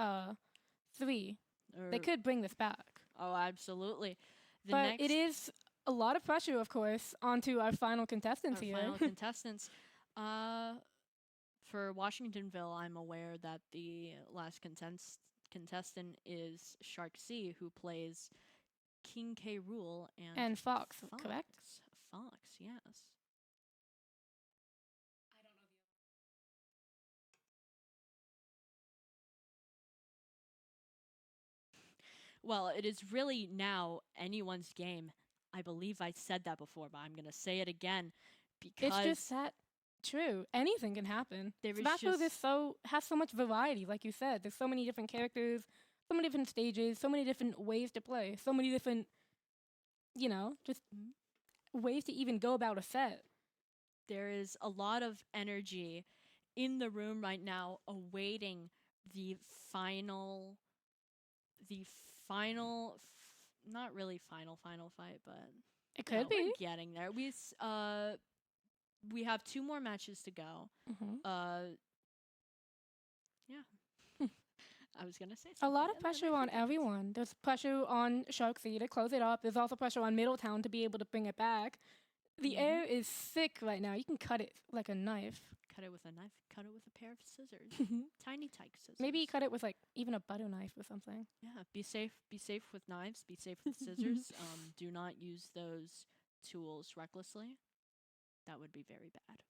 3. They could bring this back. Oh, absolutely. The But next it is a lot of pressure, of course, onto our final contestants our here. final contestants. For Washingtonville, I'm aware that the last contestant is Shark C, who plays King K. Rool And Fox, correct? Fox, yes. Well, it is really now anyone's game. I believe I said that before, but I'm going to say it again because It's just that true. Anything can happen. There is Smash Bros. just- Has so much variety, like you said. There's so many different characters, so many different stages, so many different ways to play, so many different, just ways to even go about a set. there is a lot of energy in the room right now awaiting the final not really final fight, but It could be. we're getting there. We have 2 more matches to go. Yeah. I was gonna say A something lot of and then I pressure on forgot. everyone. There's pressure on Shark C to close it up. There's also pressure on Middletown to be able to bring it back. The air is thick right now. You can cut it like a knife. Cut it with a knife. Cut it with a pair of scissors. Tiny tyke scissors. Maybe cut it with like even a butter knife or something. Yeah, be safe. Be safe with knives. Be safe with scissors. Do not use those tools recklessly. That would be very bad.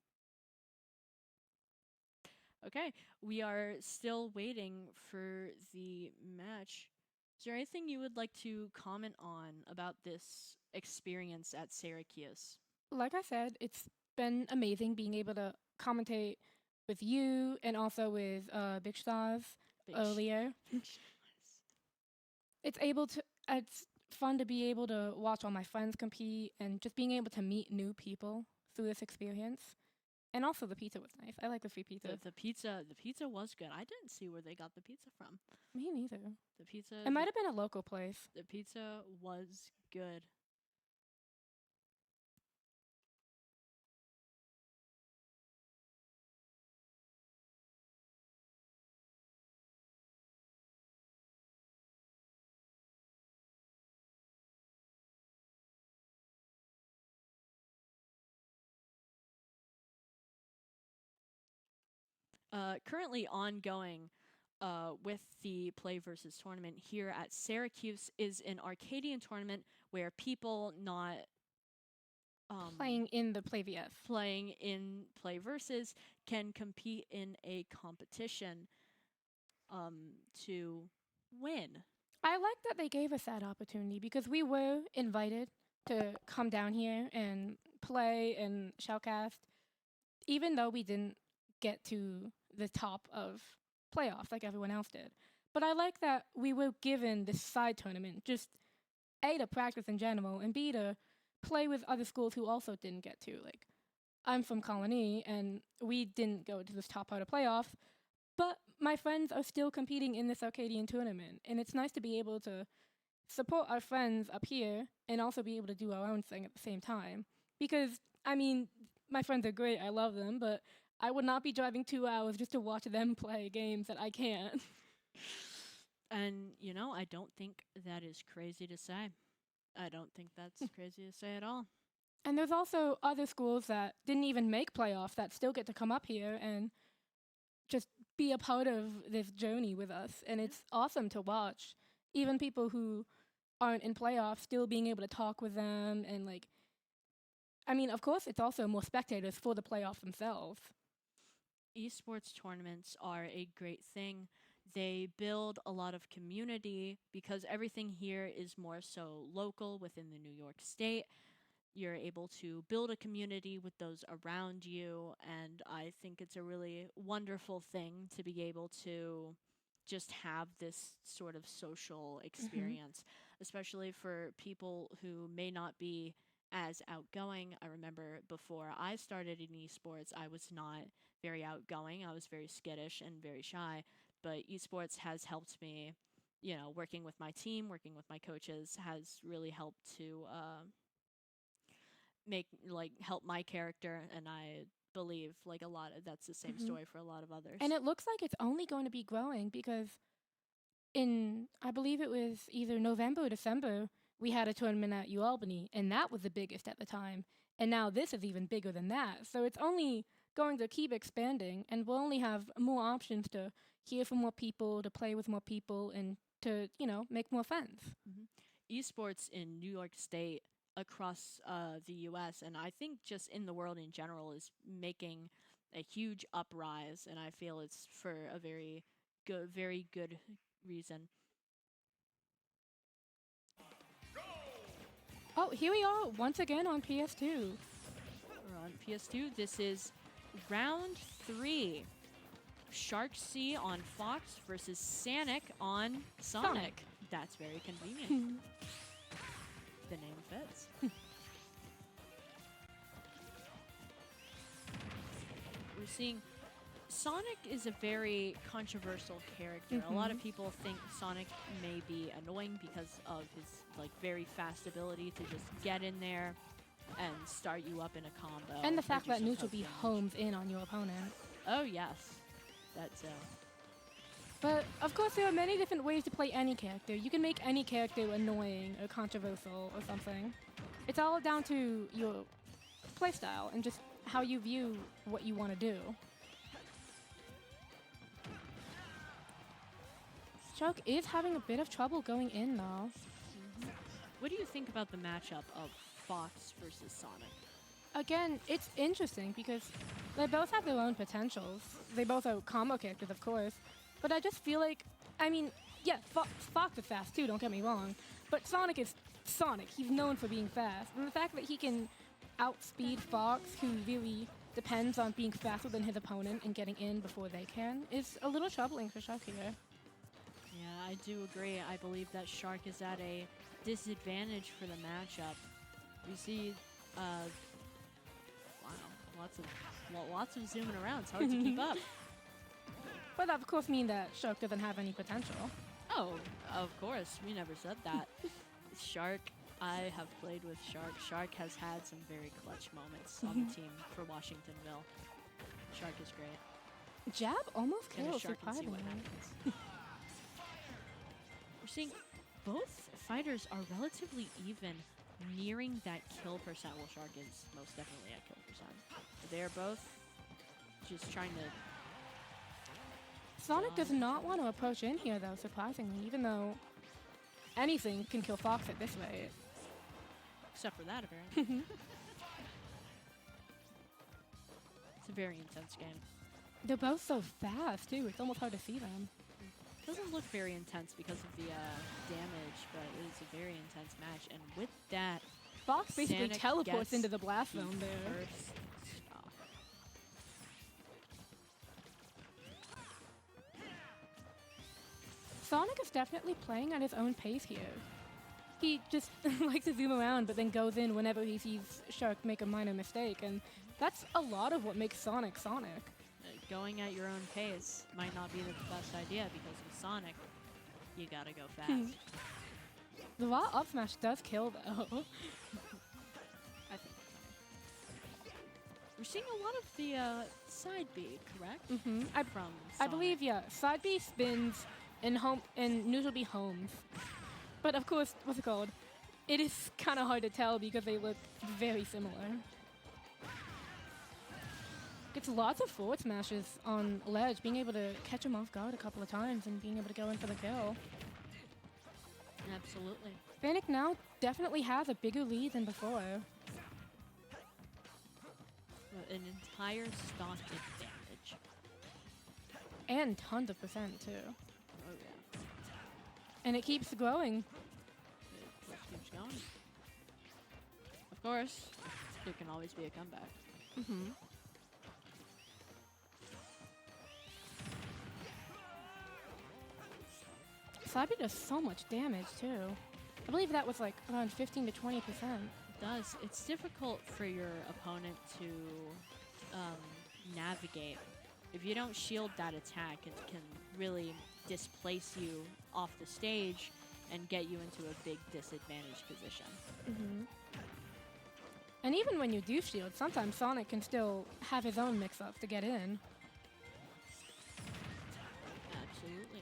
Okay, we are still waiting for the match. Is there anything you would like to comment on about this experience at Syracuse? Like I said, it's been amazing being able to commentate with you and also with Big Stars Big sh- earlier. It's fun to be able to watch all my friends compete and just being able to meet new people through this experience. And also the pizza was nice. I like the free pizza. The pizza was good. I didn't see where they got the pizza from. Me neither. The pizza It might have been a local place. the pizza was good. Currently ongoing with the Play versus tournament here at Syracuse is an Arcadian tournament where people not Playing in the Play VF. playing in Play versus can compete in a competition to win. I like that they gave us that opportunity because we were invited to come down here and play and shoutcast, even though we didn't get to the top of playoffs like everyone else did. But I like that we were given this side tournament, just A, to practice in general, and B, to play with other schools who also didn't get to. Like, I'm from Colony, and we didn't go to this top part of playoffs, but my friends are still competing in this Arcadian tournament, and it's nice to be able to support our friends up here and also be able to do our own thing at the same time. Because, I mean, my friends are great, I love them, but I would not be driving 2 hours just to watch them play games that I can't. And, I don't think that is crazy to say. I don't think that's crazy to say at all. And there's also other schools that didn't even make playoffs that still get to come up here and just be a part of this journey with us. And it's awesome to watch. Even people who aren't in playoffs still being able to talk with them and of course it's also more spectators for the playoffs themselves. Esports tournaments are a great thing. They build a lot of community because everything here is more so local within the New York State. You're able to build a community with those around you, and I think it's a really wonderful thing to be able to just have this sort of social experience, especially for people who may not be as outgoing. I remember before I started in esports, I was not very outgoing. I was very skittish and very shy, but esports has helped me, working with my team, working with my coaches has really helped to help my character, and I believe a lot of that's the same story for a lot of others. And it looks like it's only going to be growing because I believe it was either November or December, we had a tournament at UAlbany, and that was the biggest at the time. And now this is even bigger than that. So it's only going to keep expanding, and we'll only have more options to hear from more people, to play with more people, and to, make more friends. Esports in New York State, across the U.S., and I think just in the world in general, is making a huge uprise, and I feel it's for a very good reason. Oh, here we are once again on PS2. We're on PS2. This is round 3. Shark Sea on Fox versus Sonic on Sonic. That's very convenient. The name fits. We're seeing Sonic is a very controversial character. A lot of people think Sonic may be annoying because of his very fast ability to just get in there and start you up in a combo. And the or fact do that some neutral tough B damage. homes in on your opponent. Oh yes, that's But of course, there are many different ways to play any character. You can make any character annoying or controversial or something. It's all down to your playstyle and just how you view what you want to do. Stroke is having a bit of trouble going in, though. What do you think about the matchup of Fox versus Sonic? Again, it's interesting because they both have their own potentials. They both are combo characters, of course. But I just feel like, I mean, yeah, Fox is fast too, don't get me wrong. But Sonic is Sonic. He's known for being fast. And the fact that he can outspeed Fox, who really depends on being faster than his opponent and getting in before they can, is a little troubling for Shark here. Yeah, I do agree. I believe that Shark is at a disadvantage for the matchup. We see, wow, lots of zooming around. It's hard to keep up. But that, of course, means that Shark doesn't have any potential. Oh, of course. We never said that. Shark, I have played with Shark. Shark has had some very clutch moments on the team for Washingtonville. Shark is great. Jab almost And kills, Shark can see what surprisingly. happens. We're seeing both fighters are relatively even, nearing that kill percent. Well, Shark is most definitely at kill percent. They are both just trying to... Sonic does not want to approach in here, though, surprisingly, even though anything can kill Fox at this rate. Except for that, apparently. It's a very intense game. They're both so fast, too. It's almost hard to see them. Doesn't look very intense because of the damage, but it is a very intense match. And with that, Fox basically Sonic teleports gets into the blast the zone there. first stop. Sonic is definitely playing at his own pace here. He just likes to zoom around, but then goes in whenever he sees Shark make a minor mistake, and that's a lot of what makes Sonic Sonic. Going at your own pace might not be the best idea because with Sonic, you gotta go fast. The raw up smash does kill, though. I think. We're seeing a lot of the side B, correct? Mm-hmm. From I believe, Sonic. yeah. Side B spins and neutral B homes. But of course, what's it called? It is kind of hard to tell because they look very similar. Gets lots of forward smashes on ledge, being able to catch him off guard a couple of times and being able to go in for the kill. Absolutely. Panic now definitely has a bigger lead than before. An entire stock advantage. And tons of percent, too. Oh, yeah. And it keeps growing. It keeps going. Of course, there can always be a comeback. Mm-hmm. Slappy does so much damage, too. I believe that was like around 15 to 20%. It does. It's difficult for your opponent to navigate. If you don't shield that attack, it can really displace you off the stage and get you into a big disadvantaged position. Mm-hmm. And even when you do shield, sometimes Sonic can still have his own mix-ups to get in. Absolutely.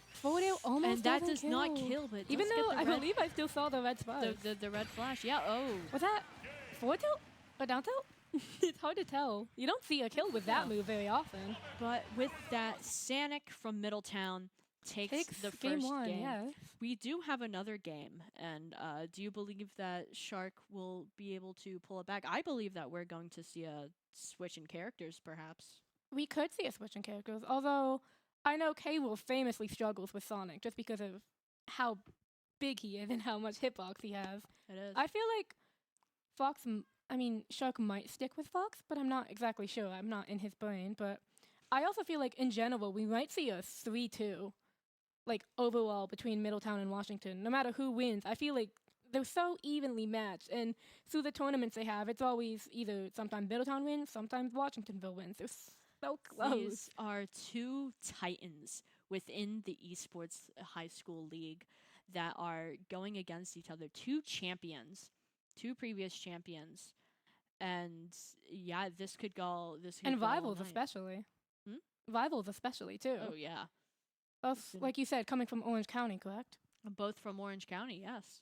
Forward air almost And that doesn't does not kill. kill, but it Even does though get the I red, believe I still saw the red sparks. the red flash. Yeah, oh. Was that forward tilt or down tilt? It's hard to tell. You don't see a kill with that No. move very often. But with that, Sanic from Middletown takes the game first one, game. yeah. We do have another game, and do you believe that Shark will be able to pull it back? I believe that we're going to see a switch in characters, perhaps. We could see a switch in characters, although I know K-Will famously struggles with Sonic just because of how big he is and how much hitbox he has. It is. I feel like Shark might stick with Fox, but I'm not exactly sure. I'm not in his brain, but I also feel like in general we might see a 3-2, like overall between Middletown and Washington. No matter who wins, I feel like they're so evenly matched, and through the tournaments they have, it's always either sometimes Middletown wins, sometimes Washingtonville wins. They're so close. These are two titans within the esports high school league that are going against each other. Two champions, two previous champions, and yeah, this could go. This could And go all rivals night. especially. Hmm? Rivals especially too. Oh yeah, Both, been- like you said, coming from Orange County, correct? both from Orange County. Yes.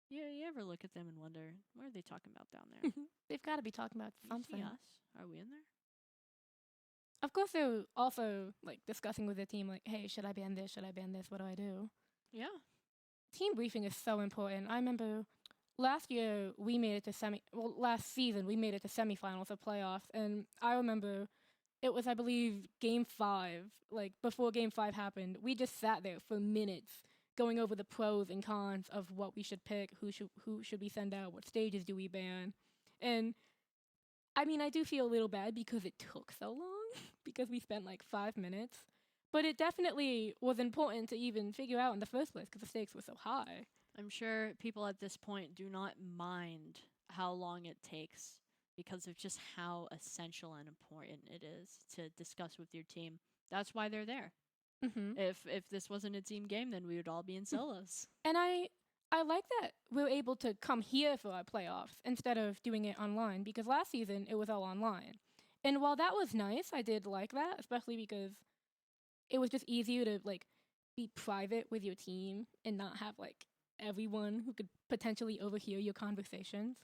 Yeah, you ever look at them and wonder what are they talking about down there? They've got to be talking about You see something. us? Are we in there? Of course, they're also like discussing with their team, like, "Hey, should I ban this? Should I ban this? What do I do?" Yeah. Team briefing is so important. I remember last year we made it to last season we made it to semifinals of playoffs, and I remember it was, I believe, game 5. Like, before game 5 happened, we just sat there for minutes going over the pros and cons of what we should pick, who should we send out, what stages do we ban. And I mean, I do feel a little bad because it took so long because we spent like 5 minutes. But it definitely was important to even figure out in the first place because the stakes were so high. I'm sure people at this point do not mind how long it takes because of just how essential and important it is to discuss with your team. That's why they're there. Mm-hmm. If this wasn't a team game, then we would all be in solos. And I like that we're able to come here for our playoffs instead of doing it online, because last season it was all online. And while that was nice, I did like that, especially because it was just easier to like be private with your team and not have like everyone who could potentially overhear your conversations.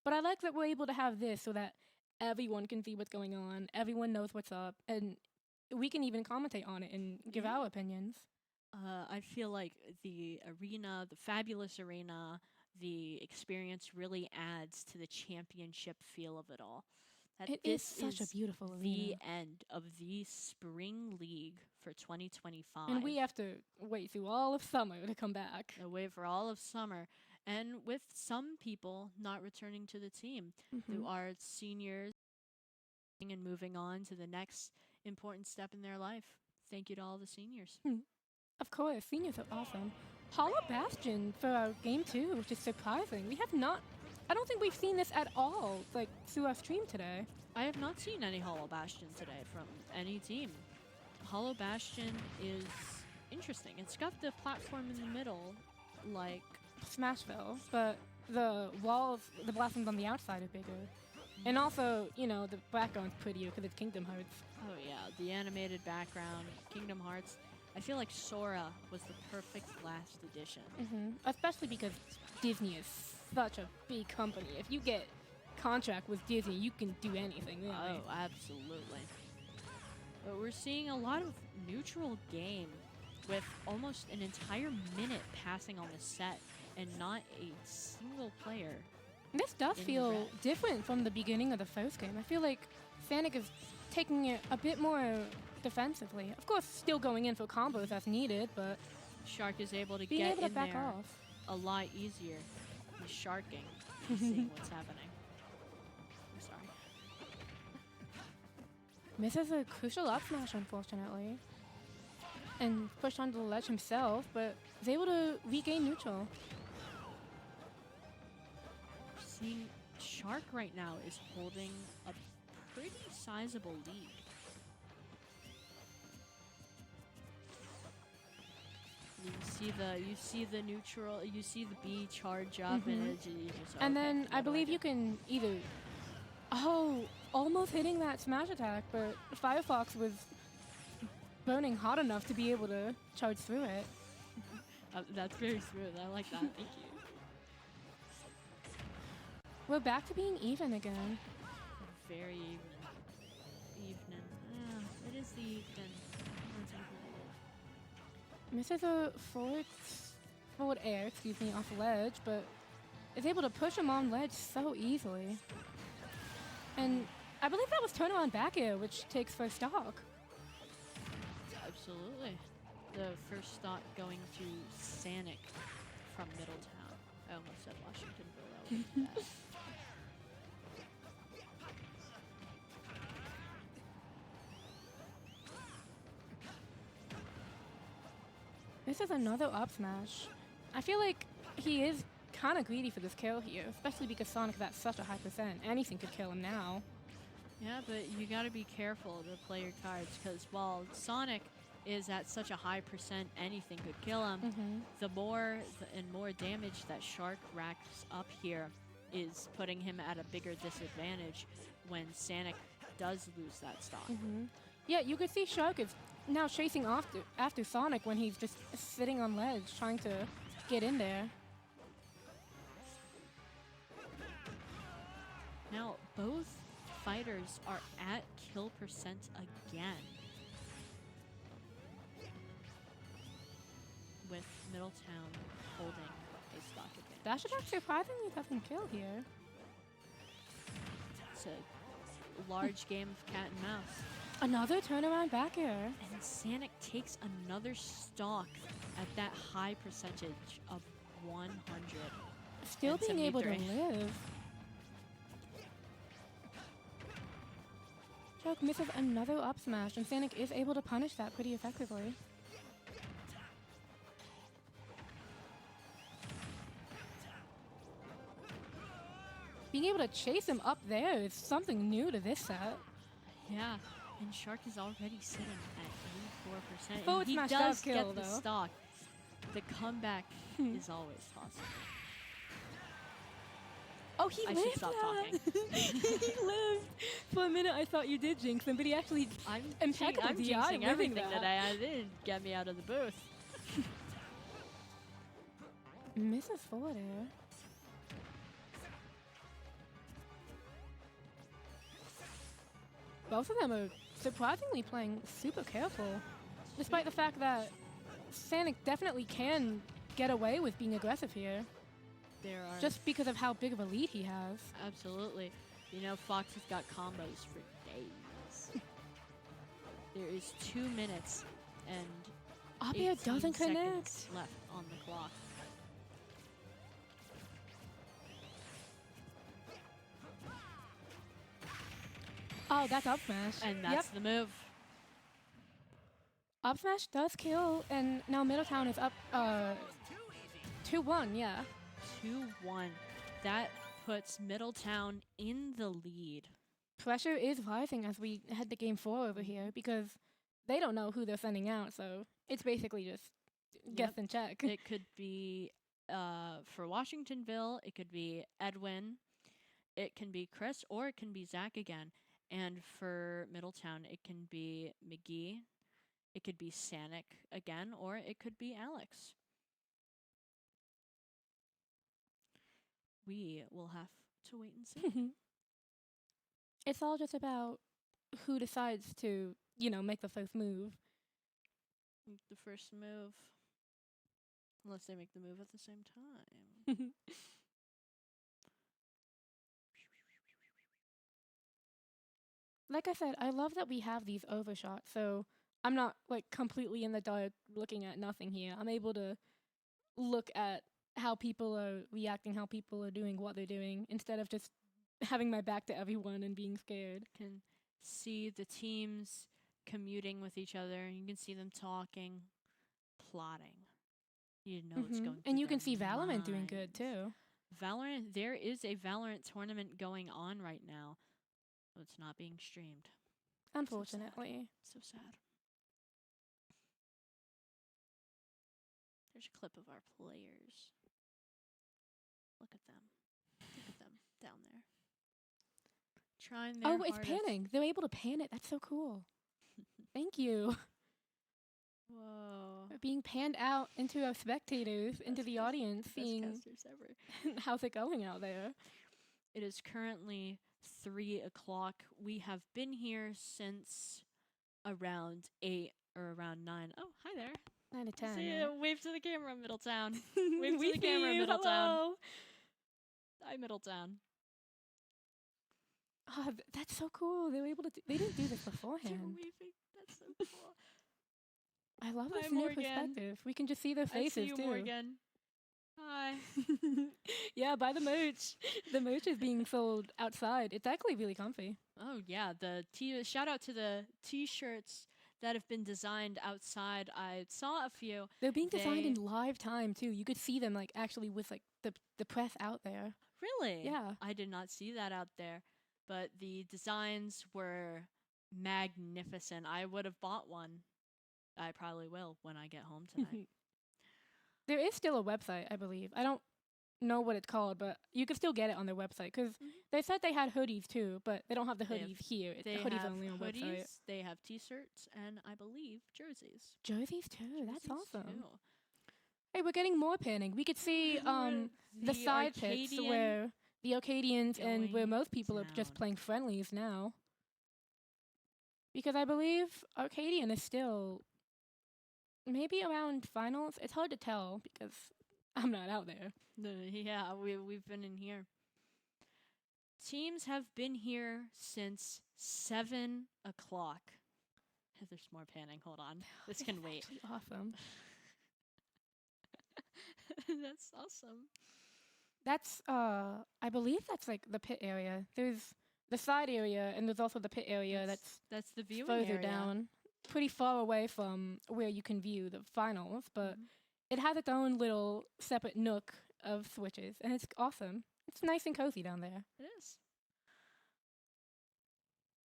But I like that we're able to have this so that everyone can see what's going on, everyone knows what's up, and we can even commentate on it and give Yeah. our opinions. I feel like the arena, the fabulous arena, the experience really adds to the championship feel of it all. That It is this such a beautiful the arena. end of the spring league for 2025. And we have to wait through all of summer to come back. away for all of summer, and with some people not returning to the team, who Mhm. are seniors and moving on to the next important step in their life. Thank you to all the seniors. Of course, seniors are awesome. Hollow Bastion for our game 2, which is surprising. We have not, I don't think we've seen this at all, like, through our stream today. I have not seen any Hollow Bastion today from any team. Hollow Bastion is interesting. It's got the platform in the middle, like, Smashville, but the walls, the blossoms on the outside are bigger. And also, you know, the background's prettier because it's Kingdom Hearts. oh yeah, the animated background, Kingdom Hearts. I feel like Sora was the perfect last addition. Especially because Disney is such a big company. If you get contract with Disney, you can do anything, really. Oh, absolutely. But we're seeing a lot of neutral game with almost an entire minute passing on the set and not a single player. This does in the feel red. different from the beginning of the first game. I feel like Sanic is taking it a bit more defensively. Of course, still going in for combos as needed, but Shark is able to being get able to in back there off. a lot easier. He's sharking, seeing what's happening. I'm sorry. Misses a crucial up smash, unfortunately. And pushed onto the ledge himself, but is able to regain neutral. Seeing Shark right now is holding a pretty sizable lead. You see the neutral, you see the B charge up, and you just And okay, then what I do believe do? you can either... Oh, almost hitting that smash attack, but Firefox was burning hot enough to be able to charge through it. That's very smooth. I like that. Thank you. We're back to being even again. Very even. Evening. Yeah, it is the evening. Misses a forward air, off the ledge, but is able to push him on ledge so easily. And I believe that was turnaround back air, which takes first stock. Absolutely. The first stock going to Sanic from Middletown. I almost said Washingtonville. That was bad. This is another up smash. I feel like he is kind of greedy for this kill here, especially because Sonic is at such a high percent. Anything could kill him now. Yeah, but you gotta be careful to play your cards, because while Sonic is at such a high percent, anything could kill him. The more and more damage that Shark racks up here is putting him at a bigger disadvantage when Sanic does lose that stock. Yeah, you could see Shark is now chasing after Sonic when he's just sitting on ledge trying to get in there. Now, both fighters are at kill percent again. With Middletown holding a stock advantage. Dash attack surprisingly doesn't kill here. It's a large game of cat and mouse. Another turnaround back air. And Sanic takes another stock at that high percentage of 100. Still and being able to 73. live. Choke misses another up smash, and Sanic is able to punish that pretty effectively. Being able to chase him up there is something new to this set. Yeah, and Shark is already sitting at 84%. Forward And he smash does does get kill, the though. stock. The comeback is always possible. Oh, he I lived should stop that. talking. He lived. For a minute, I thought you did jinx him, but he actually impeccable I'm DI jinxing living everything that. today. I didn't get me out of the booth. Misses forward air. Both of them are surprisingly playing super careful, despite the fact that Sanic definitely can get away with being aggressive here, There are just because of how big of a lead he has. absolutely. You know, Fox has got combos for days. There is 2 minutes and Up air 18 doesn't seconds connect. left on the clock. Oh, that's up smash. And Yep. that's the move. Up smash does kill, and now Middletown is up 2-1, yeah. 2-1. That puts Middletown in the lead. Pressure is rising as we head to game 4 over here because they don't know who they're sending out, so it's basically just guess Yep. and check. It could be, for Washingtonville, it could be Edwin, it can be Chris, or it can be Zach again. And for Middletown, it can be McGee, it could be Sanic again, or it could be Alex. We will have to wait and see. It's all just about who decides to, make the first move. The first move, unless they make the move at the same time. Like I said, I love that we have these overshots, so I'm not completely in the dark looking at nothing here. I'm able to look at how people are reacting, how people are doing what they're doing, instead of just having my back to everyone and being scared. Can see the teams commuting with each other. You can see them talking, plotting. You know what's going. And through you can their see Valorant doing good minds. too. Valorant, there is a Valorant tournament going on right now. But it's not being streamed. Unfortunately. So sad. There's a clip of our players. Look at them. Look at them down there. Trying their Oh, it's hardest. panning. They're able to pan it. That's so cool. Thank you. Whoa. Being panned out into our spectators, into the audience, Best seeing casters ever. how's it going out there. It is currently 3 o'clock. We have been here since around 8 or around 9. Oh, hi there. 9 to 10. See yeah. ya. Wave to the camera, Middletown. We Wave to the see camera, you. Middletown. Hello. Hi, Middletown. Oh, that's so cool. They were able to. They didn't do this They're beforehand. waving. That's so cool. I love this Hi, new Morgan. perspective. We can just see their I faces see you, too. Morgan. Hi. Yeah, buy the merch. The merch is being sold outside. It's actually really comfy. Oh yeah, shout out to the t-shirts that have been designed outside. I saw a few. They're being designed They- in live time too. You could see them actually with the press out there. Really? Yeah. I did not see that out there, but the designs were magnificent. I would have bought one. I probably will when I get home tonight. There is still a website, I believe. I don't know what it's called, but you can still get it on their website because they said they had hoodies too, but they don't have the They have- hoodies here. It's They hoodies have only on hoodies, website. they have t-shirts, and I believe jerseys. Jerseys too. That's Jerseys, awesome. too. Hey, we're getting more panning. We could see the side pits Arcadian where the Arcadians and where going most people are just down. playing friendlies now. Because I believe Arcadian is still maybe around finals. It's hard to tell because I'm not out there. Yeah, we've been in here. Teams have been here since 7 o'clock. There's more panning. Hold on. This can wait. Actually awesome. That's awesome. That's I believe that's like the pit area. There's the side area and there's also the pit area That's the viewing further area. down, pretty far away from where you can view the finals, but Mhm. it has its own little separate nook of switches, and it's awesome. It's nice and cozy down there. It is.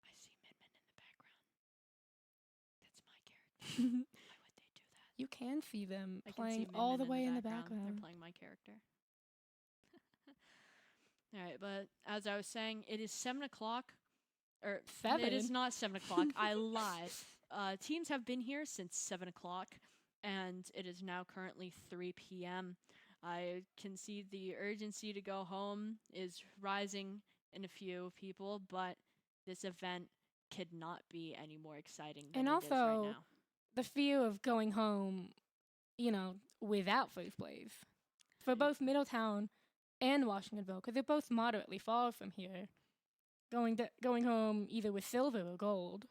I see Minmin in the background. That's my character. Why would they do that? You can see them I can playing see all Min the Min way in the They're background. playing my character. All right, but as I was saying, it is 7 o'clock. Or It is 7? not 7 o'clock. I lied. Teams have been here since 7 o'clock, and it is now currently 3 p.m. I can see the urgency to go home is rising in a few people, but this event could not be any more exciting than And it is right also, now. the fear of going home, without first place for both Middletown and Washingtonville, because they're both moderately far from here. Going home either with silver or gold.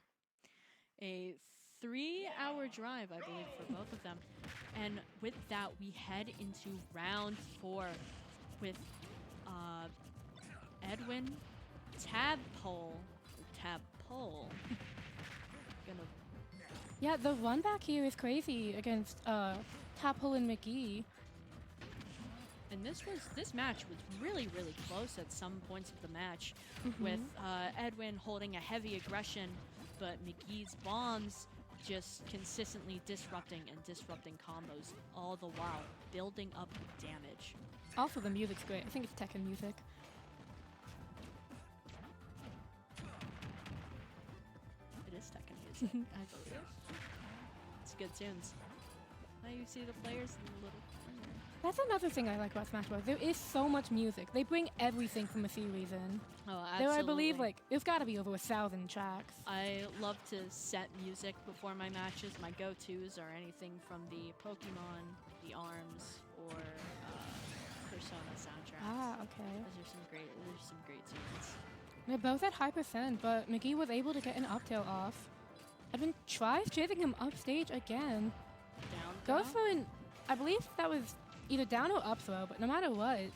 A 3-hour drive, I believe, for both of them. And with that, we head into round 4 with Edwin Tadpole. Gonna Yeah, the run back here is crazy against Tapple and McGee. And this match was really, really close at some points of the match, Mhm. with Edwin holding a heavy aggression, but McGee's bombs just consistently disrupting combos, all the while building up damage. Also, the music's great. I think it's Tekken music. It is Tekken music, I believe. It's good tunes. Now you see the players in the little corner. That's another thing I like about Smash Bros. There is so much music. They bring everything from a series in. Oh, There, absolutely. I believe, there's got to be over 1,000 tracks. I love to set music before my matches. My go-tos are anything from the Pokemon, the ARMS, or Persona soundtracks. Ah, okay. There's some great tunes. They're both at high percent, but McGee was able to get an up tilt off. Edwin tries chasing him upstage again. Down Goes throw. for I believe that was either down or up throw, but no matter what, it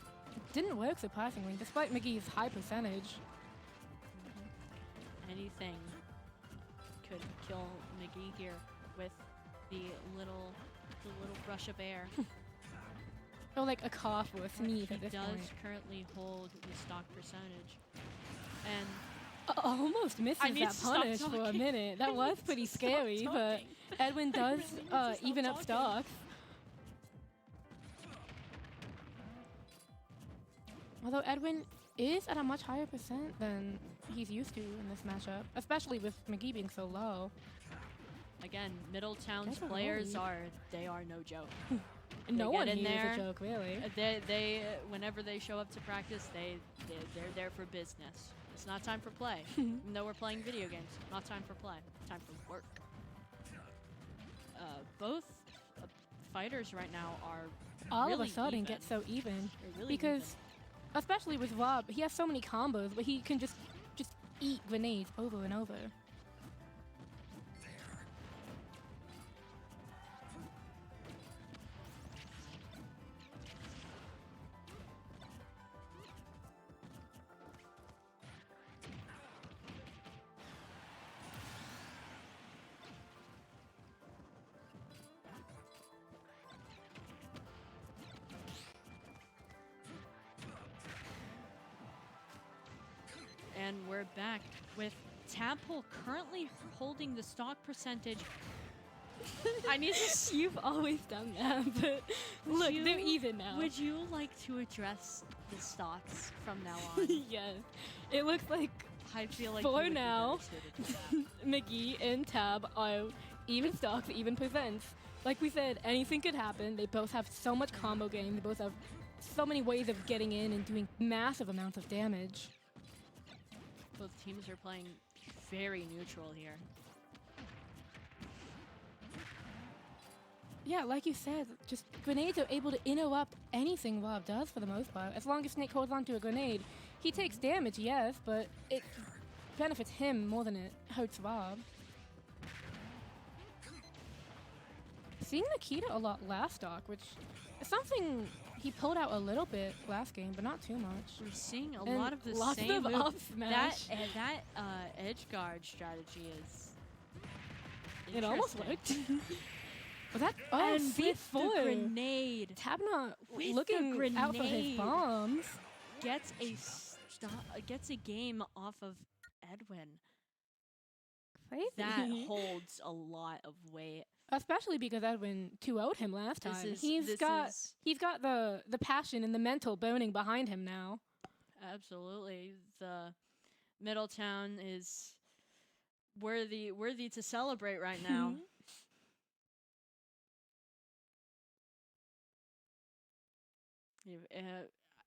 didn't work surprisingly, despite McGee's high percentage. Anything could kill McGee here with the little brush of air. Or like a cough or a sneeze He at this does point. currently hold the stock percentage. And Almost misses I need that to stop punish for a talking. minute. That was pretty Stop scary, but talking. Edwin does Stop even up talking. stocks. Although Edwin is at a much higher percent than he's used to in this matchup, especially with McGee being so low. Again, Middletown's That's a players load. are no joke. No get one in here is there. a joke, really. They whenever they show up to practice, they're there for business. It's not time for play. Even though we're playing video games, not time for play. Time for work. Both fighters right now are All really of a sudden even. get so even. They're really Because, especially with Rob, he has so many combos, but he can just eat grenades over and over. And we're back with Tadpole currently holding the stock percentage. I need to. You've always done that, but look, they're even now. Would you like to address the stocks from now on? Yes. It looks like I feel like For you would be now, better suited to that. McGee and Tab are even stocks, even percents. Like we said, anything could happen. They both have so much combo game. They both have so many ways of getting in and doing massive amounts of damage. Both teams are playing very neutral here. Yeah, like you said, just grenades are able to interrupt anything Rob does for the most part. As long as Snake holds onto a grenade, he takes damage, yes, but it benefits him more than it hurts Rob. Seeing Nikita a lot last stock, which is something he pulled out a little bit last game, but not too much. We're seeing a And lot of the lots same of move. up smash. That edge guard strategy is It almost interesting. worked. Was that? Oh, And with the C4. grenade Tabna With the looking out for his grenade. bombs. gets gets a game off of Edwin. Crazy. That holds a lot of weight. Especially because Edwin 2-0'd him last This time. is- He's this got is- the passion and the mental burning behind him now. Absolutely. The Middletown is worthy to celebrate right now.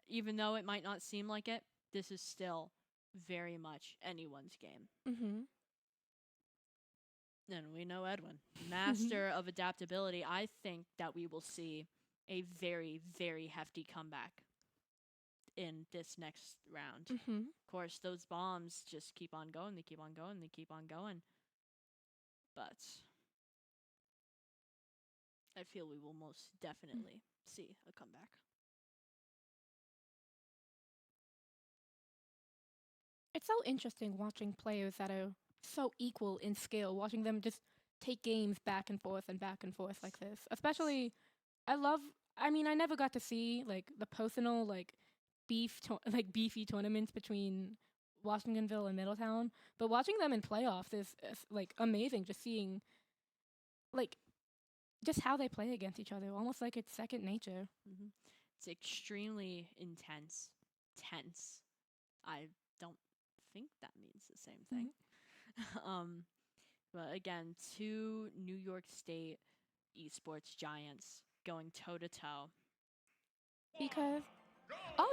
Even though it might not seem like it, this is still very much anyone's game. Mm-hmm. And we know Edwin, master of adaptability. I think that we will see a very, very hefty comeback in this next round. Mm-hmm. Of course, those bombs just keep on going. They keep on going. They keep on going. But I feel we will most definitely see a comeback. It's so interesting watching players that are so equal in skill, watching them just take games back and forth like this. Especially, I never got to see like the personal beefy tournaments between Washingtonville and Middletown, but watching them in playoffs is like amazing. Just seeing like just how they play against each other, almost like it's second nature. Mm-hmm. It's extremely intense, tense. I don't think that means the same thing. But again, two New York State esports giants going toe to toe. Because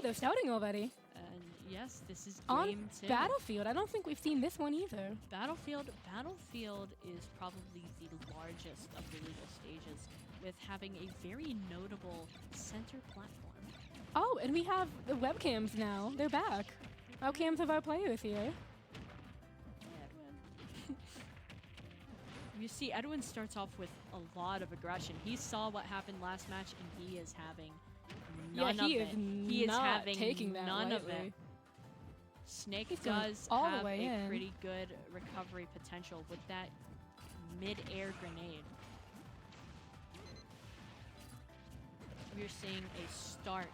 they're starting already And yes, this is on game two. Battlefield. I don't think we've seen this one either. Battlefield is probably the largest of the legal stages, with having a very notable center platform. Oh, and we have the webcams now. They're back. Webcams of our players here. Edwin. You see, Edwin starts off with a lot of aggression. He saw what happened last match, and he is having none of he it. He is not having taking that none of lightly. it. Snake He's going does all the have way a in. pretty good recovery potential with that mid-air grenade. We're seeing a stark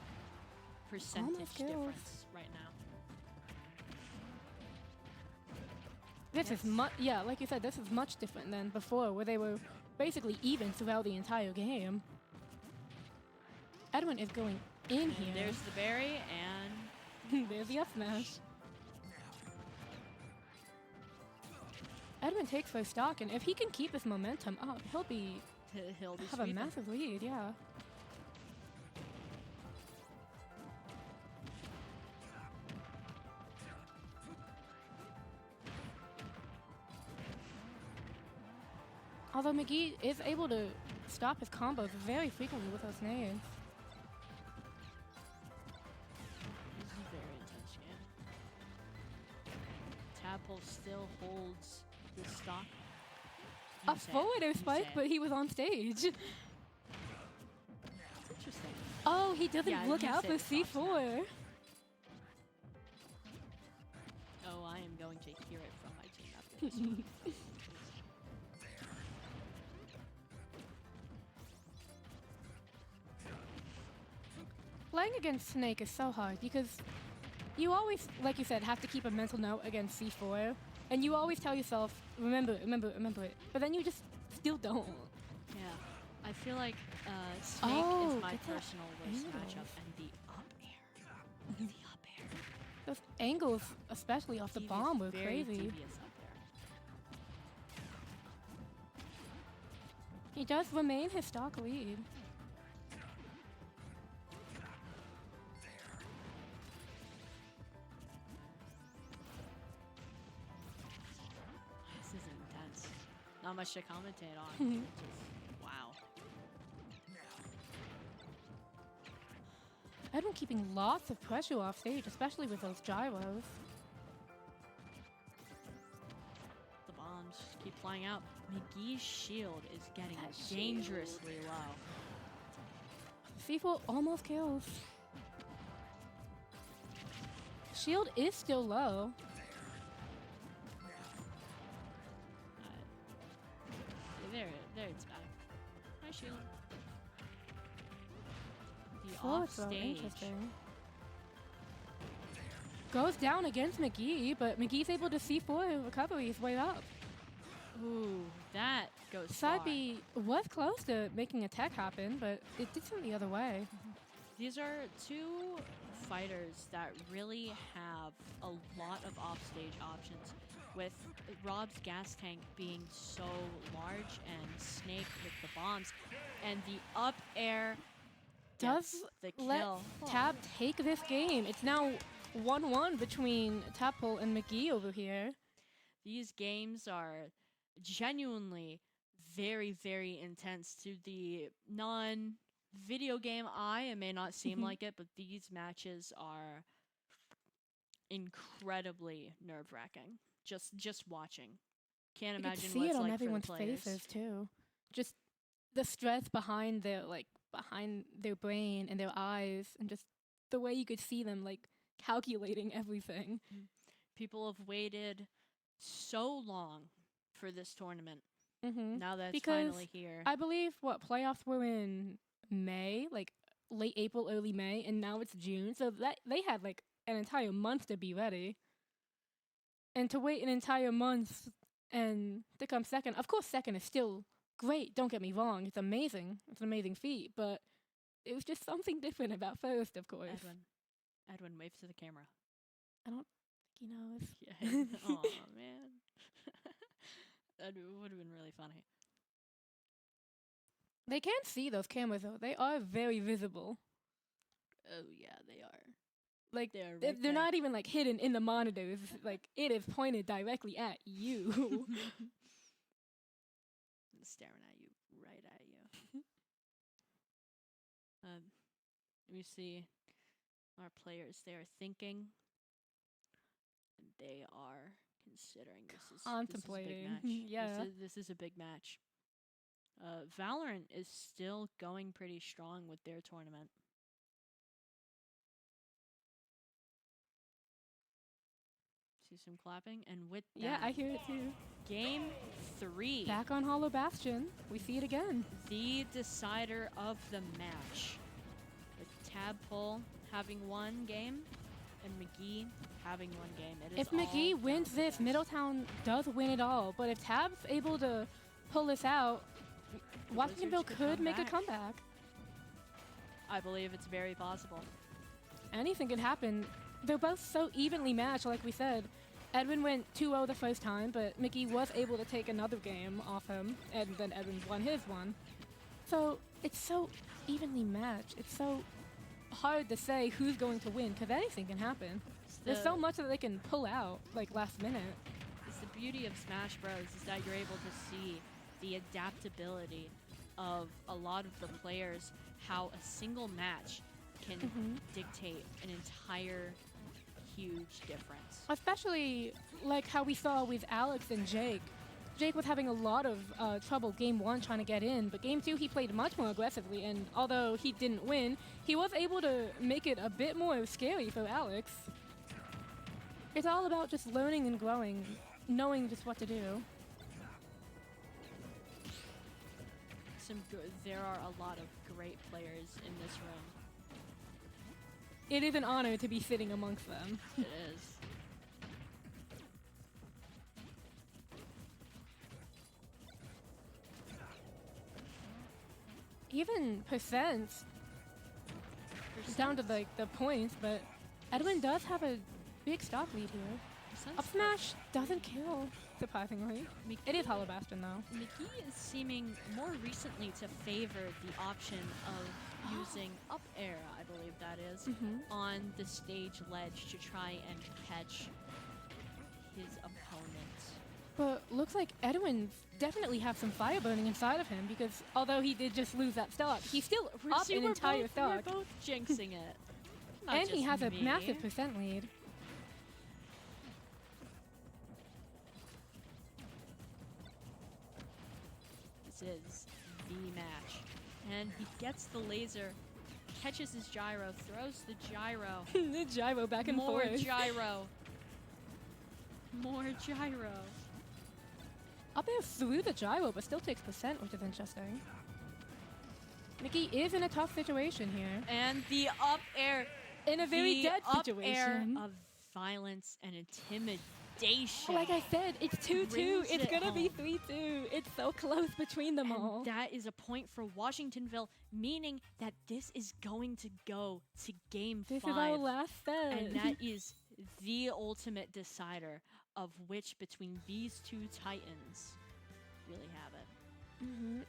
percentage Almost kills. difference right now. This is much, like you said, this is much different than before, where they were basically even throughout the entire game. Edwin is going in And here. there's the berry, and There's the up smash. Edwin takes first stock, and if he can keep this momentum up, he'll he'll be have a sweeping. massive lead. Yeah. Although McGee is able to stop his combos very frequently with those nades. This is a very intense game. Tadpole still holds the stock. You A say it. forward air You spike, say but it. he was on stage. Interesting. Oh, he doesn't Yeah, look you out say for the stock's not. C4. Oh, I am going to hear it from my team after this one. Playing against Snake is so hard because you always, like you said, have to keep a mental note against C4, and you always tell yourself, remember it, but then you just still don't. Yeah, I feel like Snake Oh, is my get that personal worst angle. matchup, and the up air, the up air. Those angles, especially off the Devious, bomb, were very crazy. devious up air. He does remain his stock lead. This is intense. Not much to commentate on. It's just, wow. Edwin keeping lots of pressure off stage, especially with those gyros. The bombs just keep flying out. McGee's shield is getting That shield. dangerously low. C4 almost kills. Shield is still low. There it's back. Hi, shield. The Forward throw, offstage. interesting. Goes down against McGee, but McGee's able to C4 recover his way up. Ooh, that goes Side far. B was close to making a tech happen, but it did something the other way. These are two fighters that really have a lot of offstage options, with Rob's gas tank being so large and Snake with the bombs, and the up air Does gets the let kill. Tab take this game. It's now 1-1 between Tapple and McGee over here. These games are genuinely very, very intense to the non-video game eye. It may not seem Mhm. like it, but these matches are incredibly nerve-wracking. Just watching. Can't You could imagine see what it it's on like everyone's for the players. faces too. Just the stress behind their brain and their eyes, and just the way you could see them calculating everything. People have waited so long for this tournament. Mm-hmm. Now that it's Because finally here. I believe playoffs were in May, late April, early May, and now it's June. So that they had an entire month to be ready. And to wait an entire month and to come second. Of course, second is still great. Don't get me wrong. It's amazing. It's an amazing feat. But it was just something different about first, of course. Edwin, wave to the camera. He knows. Yeah. Oh man. That would have been really funny. They can't see those cameras, though. They are very visible. Oh yeah, they are. They're, right they're there. not even hidden in the monitors. It is pointed directly at you. Staring at you, right at you. Let me see. Our players, they are thinking, and they are considering Contemplating. This is a big match. Yeah. This is a big match. Valorant is still going pretty strong with their tournament. See some clapping, and with that, Yeah, I hear it too. Game 3. Back on Hollow Bastion. We see it again. The decider of the match. With Tadpole having one game and McGee having one game. It is If McGee all wins down to this, them. Middletown does win it all. But if Tab's able to pull this out, Watsonville Wizards could could come make a back. comeback. I believe it's very possible. Anything can happen. They're both so evenly matched, like we said. Edwin went 2-0 the first time, but McGee was able to take another game off him, and then Edwin won his one. So it's so evenly matched. It's so hard to say who's going to win, because anything can happen. There's so much that they can pull out, last minute. It's the beauty of Smash Bros. Is that you're able to see the adaptability of a lot of the players, how a single match can dictate an entire huge difference. Especially how we saw with Alex and Jake. Jake was having a lot of trouble game 1 trying to get in, but game 2 he played much more aggressively, and although he didn't win, he was able to make it a bit more scary for Alex. It's all about just learning and growing, knowing just what to do. There are a lot of great players in this room. It is an honor to be sitting amongst them. It is. Even percents, down to the points, but Edwin does have a big stock lead here. Up smash doesn't kill, surprisingly. It is Hollow Bastion, though. McGee is seeming more recently to favor the option of using up air, I believe that is, on the stage ledge to try and catch his opponent. But looks like Edwin definitely have some fire burning inside of him, because although he did just lose that stock, he's still up an entire stock. We're both jinxing it. Not And he just has a me. massive percent lead. This is the match. And he gets the laser, catches his gyro, throws the gyro. The gyro back and More forth. gyro. More gyro. Up there through the gyro, but still takes percent, which is interesting. Nikki is in a tough situation here. And the up air. In a very the dead up situation. air of violence and intimidation. Like I said, it's 2-2. Brings It's it gonna be home. 3-2. It's so close between them all. And that is a point for Washingtonville, meaning that this is going to go to game This 5. is our last set. And that is the ultimate decider of which between these two titans really have it.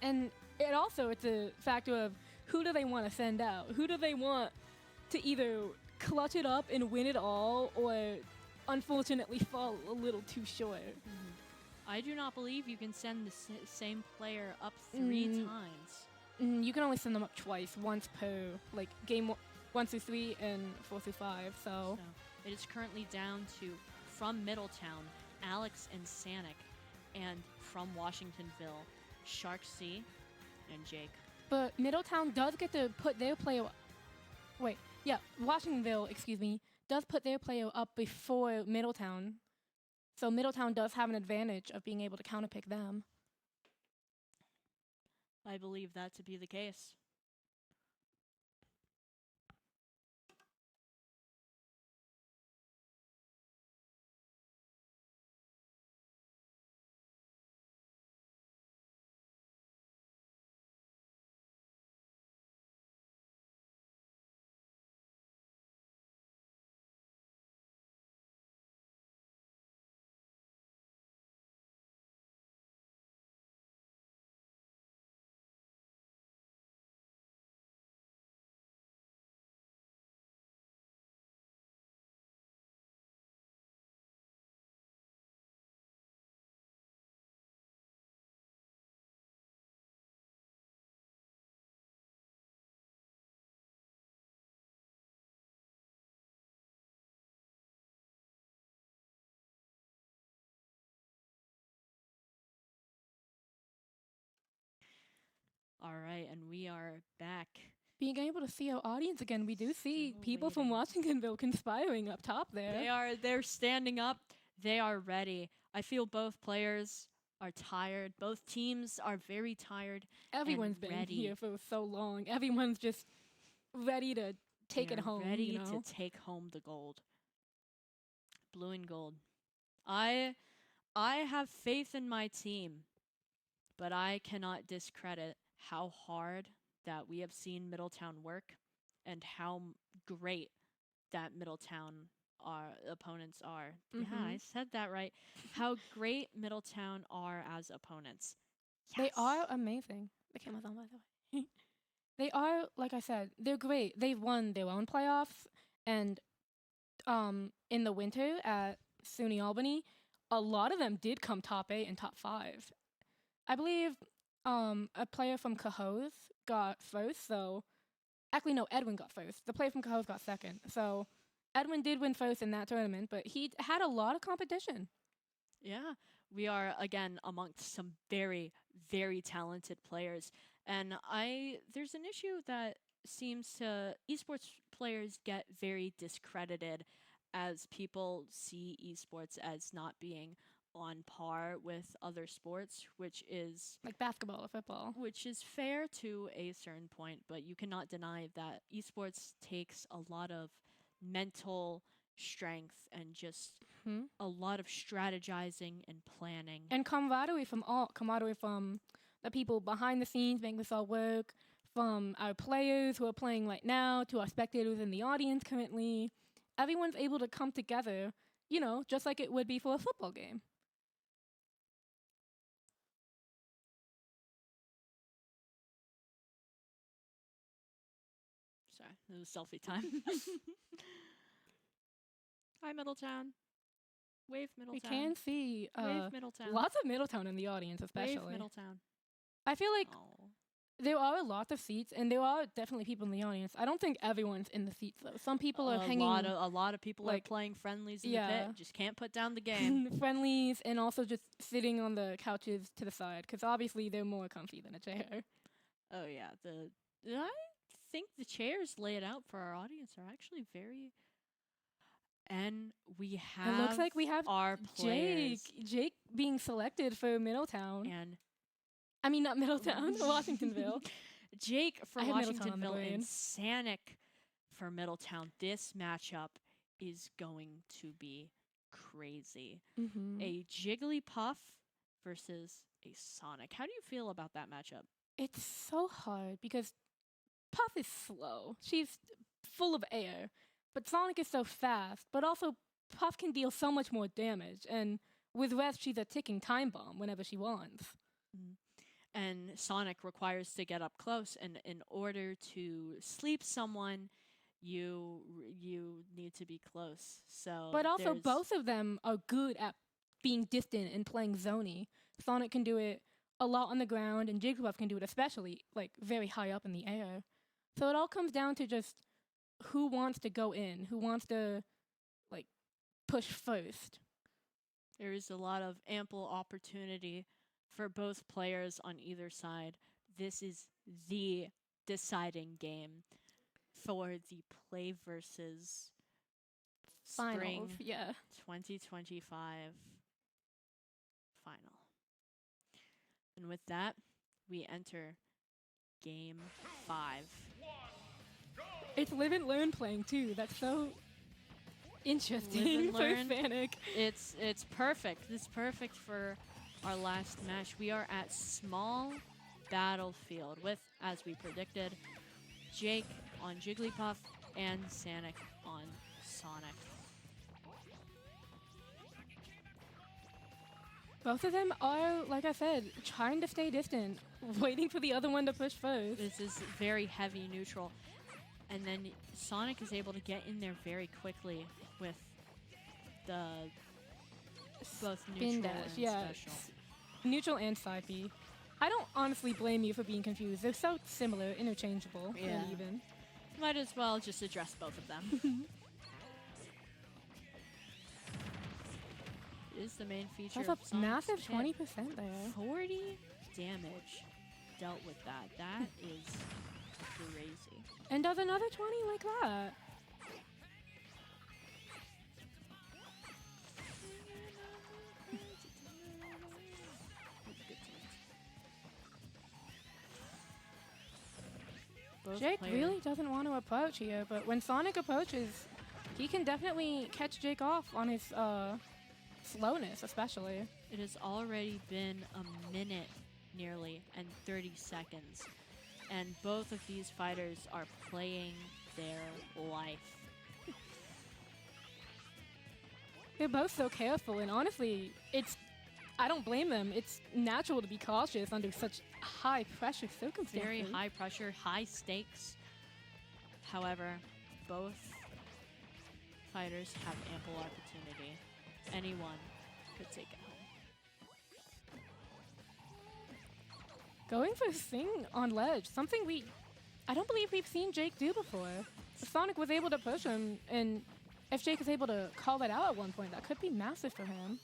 And it also, it's a factor of who do they want to send out? Who do they want to either clutch it up and win it all, or unfortunately fall a little too short? I do not believe you can send the same player up 3 times. You can only send them up twice, once per like game 1 through 3 and 4 through 5. So So it is currently down to from Middletown, Alex and Sanic, and from Washingtonville, Shark C and Jake. but Middletown does get to put their player. Washingtonville, excuse me, does put their player up before Middletown. So Middletown does have an advantage of being able to counterpick them. I believe that to be the case. All right, and we are back. Being able to see our audience again, we do see Still people from Washingtonville conspiring up top there. They're standing up. They are ready. I feel both players are tired. Both teams are very tired. Everyone's been ready. here for so long. Everyone's just ready to take They it are home. Ready you know? to take home the gold. Blue and gold. I have faith in my team, but I cannot discredit how hard that we have seen Middletown work and how great that Middletown opponents are. Yeah, I said that right. How great Middletown are as opponents. They are Yes. amazing. The camera's on, by the way. They are, like I said, they're great. They've won their own playoffs, and in the winter at SUNY Albany, a lot of them did come top 8 and top 5. I believe a player from Cohoes got first, so actually no, Edwin got first. The player from Cohoes got second. So Edwin did win first in that tournament, but he had a lot of competition. Yeah, we are again amongst some very, very talented players, and there's an issue that seems to esports players get very discredited as people see esports as not being on par with other sports, which is Like basketball or football. fair to a certain point, but you cannot deny that esports takes a lot of mental strength and just a lot of strategizing and planning. And camaraderie from the people behind the scenes making this all work, from our players who are playing right now to our spectators in the audience currently. Everyone's able to come together, you know, just like it would be for a football game. Sorry, it was selfie time. Hi, Middletown. Wave We Middletown. can see Wave Middletown. lots of Middletown in the audience, especially. Wave Middletown. I feel like Oh. there are a lot of seats, and there are definitely people in the audience. I don't think everyone's in the seats though. Some people are hanging A lot of people are like, playing friendlies in the yeah. pit. Just can't put down the game. friendlies, and also just sitting on the couches to the side, because obviously they're more comfy than a chair. Oh yeah, I think the chairs laid out for our audience are actually very. And we have. It looks like we have our players. Jake being selected for Middletown. And I mean, not Middletown, Washingtonville. Jake for I had Middletown on the Washingtonville and brain. Sanic for Middletown. This matchup is going to be crazy. Mm-hmm. A Jigglypuff versus a Sonic. How do you feel about that matchup? It's so hard because Puff is slow. She's full of air. But Sonic is so fast. But also, Puff can deal so much more damage. And with Res, she's a ticking time bomb whenever she wants. And Sonic requires to get up close, and in order to sleep someone, you need to be close. So, But also, there's- both of them are good at being distant and playing zoney. Sonic can do it a lot on the ground, and Jigglypuff can do it especially, like, very high up in the air. So it all comes down to just who wants to go in, who wants to, like, push first. there is a lot of ample opportunity for both players on either side. This is the deciding game for the Play versus Finals, Spring yeah. 2025 final. And with that, we enter Game 5. It's Live and Learn playing, too. That's so interesting Live and for learn. Fanic. It's perfect. It's perfect for our last match. We are at Small Battlefield with, as we predicted, Jake on Jigglypuff and Sanic on Sonic. Both of them are, like I said, trying to stay distant, waiting for the other one to push first. This is very heavy neutral. And then Sonic is able to get in there very quickly with the both Spin neutral dash, and yeah. special. Neutral and side B. I don't honestly blame you for being confused. They're so similar, interchangeable, Yeah. and even. Might as well just address both of them. It is the main feature That's of a Sonic's massive pit. 20% there. 40 damage dealt with that. That is crazy. And does another 20 like that. Both Jake players- really doesn't want to approach here, but when Sonic approaches, he can definitely catch Jake off on his slowness, especially. It has already been a minute nearly and 30 seconds. And both of these fighters are playing their life. They're both so careful, and honestly, I don't blame them. It's natural to be cautious under such high pressure circumstances. Very high pressure, high stakes. However, both fighters have ample opportunity. Anyone could take it home. Going for a thing on ledge, something I don't believe we've seen Jake do before. Sonic was able to push him, and if Jake is able to call that out at one point, that could be massive for him.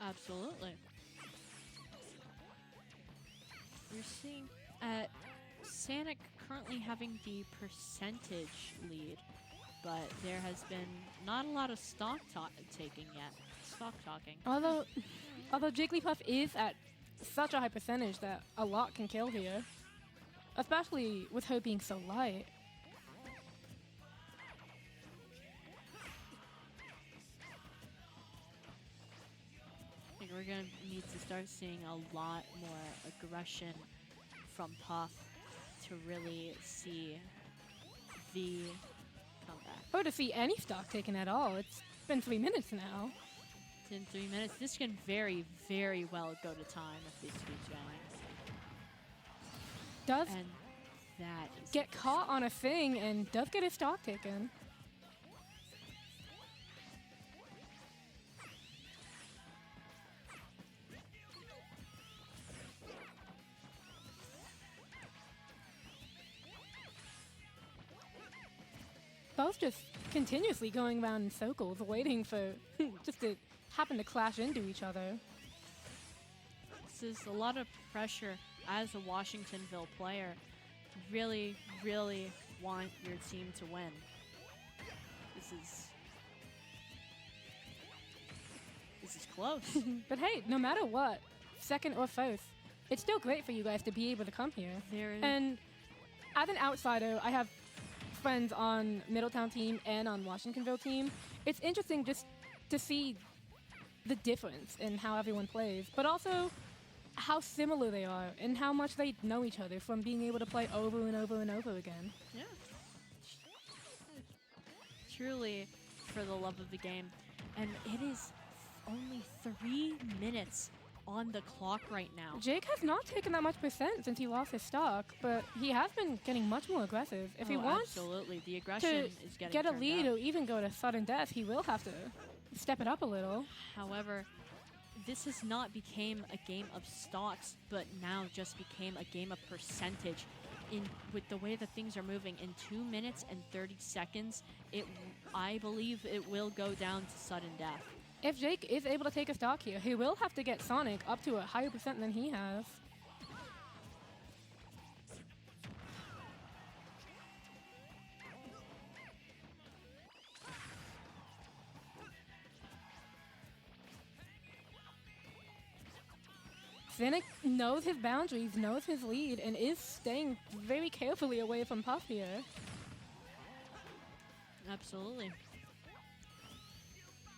Absolutely. We're seeing Sanic currently having the percentage lead, but there has been not a lot of stock taking yet. Stock talking. Although Jigglypuff is at such a high percentage that a lot can kill here, especially with her being so light. I think we're going to need to start seeing a lot more aggression from Puff to really see the comeback. Or to see any stock taken at all. It's been 3 minutes now. It's in 3 minutes. This can very, very well go to time if this keeps going. Does And that is get caught on a thing and does get his stock taken. both just continuously going around in circles, waiting for just to happen to clash into each other. This is a lot of pressure as a Washingtonville player. Really, really want your team to win. This is close. But hey, no matter what, second or first, it's still great for you guys to be able to come here. And as an outsider, I have friends on Middletown team and on Washingtonville team. It's interesting just to see the difference in how everyone plays, but also how similar they are and how much they know each other from being able to play over and over and over again. Yeah. Truly for the love of the game. And it is only 3 minutes on the clock right now. Jake has not taken that much percent since he lost his stock, but he has been getting much more aggressive. If he wants absolutely. The aggression to is getting get a turned lead up. or even go to sudden death, he will have to step it up a little. However, this has not became a game of stocks, but now just became a game of percentage. With the way that things are moving, in 2 minutes and 30 seconds, I believe it will go down to sudden death. If Jake is able to take a stock here, he will have to get Sonic up to a higher percent than he has. Sonic knows his boundaries, knows his lead, and is staying very carefully away from Puff here. Absolutely.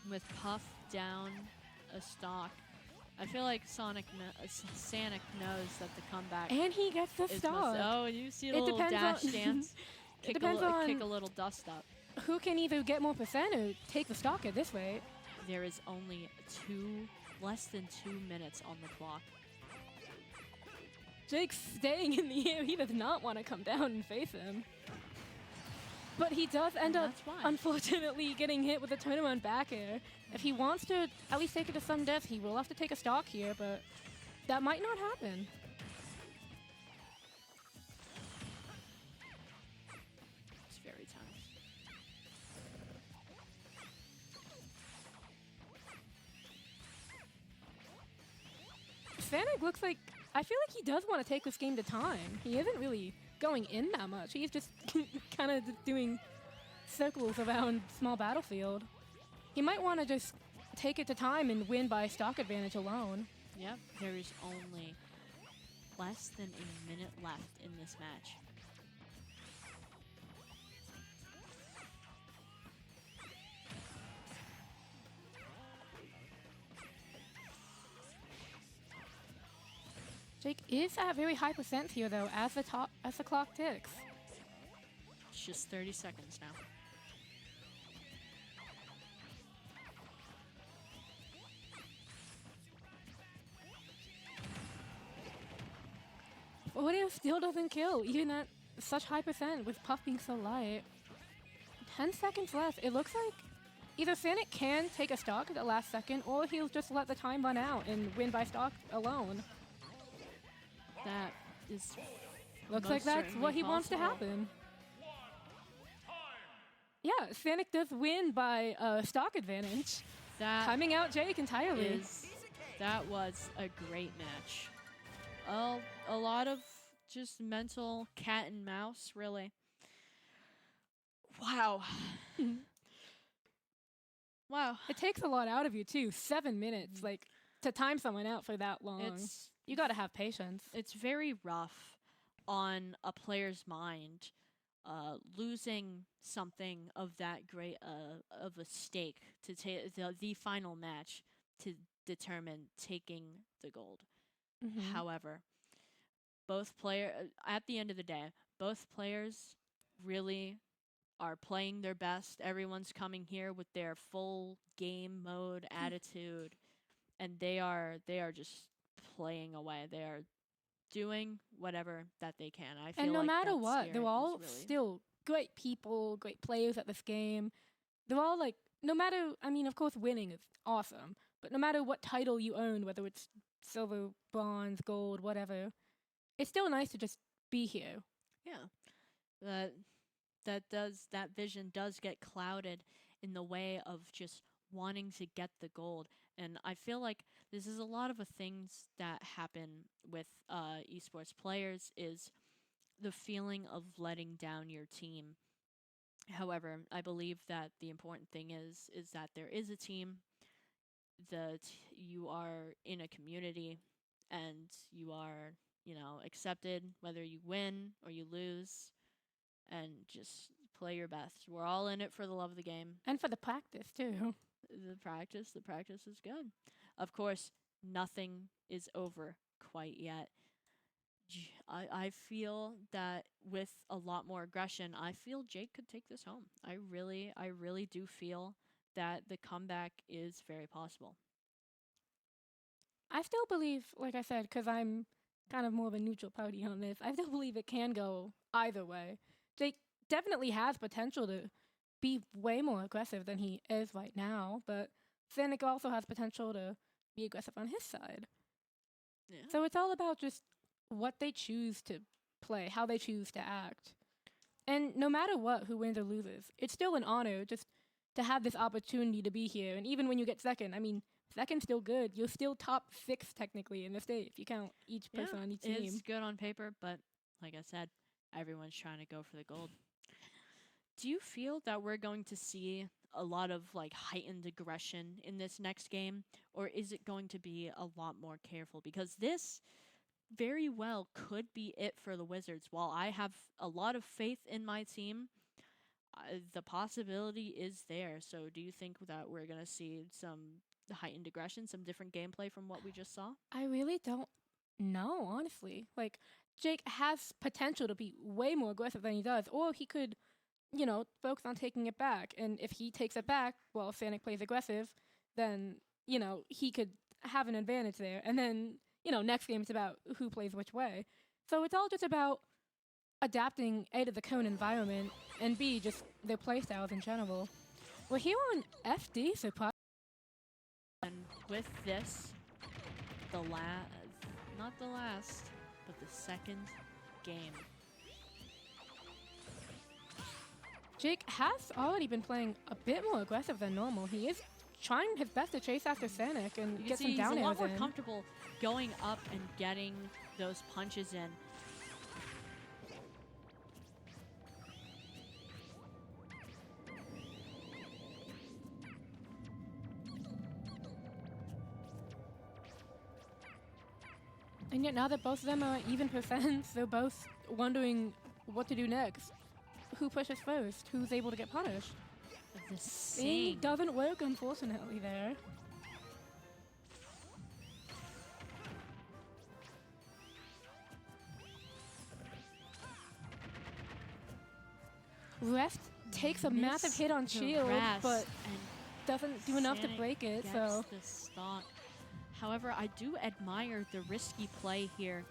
With Puff down a stock, I feel like Sonic knows that the comeback And he gets the is stock. Oh, you see It the little depends dash on- dance? It depends on kick a little dust up. who can either get more percent or take the stock at this rate. There is only less than 2 minutes on the clock. Jake's staying in the air. He does not want to come down and face him. But he does end up, That's why. unfortunately, getting hit with a turnaround back air. If he wants to at least take it to some depth, he will have to take a stock here, but that might not happen. It's very tense. Sonic looks like, I feel like he does want to take this game to time. He isn't really going in that much. He's just kind of doing circles around small battlefield. He might want to just take it to time and win by stock advantage alone. Yep, there is only less than a minute left in this match. Jake is at very high percent here though, as the clock ticks. It's just 30 seconds now. Audio still doesn't kill, even at such high percent with Puff being so light. 10 seconds left. It looks like either Sonic can take a stock at the last second, or he'll just let the time run out and win by stock alone. That is Looks most like that's what certainly he wants to possible. happen. Yeah, Sonic does win by stock advantage, timing out Jake entirely. That was a great match. A lot of just mental cat and mouse, really. Wow. Wow. It takes a lot out of you too. 7 minutes, like to time someone out for that long. You gotta have patience. It's very rough on a player's mind, losing something of that great of a stake to take the final match to determine taking the gold. Mhm. However, at the end of the day, both players really are playing their best. Everyone's coming here with their full game mode attitude, and they are just playing away. They are doing whatever that they can. I feel And no like matter that what, spirit they're is all really still great people, great players at this game. They're all like, no matter, I mean, of course, winning is awesome, but no matter what title you own, whether it's silver, bronze, gold, whatever, it's still nice to just be here. yeah. that vision does get clouded in the way of just wanting to get the gold. And I feel like this is a lot of the things that happen with esports players is the feeling of letting down your team. However, I believe that the important thing is that there is a team, that you are in a community, and you are, accepted whether you win or you lose, and just play your best. We're all in it for the love of the game. And for the practice, too. The practice is good. Of course, nothing is over quite yet. I feel that with a lot more aggression, I feel Jake could take this home. I really do feel that the comeback is very possible. I still believe, like I said, because I'm kind of more of a neutral party on this, I still believe it can go either way. Jake definitely has potential to be way more aggressive than he is right now, but Sanic also has potential to be aggressive on his side. Yeah. So it's all about just what they choose to play, how they choose to act. And no matter what, who wins or loses, it's still an honor just to have this opportunity to be here. And even when you get second, I mean, second's still good. You're still top 6 technically in the state if you count each person on each team. It's good on paper, but like I said, everyone's trying to go for the gold. Do you feel that we're going to see a lot of heightened aggression in this next game, or is it going to be a lot more careful? Because this very well could be it for the Wizards. While I have a lot of faith in my team, the possibility is there. So do you think that we're going to see some heightened aggression, some different gameplay from what we just saw? I really don't know, honestly. Jake has potential to be way more aggressive than he does, or he could, focus on taking it back. And if he takes it back while Sanic plays aggressive, then, he could have an advantage there. And then, next game it's about who plays which way. So it's all just about adapting A to the cone environment, and B, just their playstyles in general. We're here on FD, so And with this, not the last, but the second game. Jake has already been playing a bit more aggressive than normal. He is trying his best to chase after Sanic and get some down airs. He's a lot more in. comfortable going up and getting those punches in. And yet now that both of them are even percents, they're both wondering what to do next. Who pushes first? Who's able to get punished? It doesn't work, unfortunately, there. Rest takes a massive hit on shield, but doesn't do enough to break it, so... The stock. However, I do admire the risky play here.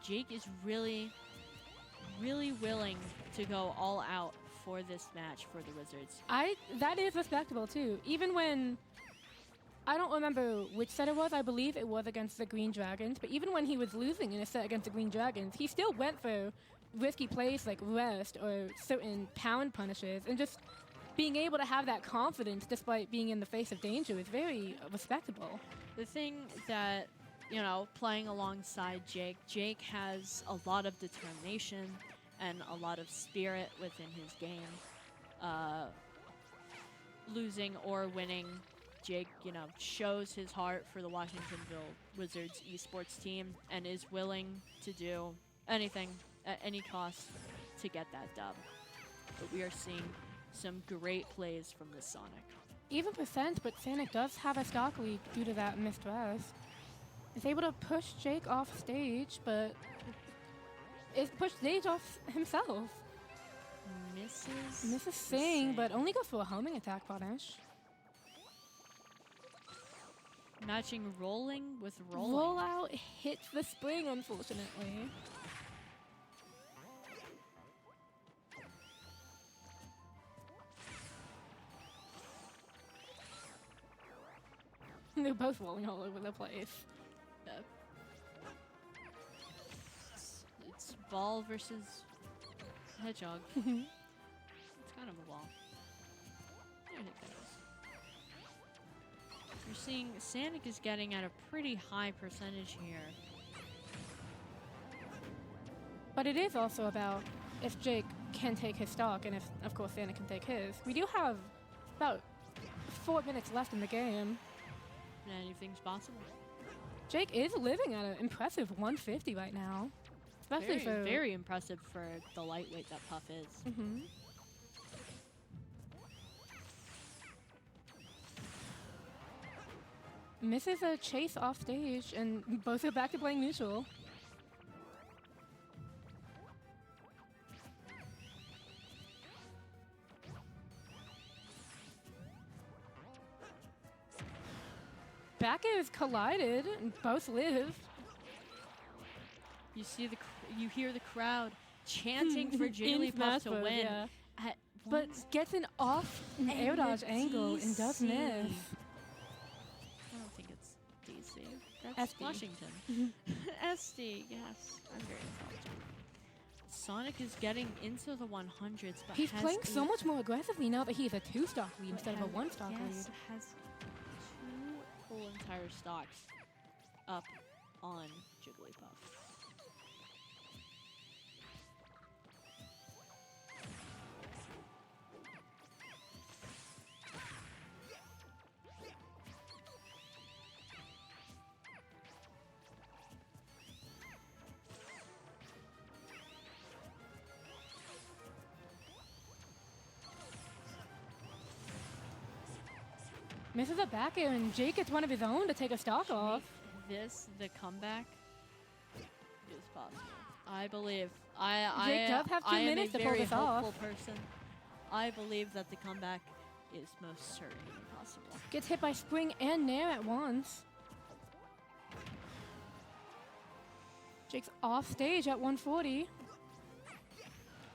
Jake is really willing to go all out for this match for the Wizards. That is respectable too. Even when, I don't remember which set it was, I believe it was against the Green Dragons, but even when he was losing in a set against the Green Dragons, he still went for risky plays like rest or certain pound punishes, and just being able to have that confidence despite being in the face of danger is very respectable. The thing that, playing alongside Jake has a lot of determination and a lot of spirit within his game. Losing or winning, Jake, shows his heart for the Washingtonville Wizards esports team and is willing to do anything at any cost to get that dub. But we are seeing some great plays from this Sonic. Even percent, but Sanic does have a stock lead due to that missed res. Is able to push Jake off stage, but is pushed stage off himself. Misses Sing, but only goes for a homing attack punish. Matching rolling with rolling. Roll out hits the spring, unfortunately. They're both rolling all over the place. It's ball versus hedgehog. kind of a wall. There it goes. You're seeing Sanic is getting at a pretty high percentage here. But it is also about if Jake can take his stock, and if, of course, Santa can take his. We do have about 4 minutes left in the game. Anything's possible. Jake is living at an impressive 150 right now. Especially Very, for... very impressive for the lightweight that Puff is. Mhm. Misses a chase off stage, and both are back to playing neutral. Back airs collided, and both live. You see you hear the crowd chanting for Jigglypuff to Mode, win. yeah. At But gets an off an And air the dodge angle and does DC. miss. I don't think it's DC. That's SD. Washington. SD, yes. I'm very intelligent. Sonic is getting into the 100s, but He's has playing a so much more aggressively now that he has a 2-stock lead instead of a 1-stock yes, lead. has 2 full entire stocks up on Jigglypuff. Misses a back air, and Jake gets one of his own to take a stock off. The comeback is possible. I believe. Jake does have 2 I am minutes a to pull very this off. hopeful person. I believe that the comeback is most certainly possible. Gets hit by Spring and Nair at once. Jake's off stage at 140.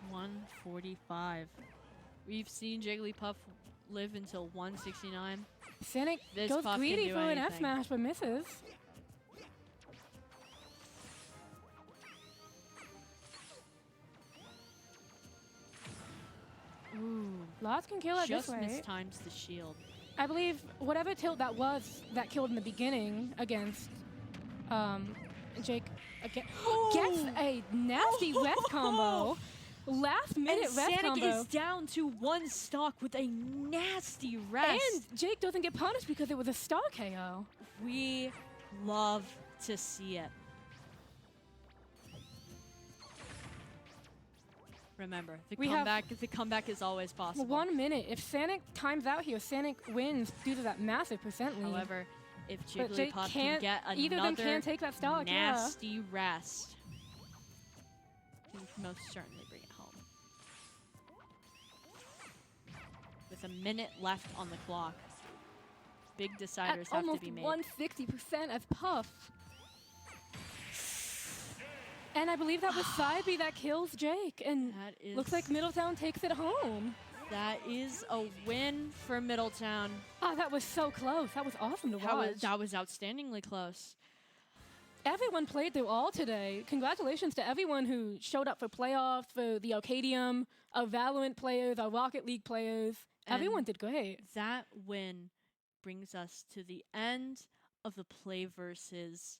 145. We've seen Jigglypuff live until 169. Sanic This goes Puff can greedy do for an anything. F smash, but misses. Ooh. Lots can kill at this Just rate. mistimes the shield. I believe whatever tilt that was that killed in the beginning against Jake again gets a nasty rest combo. Last minute And rest Sanic combo. is down to 1 stock with a nasty rest. And Jake doesn't get punished because it was a star KO. We love to see it. Remember, the We have- comeback is always possible. 1 minute. If Sanic times out here, Sanic wins due to that massive percent lead. However, if but Jake Jigglypuff can can't. get Either of them another can take that stock. Yeah. nasty rest, he can most certainly bring it home. With a minute left on the clock, big deciders At have to almost be made. 160% as Puff. And I believe that was side B that kills Jake. And That is looks like Middletown takes it home. that is a win for Middletown. Ah, that was so close. That was awesome to watch. That was outstandingly close. Everyone played through all today. Congratulations to everyone who showed up for playoffs, for the Arcadium, our Valorant players, our Rocket League players. Everyone And did great. That win brings us to the end of the Play versus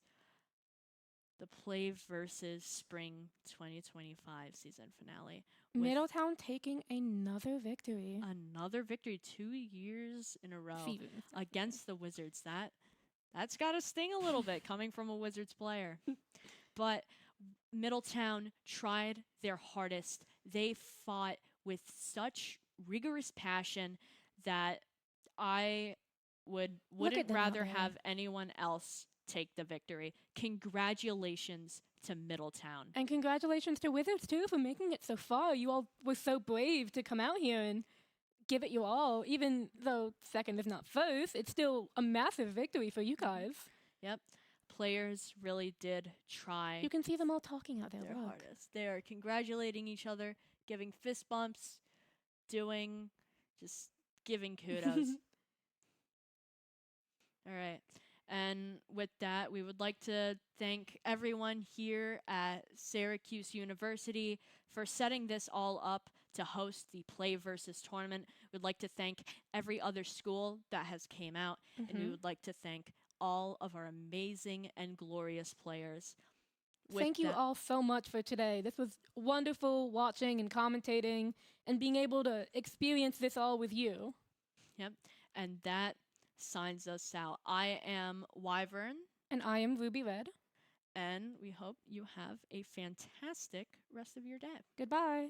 Spring 2025 season finale. with Middletown taking another victory. Another victory 2 years in a row Seasons. against the Wizards. That's got to sting a little bit coming from a Wizards player. But Middletown tried their hardest. They fought with such rigorous passion that I wouldn't them rather out there. have anyone else take the victory. Congratulations to Middletown. And congratulations to Wizards, too, for making it so far. You all were so brave to come out here and give it your all. Even though second is not first, it's still a massive victory for you guys. Yep. Players really did try You can see them all talking out there. their Look. hardest. They are congratulating each other, giving fist bumps, just giving kudos. All right. And with that, we would like to thank everyone here at Syracuse University for setting this all up. to host the Play Versus tournament. We'd like to thank every other school that has came out, and we would like to thank all of our amazing and glorious players. With Thank you that- all so much for today. This was wonderful watching and commentating and being able to experience this all with you. Yep. And that signs us out. I am Wyvern, And I am Ruby Red. and we hope you have a fantastic rest of your day. Goodbye.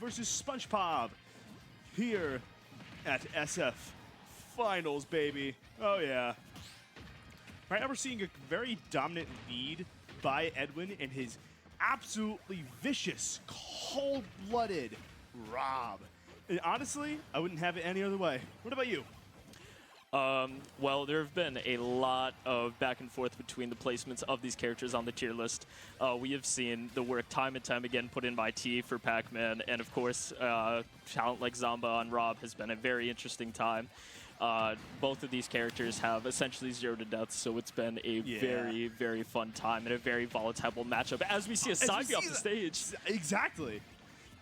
versus SpongeBob here at ESSEF Finals, baby. Oh, yeah. Right now we're seeing a very dominant lead by Edwin and his absolutely vicious, cold-blooded Rob. And honestly, I wouldn't have it any other way. What about you? Well, there have been a lot of back and forth between the placements of these characters on the tier list. We have seen the work time and time again put in by T for Pac-Man, and of course, talent like Zamba on Rob has been a very interesting time. Both of these characters have essentially 0 to death, so it's been a very, very fun time and a very volatile matchup as we see a side B off the stage. Exactly.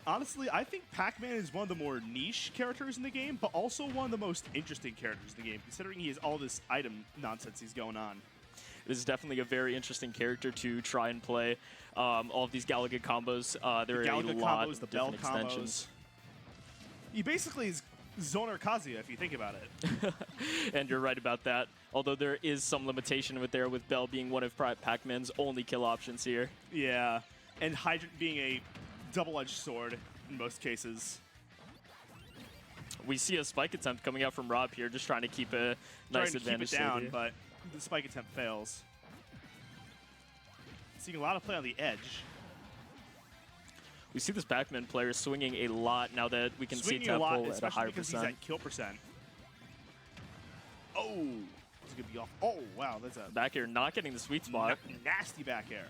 Honestly, I think Pac-Man is one of the more niche characters in the game, but also one of the most interesting characters in the game, considering he has all this item nonsense he's going on. This is definitely a very interesting character to try and play. All of these Galaga combos, there are a lot combos, of the Bell different combos. extensions. He basically is Zoner Kazuya, if you think about it. And you're right about that. Although there is some limitation with Bell being one of Pac-Man's only kill options here. Yeah, and Hydrant being a double-edged sword in most cases. We see a spike attempt coming out from Rob here, just trying to keep a nice advantage. Keep it down, but the spike attempt fails. Seeing a lot of play on the edge. We see this Pac-Man player swinging a lot now that we can Swinging see a lot, Tadpole at a especially higher because percent. he's at kill percent. Oh, it's gonna be off. Oh, wow, that's a Back air not getting the sweet spot. nasty back air.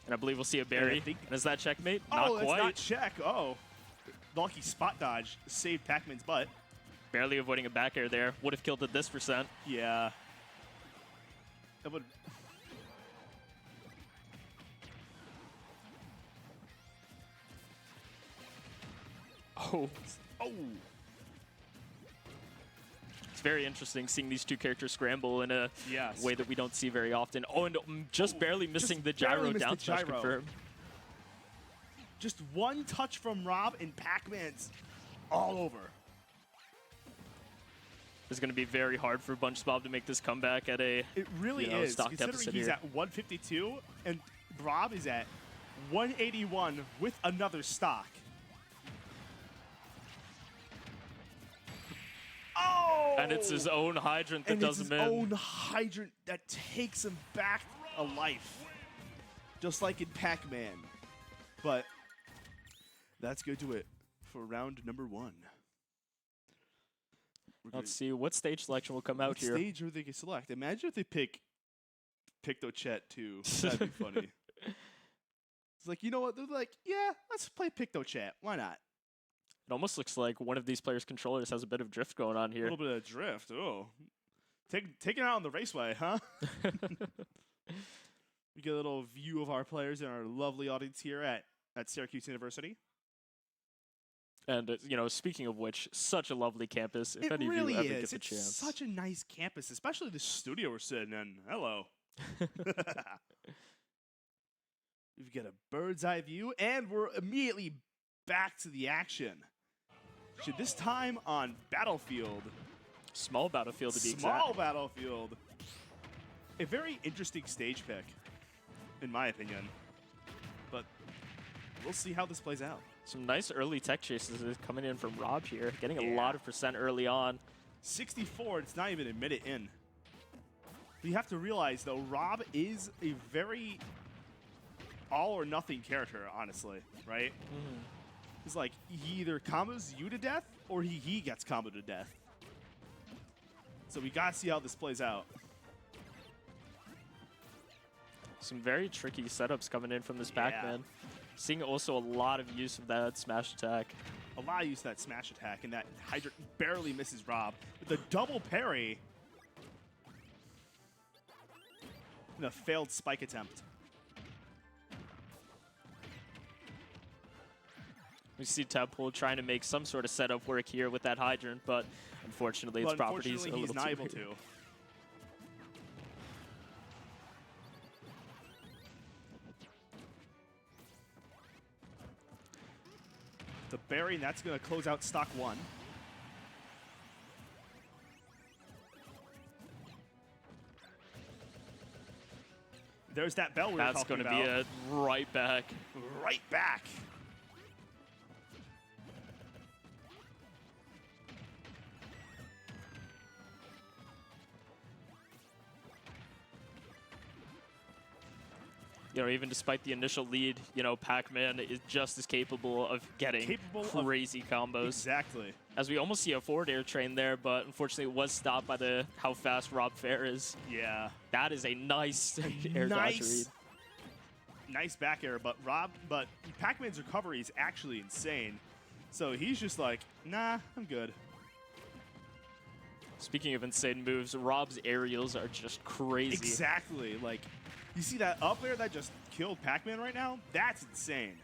And I believe we'll see a berry. And is that checkmate? Oh, Not that's quite. not check. Oh, the lucky spot dodge saved Pac-Man's butt. Barely avoiding a back air there. Would have killed at this percent. Yeah. That would. Oh. Oh. It's very interesting seeing these two characters scramble in a Yes. way that we don't see very often. Oh, and just barely missing the gyro barely missed down the smash gyro. confirm. Just one touch from Rob and Pac-Man's all over. It's going to be very hard for SpongeBob to make this comeback at a It really is, stock considering deficit he's here. at 152 and Rob is at 181 with another stock. Oh! And it's his own hydrant that and does it's him his in. own hydrant that takes him back a life, just like in Pac-Man. But that's going to do it for round number 1. Let's see what stage selection will come What out here. stage are they going to select? Imagine if they pick Pictochet too. That'd be funny. It's like, you know what? They're like, yeah, let's play Pictochet. Why not? It almost looks like one of these players' controllers has a bit of drift going on A here. little bit of drift. Oh, taking it out on the raceway, huh? We get a little view of our players and our lovely audience here at Syracuse University. And you know, speaking of which, such a lovely campus. If It any really of you ever is. get the It's chance. such a nice campus, especially the studio we're sitting in. Hello. We've got a bird's eye view, and we're immediately back to the action. Should this time on Battlefield. Small battlefield to be Small exact. Battlefield. A very interesting stage pick, in my opinion. But we'll see how this plays out. Some nice early tech chases coming in from Rob here, getting a lot of percent early on. 64, it's not even a minute in. But you have to realize, though, Rob is a very all or nothing character, honestly, right? It's like he either combos you to death or he gets comboed to death. So we gotta see how this plays out. Some very tricky setups coming in from this Pac-Man. Seeing also a lot of use of that smash attack. A lot of use of that smash attack, and that Hydrant barely misses Rob. With the double parry and a failed spike attempt. We see Tadpole trying to make some sort of setup work here with that hydrant, but unfortunately its properties are a he's little not too able weird. to. The berry, and that's going to close out stock 1. There's that bell we were That's talking going to about. be a right back. Right back. You know, even despite the initial lead, you know, Pac-Man is just as capable of getting crazy combos. Exactly. As we almost see a forward air train there, but unfortunately it was stopped by how fast Rob Fair is. Yeah. That is a nice air dodge read. Nice back air, but Pac-Man's recovery is actually insane. So he's just like, nah, I'm good. Speaking of insane moves, Rob's aerials are just crazy. Exactly. Like, you see that up air that just killed Pac-Man right now? That's insane.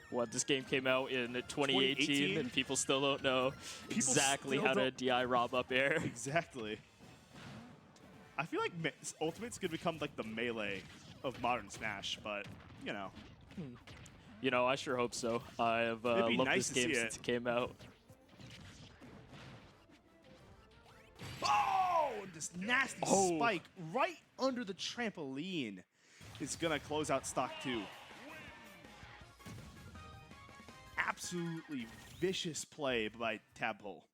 What, this game came out in 2018 and people still don't know exactly how to DI Rob up air. Exactly. I feel like Ultimate's going to become like the Melee of modern Smash, but, you know. You know, I sure hope so. I have loved this game since it came out. Oh, this nasty spike right under the trampoline is going to close out stock 2. Absolutely vicious play by Tadpole.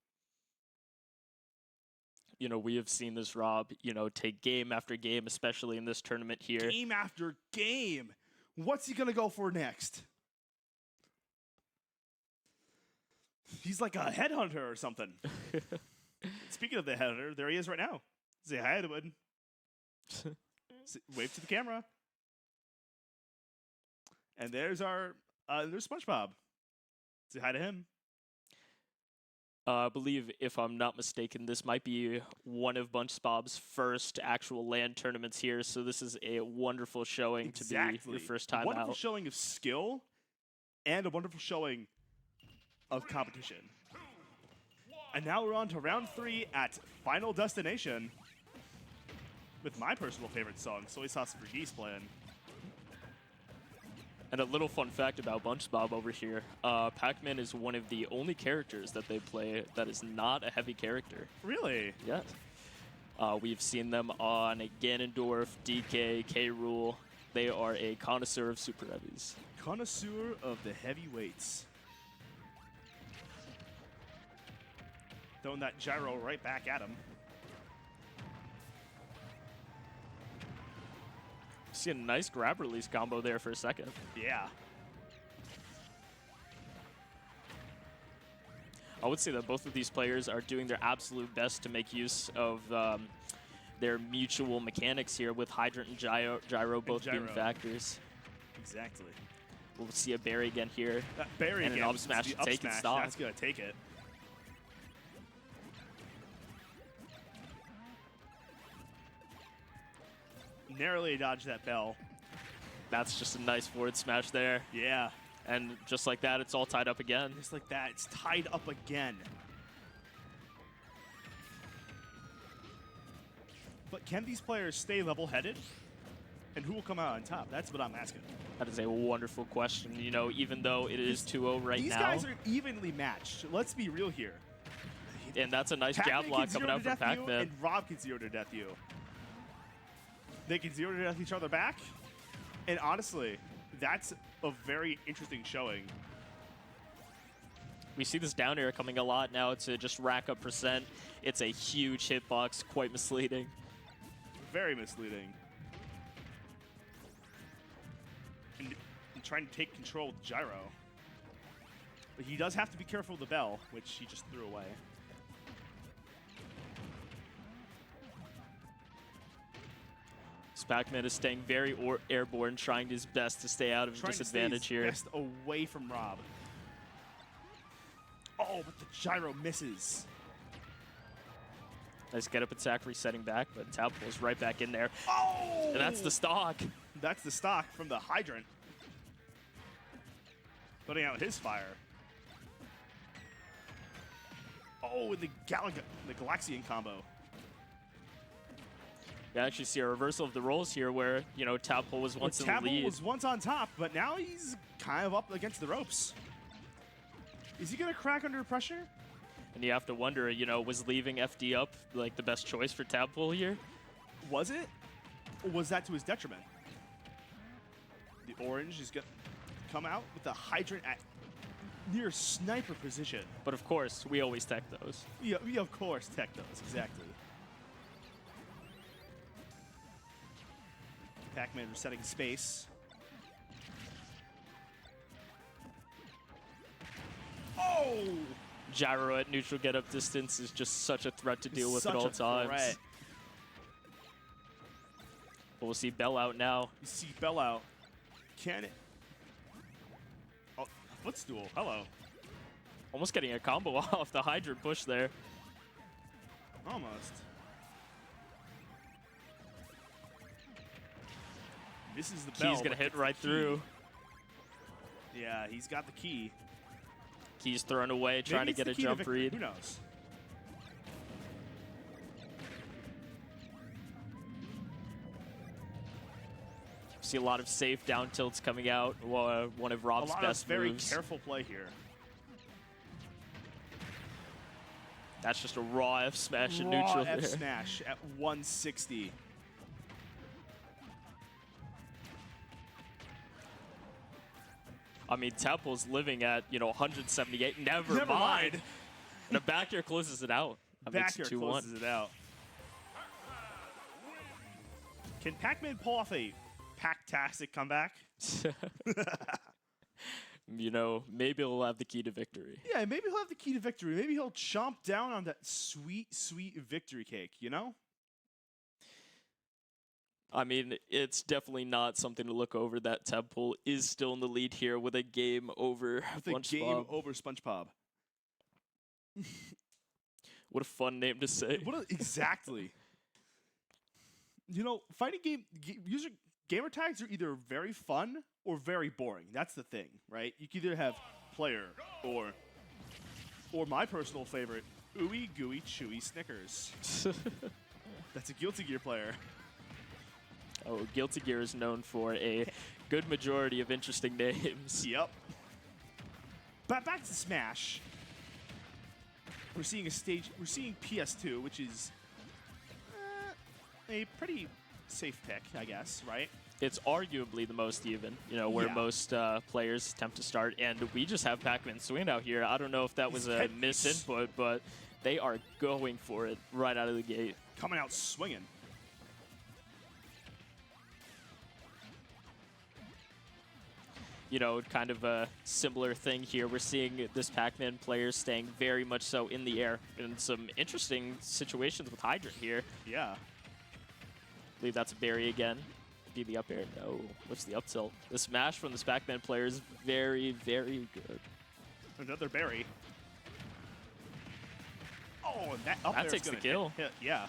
You know, we have seen this Rob, you know, take game after game, especially in this tournament here. Game after game. What's he going to go for next? He's like a headhunter or something. Speaking of the headhunter, there he is right now. Say hi, Edwin. Wave to the camera. And there's there's SpongeBob. Say hi to him. I believe, if I'm not mistaken, this might be one of SpongeBob's first actual LAN tournaments here, so this is a wonderful showing to be your first time wonderful out. Showing of skill and a wonderful showing of competition. And now we're on to round 3 at Final Destination with my personal favorite song, Soy Sauce for Geese, playing. And a little fun fact about SpongeBob over here, Pac-Man is one of the only characters that they play that is not a heavy character. Really? Yes. We've seen them on Ganondorf, DK, K-Rool. They are a connoisseur of super heavies. Connoisseur of the heavyweights. Throwing that gyro right back at him. See a nice grab release combo there for a second. Yeah. I would say that both of these players are doing their absolute best to make use of their mutual mechanics here, with Hydrant and Gyro both being factors. Exactly. We'll see a Barry again here. Barry and again. An up smash to take it stock. That's going to take it. Narrowly dodged that bell. That's just a nice forward smash there. Yeah. And just like that, it's all tied up again. Just like that, it's tied up again. But can these players stay level-headed? And who will come out on top? That's what I'm asking. That is a wonderful question. You know, even though it is 2-0 right now. These guys are evenly matched. Let's be real here. And that's a nice jab block coming out from Pac-Man. And Rob can 0-to-death you. They can 0-to-death each other back. And honestly, that's a very interesting showing. We see this down air coming a lot now to just rack up percent. It's a huge hitbox, quite misleading. Very misleading. And trying to take control with Gyro. But he does have to be careful with the bell, which he just threw away. Pac-Man is staying very airborne, trying his best to stay out of disadvantage here. Best away from Rob. Oh, but the gyro misses. Nice get up attack, resetting back, but Tadpole's right back in there. Oh! And that's the stock. That's the stock from the Hydrant. Putting out his fire. Oh, the Galaxian combo. You actually see a reversal of the roles here where, you know, Tadpole was once in the lead. Tadpole was once on top, but now he's kind of up against the ropes. Is he going to crack under pressure? And you have to wonder, you know, was leaving FD up like the best choice for Tadpole here? Was it? Or was that to his detriment? The orange is going to come out with the Hydrant at near sniper position. But of course, we always tech those. Yeah, we of course tech those, exactly. Pac-Man resetting space. Oh! Gyro at neutral get-up distance is just such a threat to deal with Such at all a times. threat. We'll see Bell out now. You see Bell out. Can it? Oh, footstool. Hello. Almost getting a combo off the hydrant push there. Almost. This is the Bell. Key's gonna but hit it's right the key. through. Yeah, he's got the key. Key's thrown away, trying Maybe to it's get the a key jump victory. read. Who knows? See a lot of safe down tilts coming out. One of A Rob's lot best of very moves. careful play here. That's just a raw F smash in Raw neutral F there. smash at 160. I mean, Temple's living at 178. Never mind. And a back air closes it out. That Back makes here it 2-1. closes it out. Can Pac-Man pull off a Pac-tastic comeback? Maybe he'll have the key to victory. Yeah, maybe he'll have the key to victory. Maybe he'll chomp down on that sweet, sweet victory cake, you know? I mean, it's definitely not something to look over that Temple is still in the lead here with a game over With a game over SpongeBob. What a fun name to say. Exactly. Fighting gamer tags are either very fun or very boring. That's the thing, right? You can either have player or my personal favorite, ooey gooey chewy Snickers. That's a Guilty Gear player. Oh, Guilty Gear is known for a good majority of interesting names. Yep. But back to Smash. We're seeing PS2, which is a pretty safe pick, I guess, right? It's arguably the most even, where Yeah. most players attempt to start. And we just have Pac-Man swinging out here. I don't know if that was a Head- misinput, but they are going for it right out of the gate. Coming out swinging. Kind of a similar thing here. We're seeing this Pac-Man player staying very much so in the air in some interesting situations with Hydrant here. Yeah. I believe that's a berry again. Be the up air. No. What's the up tilt? The smash from this Pac-Man player is very, very good. Another berry. Oh, and that up That air's takes the gonna kill. hit. Yeah.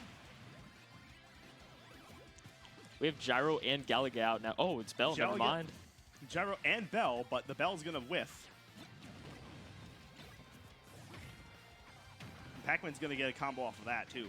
We have Gyro and Galaga out now. Oh, it's Bell. Never Galaga- mind. Gyro and Bell, but the Bell's gonna whiff. Pac-Man's gonna get a combo off of that too.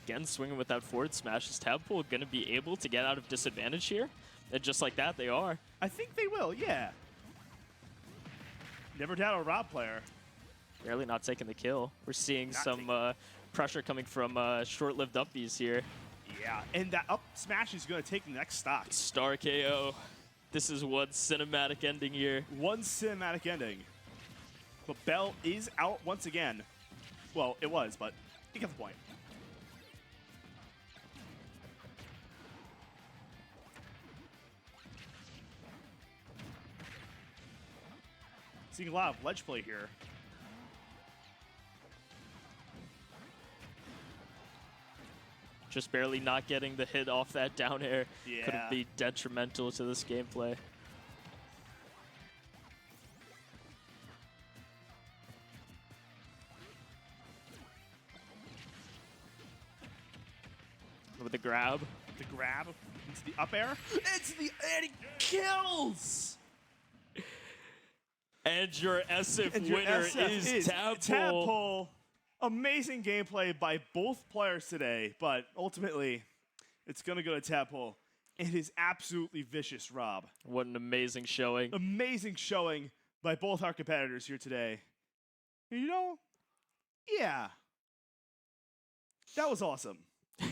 Again, swinging with that forward smash. Is Tadpole going to be able to get out of disadvantage here? And just like that, they are. I think they will, yeah. Never doubt a Rob player. Barely not taking the kill. We're seeing Not some pressure coming from short-lived upbees here. Yeah, and that up smash is gonna take the next stock. Star KO. This is one cinematic ending here. One cinematic ending. But Bell is out once again. Well, it was, but you get the point. Seeing a lot of ledge play here. Just barely not getting the hit off that down air. Could Yeah. be detrimental to this gameplay. With the grab. The grab into the up air. It's the and he kills. And your ESSEF And your winner SF is Tadpole. Tadpole. Amazing gameplay by both players today, but ultimately, it's going to go to Tadpole. It is absolutely vicious, Rob. What an amazing showing. Amazing showing by both our competitors here today. Yeah. That was awesome.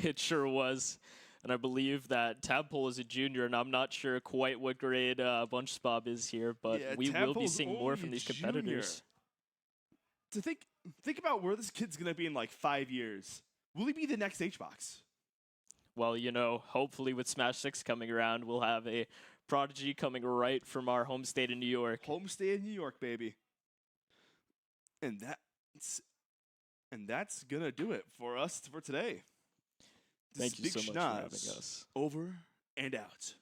It sure was. and I believe that Tadpole is a junior, and I'm not sure quite what grade Bunchspop is here, but Yeah, we will be Tadpole's seeing more only from a these junior. competitors. To think about where this kid's gonna be in like 5 years. Will he be the next HBox? Well, you know, hopefully with Smash 6 coming around, we'll have a prodigy coming right from our home state in New York. Home state in New York, baby. And that's gonna do it for us for today. This Thank is you Big so much for having Schnoz, us. over and out.